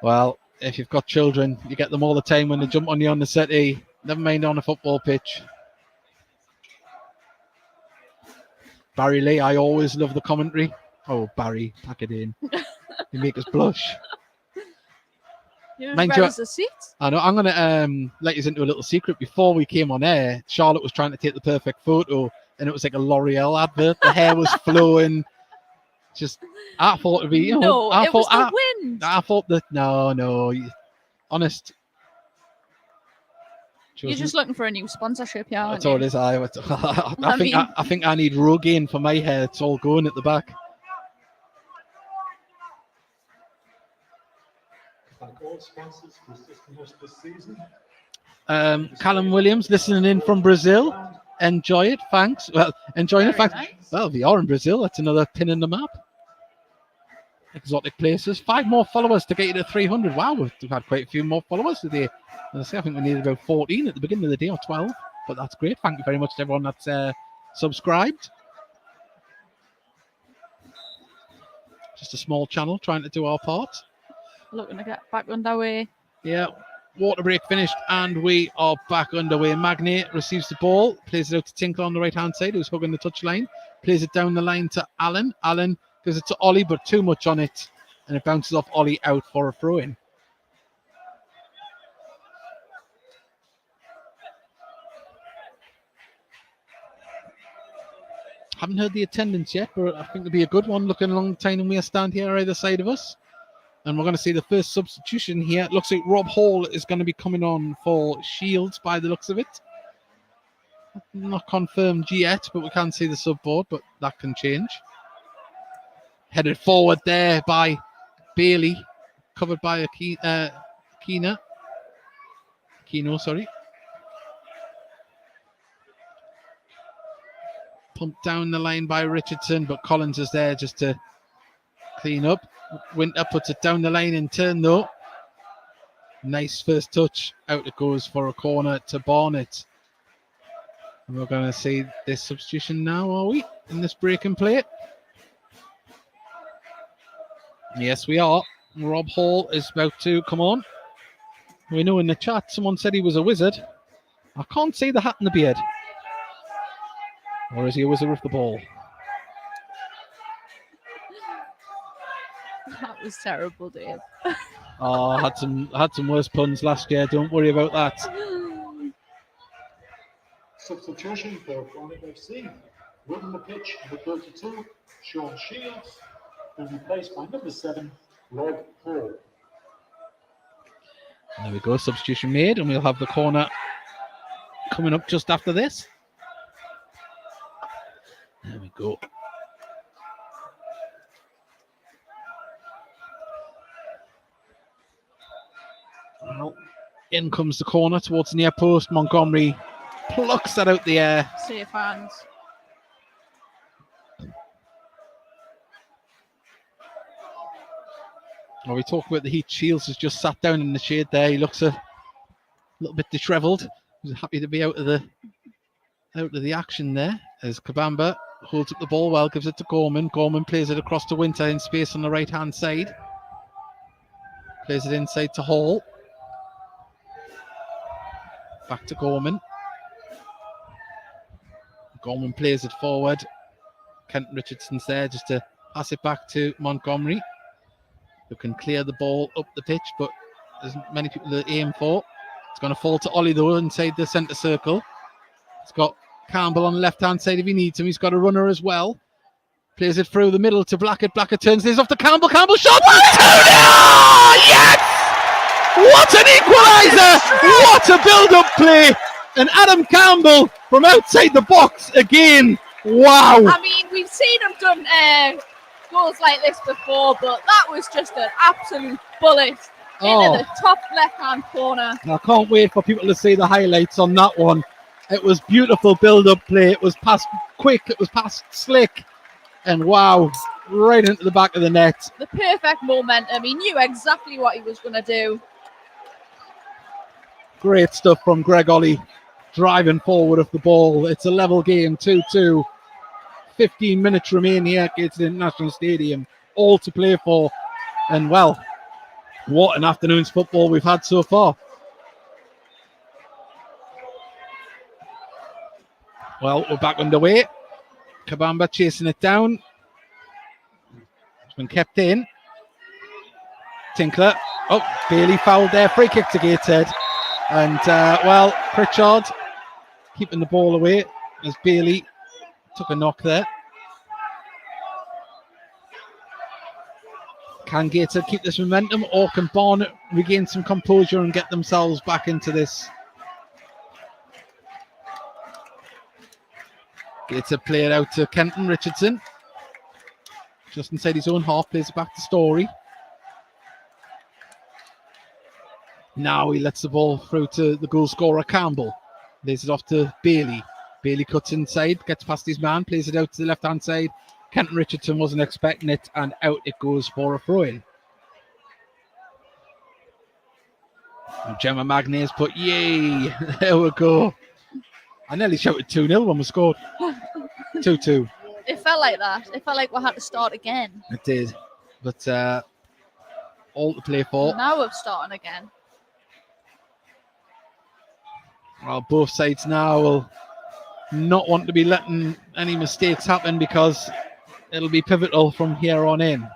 Well, if you've got children, you get them all the time when they jump on you on the settee. Never mind on a football pitch. Barry Lee, I always love the commentary. Oh, Barry, pack it in. You make us blush. You're as red as a seat. I know. I'm going to let you into a little secret. Before we came on air, Charlotte was trying to take the perfect photo, and it was like a L'Oreal advert. The hair was flowing. Just, I thought it'd be, it was the wind. I thought that, no, honest. You're just looking for a new sponsorship, yeah. That's all it is. I think I need Rogaine for my hair. It's all going at the back. Thank all sponsors for assisting us this season. Callum Williams listening in from Brazil. Enjoy it, thanks. Well, enjoying it, thanks. Nice. Well, if you are in Brazil, that's another pin in the map. Exotic places. 5 more followers to get you to 300. Wow, we've had quite a few more followers today. As I say, I think we needed about 14 at the beginning of the day, or 12. But that's great. Thank you very much to everyone that's subscribed. Just a small channel trying to do our part. Looking to get back underway. Yeah. Water break finished, and we are back underway. Magni receives the ball, plays it out to Tinkler on the right-hand side, who's hugging the touchline. Plays it down the line to Allen. Allen gives it to Ollie, but too much on it, and it bounces off Ollie out for a throw-in. Haven't heard the attendance yet, but I think it'll be a good one. Looking a long time, and we stand here either side of us. And we're going to see the first substitution here. It looks like Rob Hall is going to be coming on for Shields by the looks of it. Not confirmed yet, but we can see the sub board, but that can change. Headed forward there by Bailey, covered by Keno, sorry. Pumped down the line by Richardson, but Collins is there just to clean up. Winter puts it down the line in turn though. Nice first touch. Out it goes for a corner to Barnet. And we're going to see this substitution now, are we? In this break and play? Yes, we are. Rob Hall is about to come on. We know in the chat someone said he was a wizard. I can't see the hat and the beard. Or is he a wizard with the ball? That was terrible, Dave. Oh, I had some worse puns last year. Don't worry about that. Substitution for Barnet FC. Running the pitch, number 32, Sean Shields, and replaced by number 7, Rob Hall. There we go. Substitution made, and we'll have the corner coming up just after this. There we go. Well, In comes the corner towards the near post. Montgomery plucks that out the air. Safe hands. Well, we talk about the heat. Shields has just sat down in the shade there. He looks a little bit dishevelled. He's happy to be out of the action there as Kabamba holds up the ball well, gives it to Gorman. Gorman plays it across to Winter in space on the right hand side. Plays it inside to Hall. Back to Gorman. Gorman plays it forward. Kenton Richardson's there just to pass it back to Montgomery, who can clear the ball up the pitch, but there's many people to aim for. It's going to fall to Ollie though inside the centre circle. It's got Campbell on the left-hand side if he needs him. He's got a runner as well. Plays it through the middle to Blackett. Blackett turns this off to Campbell. Campbell shot. 2-0! Yes! What an equaliser! What a build-up play! And Adam Campbell from outside the box again. Wow! I mean, we've seen him done goals like this before, but that was just an absolute bullet into the top left-hand corner. I can't wait for people to see the highlights on that one. It was beautiful build-up play. It was past quick. It was past slick. And wow, right into the back of the net. The perfect momentum. He knew exactly what he was going to do. Great stuff from Greg Ollie, driving forward of the ball. It's a level game, 2-2. 15 minutes remain here at Gateshead International Stadium. All to play for. And well, what an afternoon's football we've had so far. Well, we're back underway. Kabamba chasing it down. It's been kept in. Tinkler. Oh, Bailey fouled there. Free kick to Gateshead. And, well, Pritchard keeping the ball away as Bailey took a knock there. Can Gateshead keep this momentum, or can Barnet regain some composure and get themselves back into this? Gateshead play it out to Kenton Richardson. Just inside his own half, plays it back to Story. Now he lets the ball through to the goal scorer Campbell. Lays it off to Bailey. Bailey cuts inside, gets past his man, plays it out to the left-hand side. Kenton Richardson wasn't expecting it, and out it goes for a throw-in. And Gemma Magnes put, yay! There we go. I nearly shouted 2-0 when we scored. 2-2. It felt like that. It felt like we had to start again. It did. But all to play for. Now we're starting again. Well, both sides now will not want to be letting any mistakes happen, because it'll be pivotal from here on in.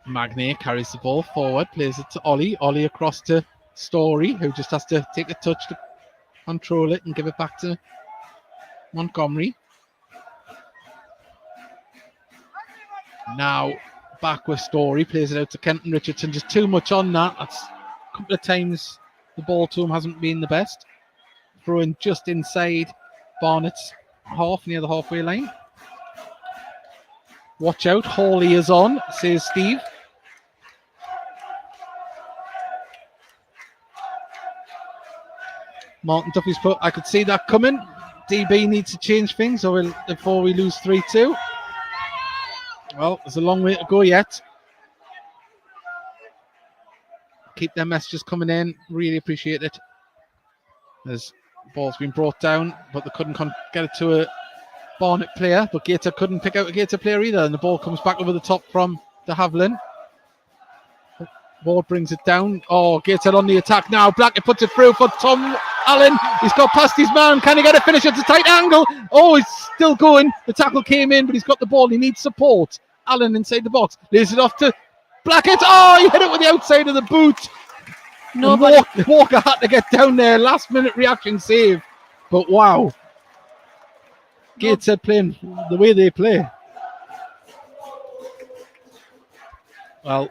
Magne carries the ball forward, plays it to Ollie. Ollie across to Story, who just has to take a touch to control it and give it back to Montgomery. Now back with Story, plays it out to Kenton Richardson. Just too much on that. That's a couple of times the ball to him hasn't been the best. Throwing just inside Barnet's half, near the halfway line. Watch out, Hawley is on, says Steve. Martin Duffy's put, I could see that coming. DB needs to change things before we lose 3-2. Well, there's a long way to go yet. Keep their messages coming in. Really appreciate it. There's ball's been brought down, but they couldn't get it to a Barnet player. But Gateshead couldn't pick out a Gateshead player either. And the ball comes back over the top from de Havilland. Ward brings it down. Oh, Gateshead on the attack now. Blackett puts it through for Tom Allen. He's got past his man. Can he get a finish? It's a tight angle. Oh, he's still going. The tackle came in, but he's got the ball. He needs support. Allen inside the box. Lays it off to Blackett. Oh, he hit it with the outside of the boot. Walker had to get down there. Last minute reaction save. But wow. Gateshead playing the way they play. Well,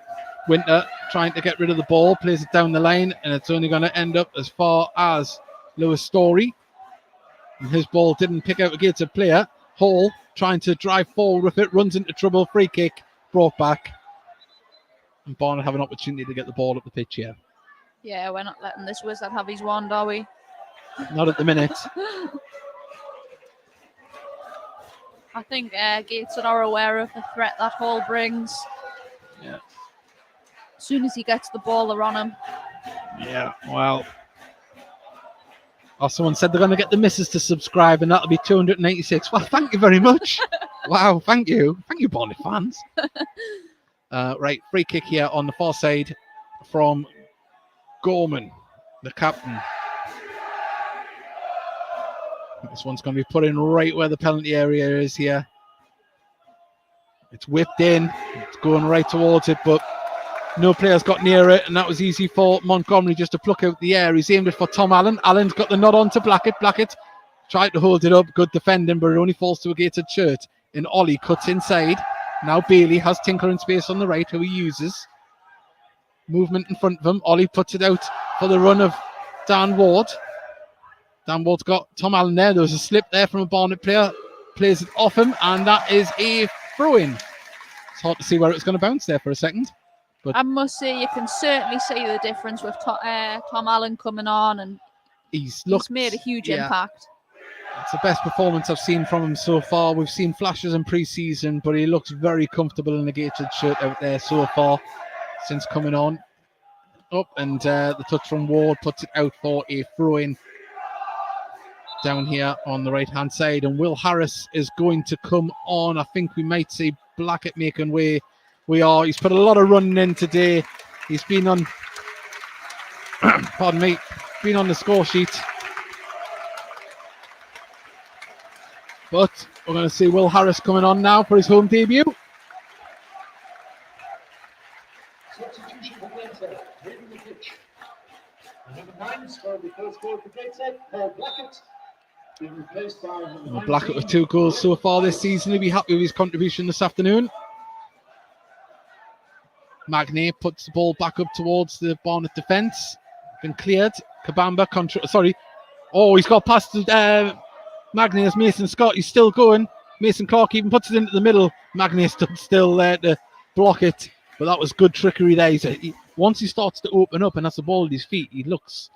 Winter trying to get rid of the ball, plays it down the line, and it's only going to end up as far as Lewis Story. And his ball didn't pick out a Gateshead player. Hall trying to drive forward with it, runs into trouble, free kick brought back. And Barnet have an opportunity to get the ball up the pitch here. Yeah, we're not letting this wizard have his wand, are we? Not at the minute. I think Gateshead are aware of the threat that Hall brings. Yeah. As soon as he gets the ball, they're on him. Yeah, well. Oh, someone said they're going to get the missus to subscribe, and that'll be 286. Well, thank you very much. Wow, thank you. Thank you, Barnet fans. Right, free kick here on the far side from Gorman, the captain. This one's going to be put in right where the penalty area is here. It's whipped in. It's going right towards it, but no players got near it, and that was easy for Montgomery just to pluck out the air. He's aimed it for Tom Allen. Allen's got the nod on to Blackett. Blackett tried to hold it up. Good defending, but it only falls to a Gateshead shirt. And Ollie cuts inside. Now Bailey has Tinkler in space on the right, who he uses. Movement in front of him. Ollie puts it out for the run of Dan Ward. Dan Ward's got Tom Allen there. There was a slip there from a Barnet player. Plays it off him, and that is a throw-in. It's hard to see where it's going to bounce there for a second. But I must say, you can certainly see the difference with Tom Allen coming on, and he's made a huge impact. It's the best performance I've seen from him so far. We've seen flashes in pre-season, but he looks very comfortable in the Gateshead shirt out there so far since coming on. And the touch from Ward puts it out for a throw-in down here on the right-hand side. And Will Harris is going to come on. I think we might see Blackett making way. He's put a lot of running in today. He's been on, pardon me, been on the score sheet. But we're going to see Will Harris coming on now for his home debut. Substitution for Gateshead, leaving the pitch. And number 9 scored the first goal for Gateshead, Paul Blackett. Being replaced by number 19. Blackett with 2 goals so far this season. He'll be happy with his contribution this afternoon. Magnier puts the ball back up towards the Barnet defence. Been cleared. Kabamba he's got past Magnier as Mason Scott. He's still going. Mason Clark even puts it into the middle. Magnier stood still there to block it. But that was good trickery there. Once he starts to open up and has the ball at his feet, he looks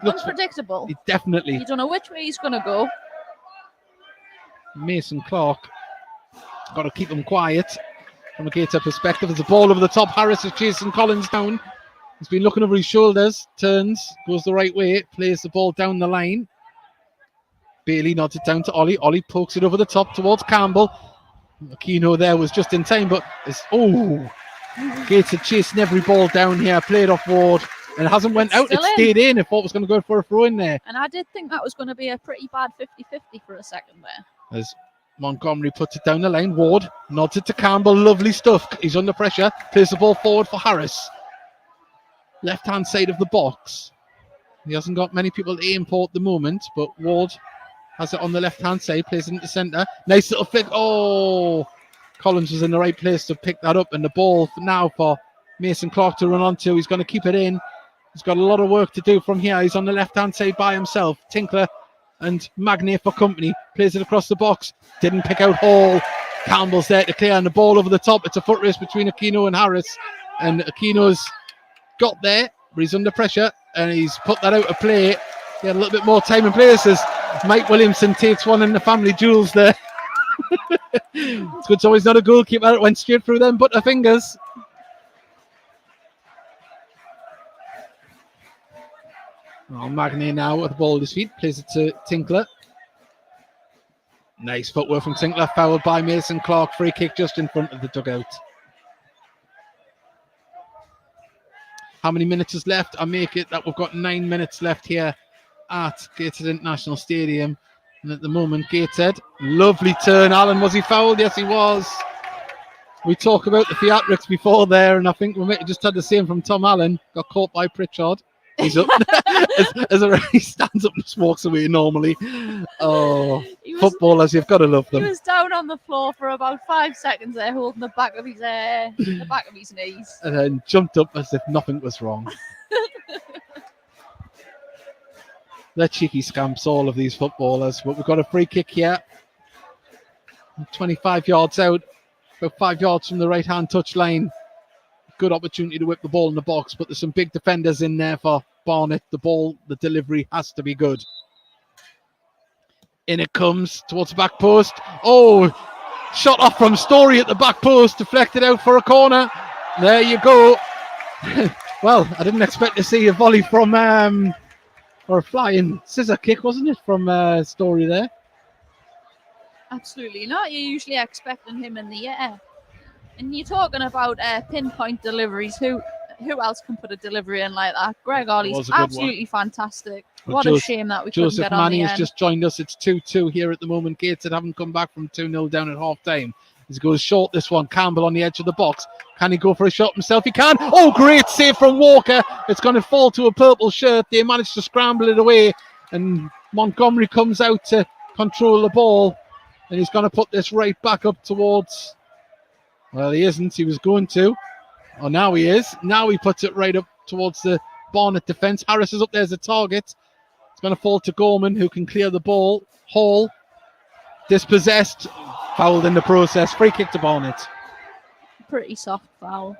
unpredictable. Definitely. You don't know which way he's going to go. Mason Clark. Got to keep him quiet. From a Gateshead perspective, there's a ball over the top. Harris is chasing Collins down. He's been looking over his shoulders, turns, goes the right way, plays the ball down the line. Bailey nods it down to Ollie. Ollie pokes it over the top towards Campbell. Aquino there was just in time, but Gateshead chasing every ball down here, played off Ward, and it hasn't went out. It stayed in. I thought it was going to go for a throw in there. And I did think that was going to be a pretty bad 50-50 for a second there. As Montgomery puts it down the line. Ward nods it to Campbell. Lovely stuff. He's under pressure. Plays the ball forward for Harris. Left-hand side of the box. He hasn't got many people to aim for at the moment, but Ward has it on the left-hand side. Plays it into centre. Nice little flick. Oh! Collins was in the right place to pick that up. And the ball now for Mason Clark to run onto. He's going to keep it in. He's got a lot of work to do from here. He's on the left-hand side by himself. Tinkler and Magnier for company. Plays it across the box. Didn't pick out Hall. Campbell's there to clear, and the ball over the top. It's a foot race between Aquino and Harris. And Aquino's got there, but he's under pressure, and he's put that out of play. He had a little bit more time and place as Mike Williamson takes one in the family jewels there. It's good, so he's not a goalkeeper. It went straight through them butterfingers. Magnier now with the ball at his feet, plays it to Tinkler. Nice footwork from Tinkler, fouled by Mason Clark. Free kick just in front of the dugout. How many minutes is left? I make it that we've got 9 minutes left here at Gateshead International Stadium. And at the moment, Gateshead, lovely turn. Allen, was he fouled? Yes, he was. We talk about the theatrics before there, and I think we might have just had the same from Tom Allen. Got caught by Pritchard. He's up he stands up and just walks away normally. Footballers, you've got to love them. He was down on the floor for about 5 seconds there, holding the back of his knees, and then jumped up as if nothing was wrong. They're cheeky scamps, all of these footballers. But we've got a free kick here, 25 yards out about 5 yards from the right-hand touchline. Good opportunity to whip the ball in the box, but there's some big defenders in there for Barnet. The delivery has to be good. In it comes towards the back post. Oh, shot off from Story at the back post, deflected out for a corner. There you go. Well, I didn't expect to see a volley from, or a flying scissor kick, wasn't it, from Story there? Absolutely not. You're usually expecting him in the air. And you're talking about pinpoint deliveries. Who else can put a delivery in like that? Greg Ollie's absolutely fantastic. Well, what a shame that we couldn't Joseph get on Manny the has end. just joined us. It's 2-2 here at the moment. Gateshead haven't come back from 2-0 down at half-time. He goes short this one. Campbell on the edge of the box. Can he go for a shot himself? He can. Oh, great save from Walker. It's going to fall to a purple shirt. They managed to scramble it away. And Montgomery comes out to control the ball. And he's going to put this right back up towards... Well, he isn't. He was going to. Oh, now he is. Now he puts it right up towards the Barnet defence. Harris is up there as a target. It's going to fall to Gorman, who can clear the ball. Hall, dispossessed, fouled in the process. Free kick to Barnet. Pretty soft foul.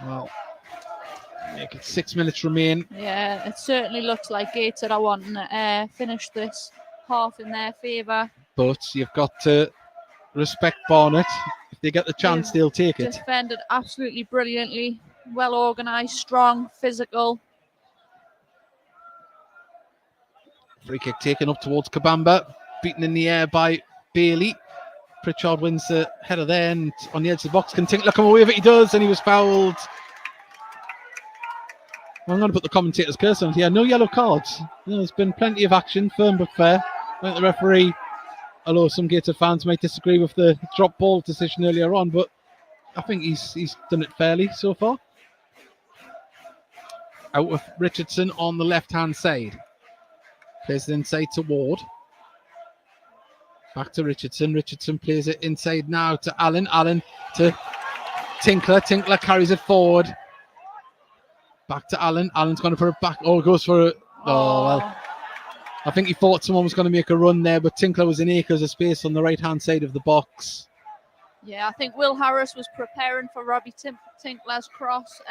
Well, make it 6 minutes remain. Yeah, it certainly looks like Gateshead are wanting to finish this half in their favour. But you've got to respect Barnet. If they get the chance, they'll take it. Defended absolutely brilliantly. Well organised, strong, physical. Free kick taken up towards Kabamba. Beaten in the air by Bailey. Pritchard wins the header there, and on the edge of the box, can Tinkler come away with it? He does, and he was fouled. Well, I'm going to put the commentator's cursor on here. No yellow cards. There's been plenty of action, firm but fair. I think the referee, although some Gateshead fans might disagree with the drop ball decision earlier on, but I think he's done it fairly so far. Out with Richardson on the left-hand side. Plays it inside to Ward. Back to Richardson. Richardson plays it inside now to Allen. Allen to Tinkler. Tinkler carries it forward. Back to Allen. Allen's going to put it back. Oh, goes for it. Oh, well. I think he thought someone was going to make a run there, but Tinkler was in acres of space on the right-hand side of the box. Yeah, I think Will Harris was preparing for Robbie Tinkler's cross.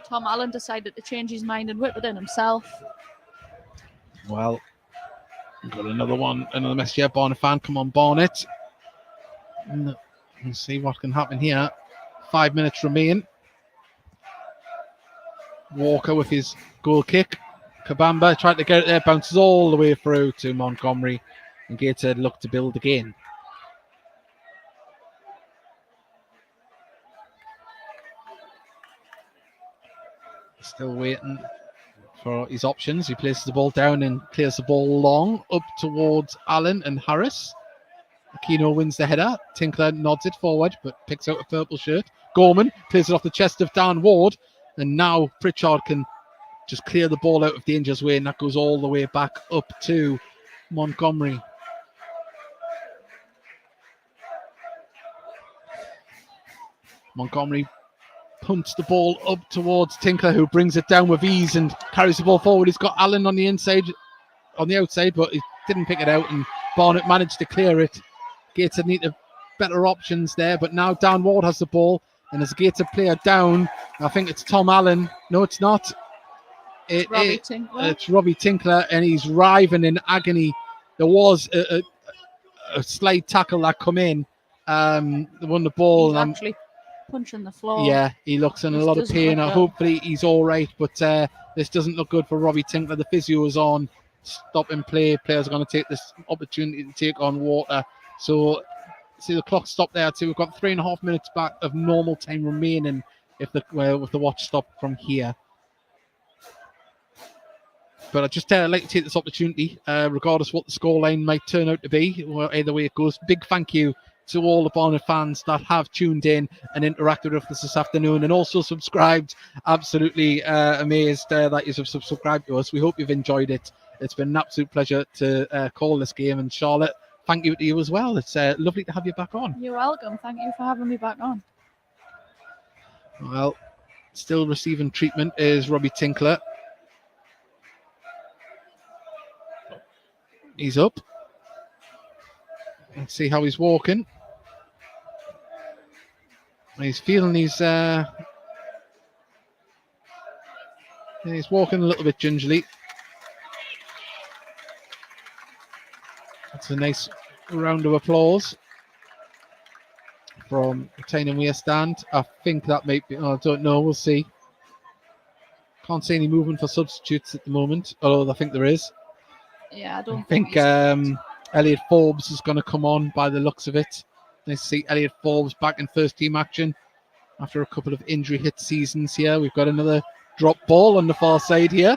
Tom Allen decided to change his mind and whip it in himself. Well, we've got another one, another message here. Barnet fan, come on, Barnet. Let's see what can happen here. 5 minutes remain. Walker with his goal kick. Kabamba tried to get it there, bounces all the way through to Montgomery. And Gateshead look to build again. Still waiting for his options. He places the ball down and clears the ball long up towards Allen and Harris. Aquino wins the header. Tinkler nods it forward but picks out a purple shirt. Gorman plays it off the chest of Dan Ward, and now Pritchard can just clear the ball out of danger's way, and that goes all the way back up to Montgomery. Montgomery punts the ball up towards Tinkler, who brings it down with ease and carries the ball forward. He's got Allen on the inside, on the outside, but he didn't pick it out, and Barnet managed to clear it. Gateshead needed better options there, but now Dan Ward has the ball, and as a Gateshead player down, I think it's Tom Allen. No, it's not. It's Robbie Tinkler. It's Robbie Tinkler, and he's writhing in agony. There was a slight tackle that come in. Won the ball. He's actually punching the floor. Yeah, he looks in a lot of pain. Hopefully he's all right, but this doesn't look good for Robbie Tinkler. The physio is on. Stop and play. Players are going to take this opportunity to take on water. So, see the clock stop there. So we've got 3.5 minutes back of normal time remaining if with the watch stop from here. But I'd just like to take this opportunity, regardless what the scoreline might turn out to be, or either way it goes. Big thank you to all the Barnet fans that have tuned in and interacted with us this afternoon, and also subscribed. Absolutely amazed that you have subscribed to us. We hope you've enjoyed it. It's been an absolute pleasure to call this game. And Charlotte, thank you to you as well. It's lovely to have you back on. You're welcome. Thank you for having me back on. Well, still receiving treatment is Robbie Tinkler. He's up. Let's see how he's walking. He's feeling he's walking a little bit gingerly. That's a nice round of applause from Tyne Weir stand. I think that might be, I don't know, we'll see. Can't see any movement for substitutes at the moment, although I think there is. Yeah, I don't I think Elliot Forbes is going to come on by the looks of it. Nice to see Elliot Forbes back in first team action after a couple of injury hit seasons here. We've got another drop ball on the far side here.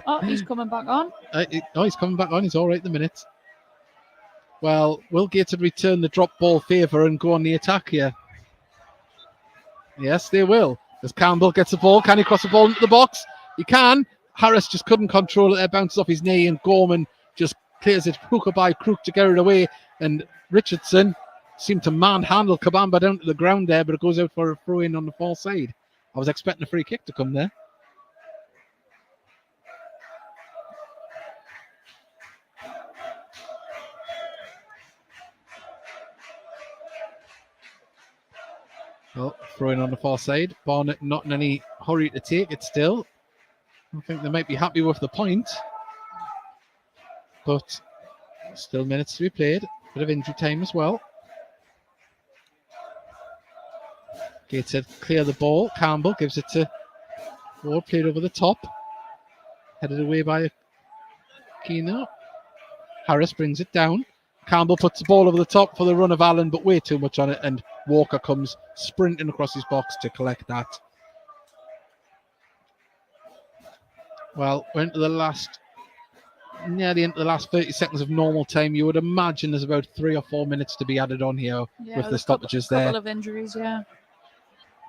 Oh, he's coming back on. He's coming back on. He's all right at the minute. Well, will Gateshead return the drop ball favour and go on the attack here? Yes, they will. As Campbell gets the ball, can he cross the ball into the box? He can. Harris just couldn't control it. It bounces off his knee, and Gorman just clears it crook by crook to get it away. And Richardson seemed to manhandle Kabamba down to the ground there, but it goes out for a throw-in on the far side. I was expecting a free kick to come there. Well, throwing on the far side. Barnet not in any hurry to take it still. I think they might be happy with the point. But still minutes to be played. Bit of injury time as well. Gateshead clear the ball. Campbell gives it to Ward, played over the top. Headed away by Keno. Harris brings it down. Campbell puts the ball over the top for the run of Allen, but way too much on it, and Walker comes sprinting across his box to collect that. Well, we're into nearly into the last 30 seconds of normal time. You would imagine there's about 3 or 4 minutes to be added on here with the stoppages there. A couple of injuries, yeah.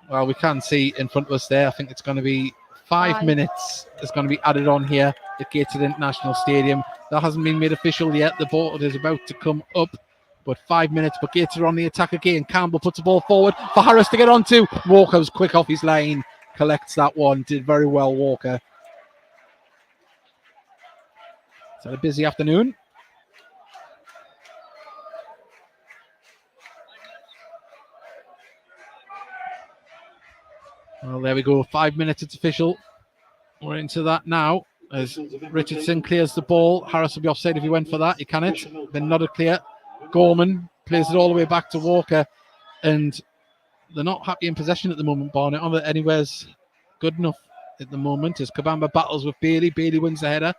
Well, we can see in front of us there. I think it's going to be 5 minutes is going to be added on here at Gateshead International Stadium. That hasn't been made official yet. The board is about to come up, but 5 minutes. But Gateshead on the attack again. Campbell puts the ball forward for Harris to get onto. Walker's quick off his line, collects that one. Did very well, Walker. It's had a busy afternoon. Well, there we go. 5 minutes. It's official. We're into that now as Richardson clears the ball. Harris will be offside if he went for that. He can it. Then nodded clear. Gorman plays it all the way back to Walker. And they're not happy in possession at the moment, Barnet. Anywhere's good enough at the moment as Kabamba battles with Bailey. Bailey wins the header.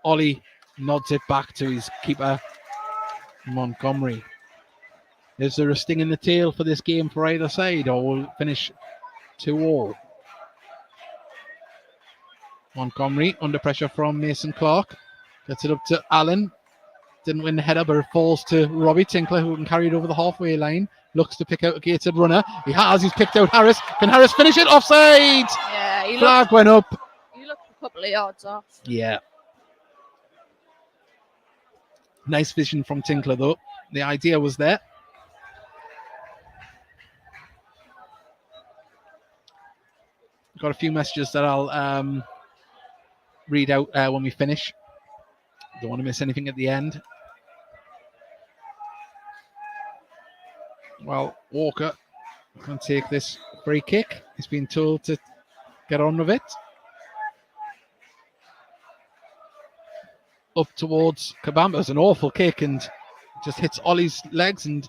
Ollie nods it back to his keeper, Montgomery. Is there a sting in the tail for this game for either side, or will it finish 2-2? Montgomery under pressure from Mason Clark. Gets it up to Allen. Didn't win the header, but it falls to Robbie Tinkler, who can carry it over the halfway line. Looks to pick out a Gateshead runner. He has. He's picked out Harris. Can Harris finish it? Offside! Yeah, Flag went up. He looked a couple of yards off. Yeah. Nice vision from Tinkler, though. The idea was there. Got a few messages that I'll read out when we finish. Don't want to miss anything at the end. Well, Walker can take this free kick. He's been told to get on with it. Up towards Kabamba. It's an awful kick and just hits Ollie's legs, and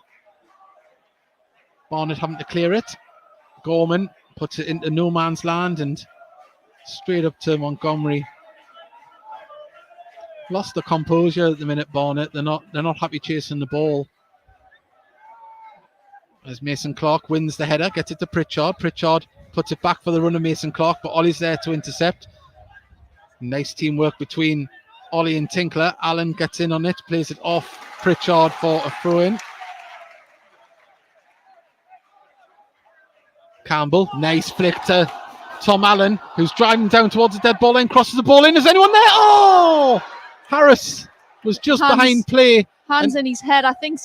Barnet having to clear it. Gorman puts it into no man's land and straight up to Montgomery. Lost the composure at the minute, Barnet. They're not happy chasing the ball. As Mason Clark wins the header, gets it to Pritchard. Pritchard puts it back for the run of Mason Clark, but Ollie's there to intercept. Nice teamwork between Ollie and Tinkler. Allen gets in on it, plays it off Pritchard for a throw-in. Campbell, nice flick to Tom Allen, who's driving down towards the dead ball line, crosses the ball in. Is anyone there? Oh! Harris was just behind play. Hands in his head. I think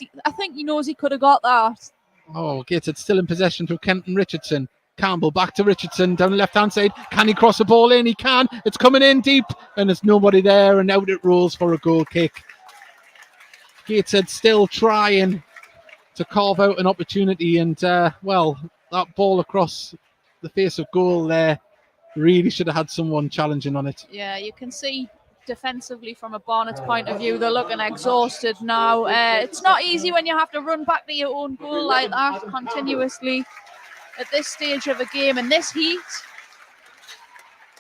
he knows he could have got that. Oh, Gateshead still in possession through Kenton Richardson. Campbell back to Richardson down the left-hand side. Can he cross the ball in? He can. It's coming in deep, and there's nobody there, and out it rolls for a goal kick. Gateshead still trying to carve out an opportunity, and well, that ball across the face of goal there really should have had someone challenging on it. Yeah, you can see defensively from a Barnet's point of view, they're looking exhausted now. It's not easy when you have to run back to your own goal like that continuously at this stage of a game in this heat.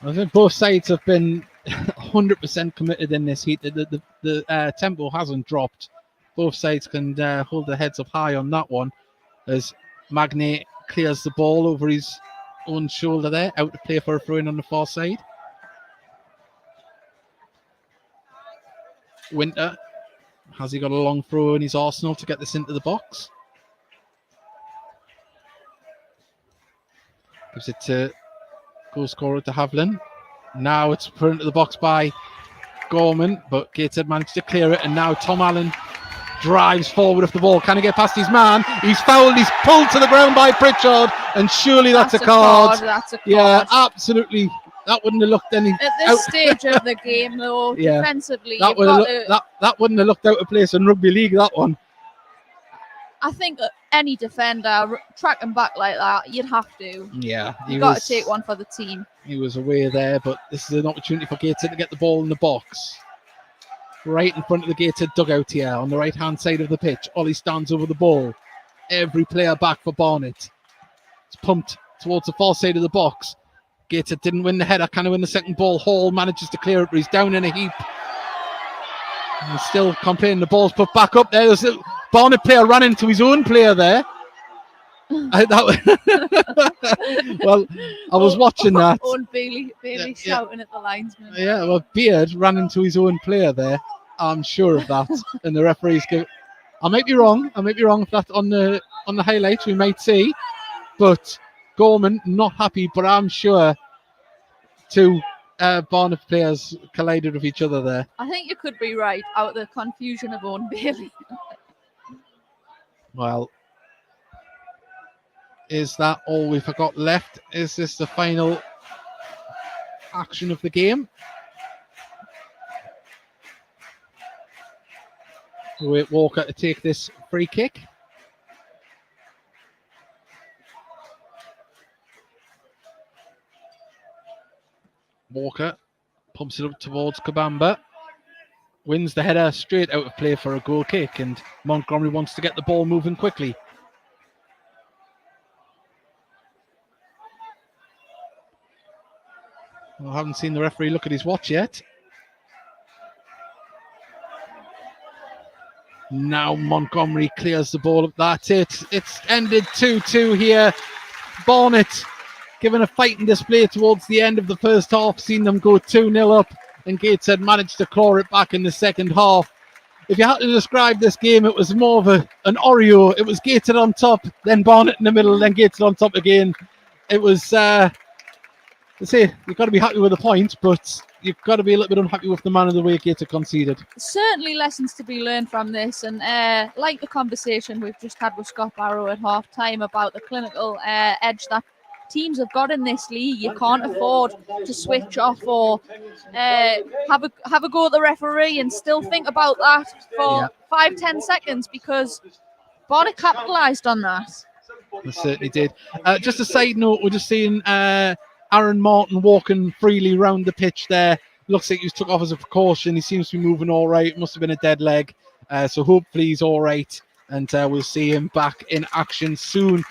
I think both sides have been 100% committed in this heat. The tempo hasn't dropped. Both sides can hold their heads up high on that one as Magnay clears the ball over his own shoulder there, out to play for a throw-in on the far side. Winter, has he got a long throw in his arsenal to get this into the box? Gives it to goal scorer to Havlin. Now it's put into the box by Gorman, but Gateshead managed to clear it, and now Tom Allen drives forward with the ball. Can he get past his man? He's fouled, he's pulled to the ground by Pritchard, and surely that's a card. That's a card. Yeah, absolutely. That wouldn't have looked any... At this stage of the game, though, yeah, defensively, that wouldn't have looked out of place in rugby league, that one. I think any defender tracking back like that, you'd have to. Yeah. You've got to take one for the team. He was away there, but this is an opportunity for Gateshead to get the ball in the box. Right in front of the Gateshead dugout here on the right-hand side of the pitch. Ollie stands over the ball. Every player back for Barnet. It's pumped towards the far side of the box. Gateshead didn't win the header. Can he win the second ball? Hall manages to clear it, but he's down in a heap. And he's still complaining. The ball's put back up there. There's a Barnet player ran into his own player there. Well, I was watching that. Owen Bailey shouting at the linesman. Yeah, well, Beard ran into his own player there. I'm sure of that. And the referees give. I might be wrong. If that's on the highlights we might see. But Gorman not happy. But I'm sure two Barnet players collided with each other there. I think you could be right out of the confusion of Owen Bailey. Well, is that all we've got left? Is this the final action of the game? Wait, Walker to take this free kick. Walker pumps it up towards Kabamba. Wins the header straight out of play for a goal kick, and Montgomery wants to get the ball moving quickly. I haven't seen the referee look at his watch yet. Now Montgomery clears the ball up. That's it. It's ended 2-2 here. Barnet given a fighting display towards the end of the first half. Seen them go 2-0 up, and Gateshead managed to claw it back in the second half. If you had to describe this game, it was more of an Oreo. It was Gateshead on top, then Barnet in the middle, then Gateshead on top again. It was... you've got to be happy with the point, but you've got to be a little bit unhappy with the manner of the way Gateshead conceded. Certainly lessons to be learned from this, and like the conversation we've just had with Scott Barrow at half time about the clinical edge that teams have got in this league. You can't afford to switch off or have a go at the referee and still think about that for 5-10 seconds, because Barnet capitalised on that. They certainly did. Just a side note, we're just seeing Aaron Martin walking freely around the pitch there. Looks like he was took off as a precaution. He seems to be moving all right. Must have been a dead leg. So hopefully he's all right. And we'll see him back in action soon.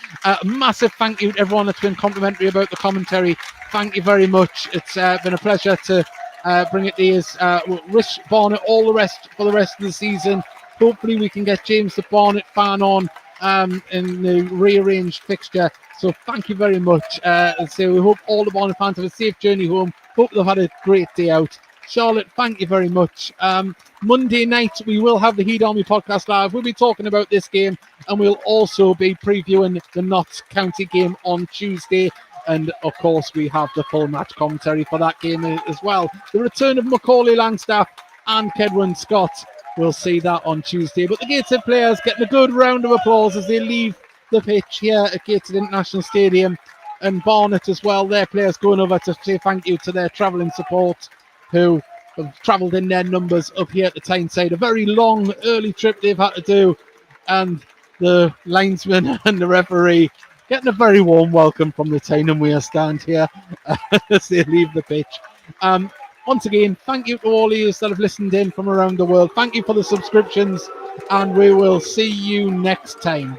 Massive thank you to everyone that's been complimentary about the commentary. Thank you very much. It's been a pleasure to bring it to you. We'll wish Barnet all the rest for the rest of the season. Hopefully we can get James the Barnet fan on in the rearranged fixture. So thank you very much. So we hope all the Barnet fans have a safe journey home. Hope they've had a great day out. Charlotte, thank you very much. Monday night, we will have the Heat Army podcast live. We'll be talking about this game, and we'll also be previewing the Notts County game on Tuesday. And, of course, we have the full match commentary for that game as well. The return of Macaulay Langstaff and Kedwin Scott. We'll see that on Tuesday. But the Gateshead players getting a good round of applause as they leave the pitch here at Gateshead International Stadium. and Barnet as well. Their players going over to say thank you to their travelling support who have travelled in their numbers up here at the Tyneside. A very long, early trip they've had to do, and the linesman and the referee getting a very warm welcome from the Tyne and Wear stand here as they leave the pitch. Once again, thank you to all of you that have listened in from around the world. Thank you for the subscriptions, and we will see you next time.